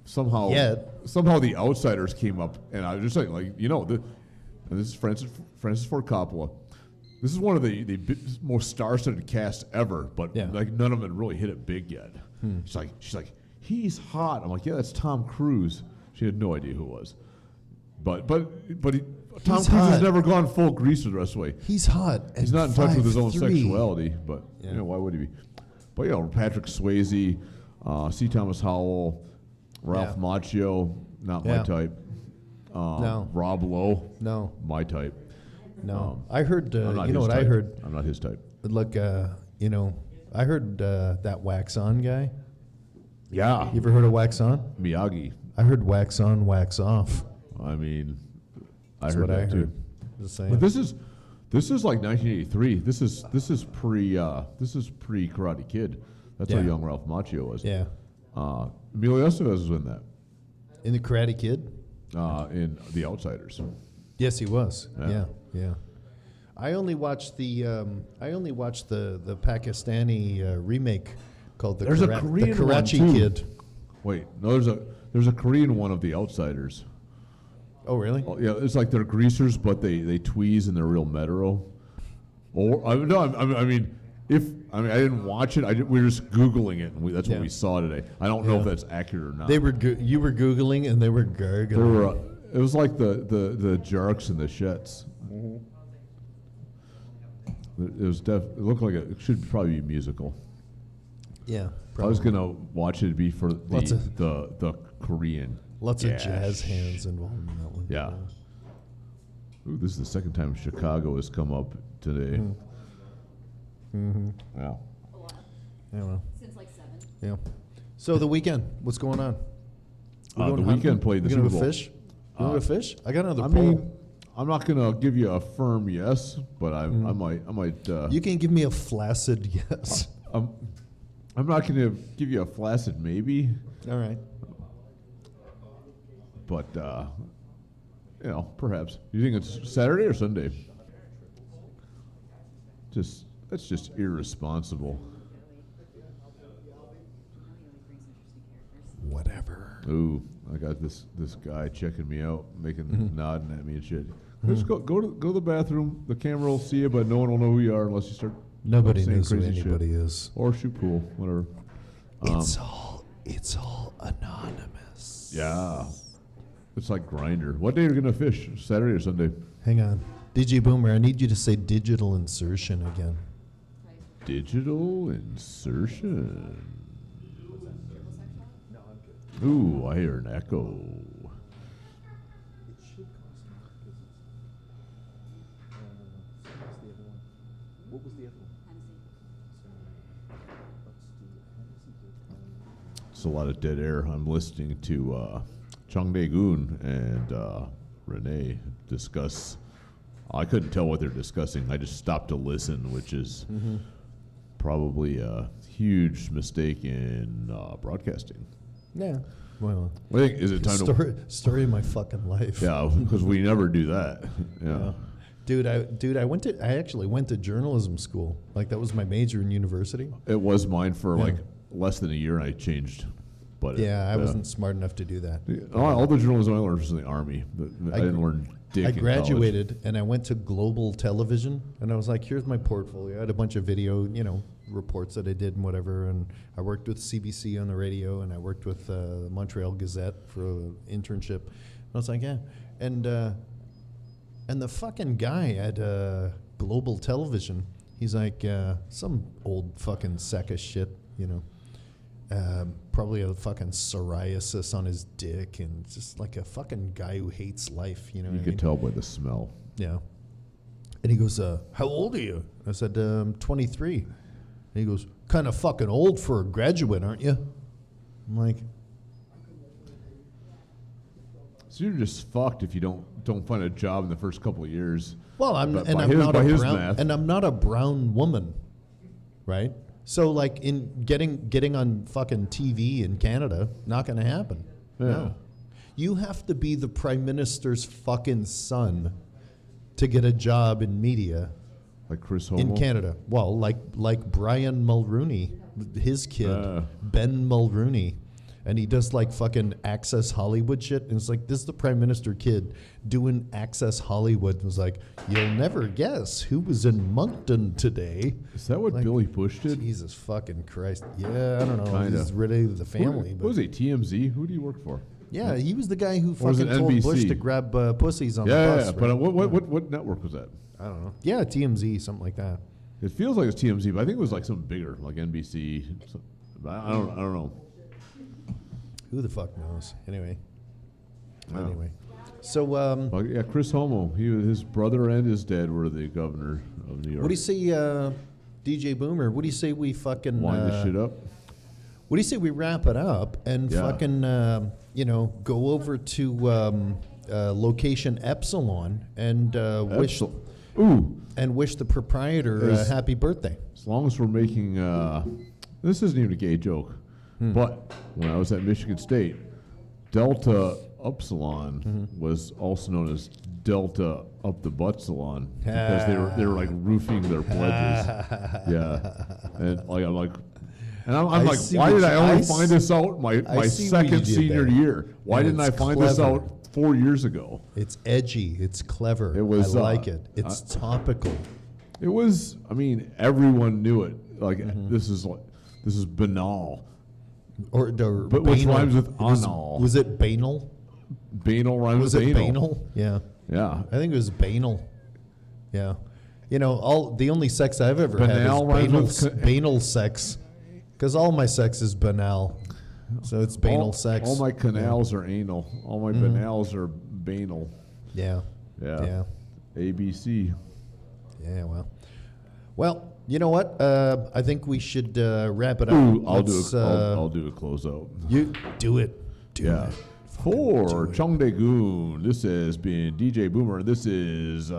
Somehow the Outsiders came up, and I was just like and this is Francis Ford Coppola. This is one of the most star-studded casts ever, but Yeah. like none of them had really hit it big yet. She's like, he's hot. I'm like, yeah, that's Tom Cruise. She had no idea who it was, but Tom Cruise hot. has never gone full greaser the rest of the way. He's hot. He's not in touch with his own 5'3". sexuality, but Yeah. why would he be? But Patrick Swayze, C. Thomas Howell, Ralph Yeah. Macchio, not my Yeah. type. No. Rob Lowe, No, my type. no. I heard. I'm not You know his what I type. heard? I'm not his type. Look, I heard that Wax On guy. Yeah, You ever heard of Wax On? Miyagi. I heard Wax On, Wax Off. I mean, I That's heard what that I too. heard. Just saying. But this is like 1983. This is pre Karate Kid. That's how Yeah. young Ralph Macchio was. Yeah. Emilio Estevez was in that. In the Karate Kid. In The Outsiders. Yes, he was. Yeah. Yeah. I only watched the Pakistani remake called the There's a the Korean one, Karachi too. Kid. Wait, no, there's a Korean one of The Outsiders. Oh, really? Oh, yeah, it's like they're greasers, but they tweeze and they're real metro. Or I mean, I didn't watch it. We were just googling it, and that's Yeah. what we saw today. I don't know Yeah. if that's accurate or not. They were you were googling and they were gargling. There were, it was like the Jarks and the Shets. It was it looked like it should probably be musical. Yeah. If I was probably. gonna watch it, it'd be for Lots of- the Korean. Lots of gash. jazz hands involved in that one. Yeah. Ooh, this is the second time Chicago has come up today. Mm-hmm. Wow. Yeah. Well. Since like 7. Yeah. So the weekend, what's going on? We're The going Weeknd hunting? played the You gonna Super go Bowl. fish? You gonna go fish? I got another I pole. mean, I'm not gonna give you a firm yes, but I might. You can give me a flaccid yes. I'm not gonna give you a flaccid maybe, All right. but perhaps. You think it's Saturday or Sunday? That's just irresponsible. Whatever. Ooh, I got this guy checking me out, nodding at me and shit. Just go to the bathroom. The camera will see you, but no one will know who you are unless you start. Nobody saying knows who crazy shit. anybody is. Or shoot pool, whatever. It's all anonymous. Yeah. It's like Grinder. What day are you gonna fish? Saturday or Sunday? Hang on. DJ Boomer, I need you to say digital insertion again. Digital insertion. Ooh, I hear an echo. What was the other one? It's a lot of dead air. I'm listening to Chang and Renee discuss. I couldn't tell what they're discussing. I just stopped to listen, which is probably a huge mistake in broadcasting. Yeah. Well, I think, is it time to? story of my fucking life. Yeah, because we never do that. Yeah. Dude, I actually went to journalism school. Like that was my major in university. It was mine for like less than a year, and I changed. But Yeah, I wasn't smart enough to do that. All the journalism I learned was in the Army. But I didn't learn dick I in graduated and I went to global television and I was like, here's my portfolio. I had a bunch of video, reports that I did and whatever. And I worked with CBC on the radio and I worked with the Montreal Gazette for an internship. And I was like, yeah. And the fucking guy at global television, he's like, some old fucking sack of shit, probably a fucking psoriasis on his dick and just like a fucking guy who hates life, you know. You could tell by the smell. Yeah. And he goes, how old are you? I said, 23. And he goes, kind of fucking old for a graduate, aren't you? I'm like, So you're just fucked if you don't find a job in the first couple of years. well, I'm But and by I'm his- not by a his brown math. and I'm not a brown woman, right? So like in getting on fucking TV in Canada, not going to happen. Yeah. No. You have to be the prime minister's fucking son to get a job in media Like Chris Homo. in Canada. Well, like Brian Mulrooney, his kid, Ben Mulrooney, and he does like fucking Access Hollywood shit. And it's like, this is the prime minister kid doing Access Hollywood. And was like, you'll never guess who was in Moncton today. Is that what Like, Billy Bush did? Jesus fucking Christ. Yeah, I don't know. Kinda. He's really the family. What But was he? TMZ? Who do you work for? yeah, he was the guy who Or was fucking it told Bush NBC? to grab pussies on the Yeah, bus. but right? what network was that? I don't know. Yeah, TMZ, something like that. It feels like it's TMZ, but I think it was like something bigger, like NBC. But I don't know. Who the fuck knows? Anyway. Wow. Anyway. So, Well, yeah, Chris Homo. His brother and his dad were the governor of New York. what do you say, DJ Boomer? What do you say we fucking Wind this shit up. What do you say we wrap it up and Yeah. fucking go over to location Epsilon and wish Ooh, the proprietor Is- happy birthday? as long as we're making this isn't even a gay joke, but when I was at Michigan State, Delta Upsilon was also known as Delta Up the Butt Salon because they were like roofing their pledges. Yeah, and I'm like, why see did what I you- only I find this out my see what you second did senior there. year? Why And didn't I it's find this clever. out 4 years ago? It's edgy. It's clever. It was, I like it. It's topical. It was. I mean, everyone knew it. Like this is banal. Or But which banal. rhymes with Was- anal. Was it banal? Banal rhymes Was with it anal. banal? Yeah. Yeah. I think it was banal. Yeah. The only sex I've ever Banal had rhymes is with banal sex. Because all my sex is banal. So it's banal sex. All my canals are anal. All my banals are banal. Yeah. Yeah. Yeah. ABC. Yeah, well, you know what? I think we should wrap it up. Ooh, I'll Let's, do a closeout. You do it. Do Yeah. it. For Chongdaegoon, this has been DJ Boomer. This is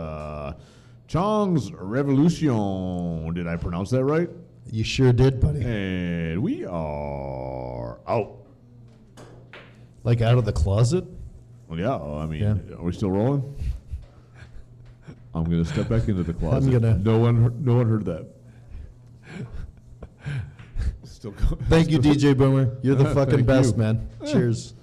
Chang's Revolution. Did I pronounce that right? You sure did, buddy. And we are out. Like out of the closet? Well, yeah, I mean, Yeah. are we still rolling? I'm gonna step back into the closet. gonna- No one heard that. Still. Thank you, DJ Boomer. You're the fucking Thank best, you. man. Cheers.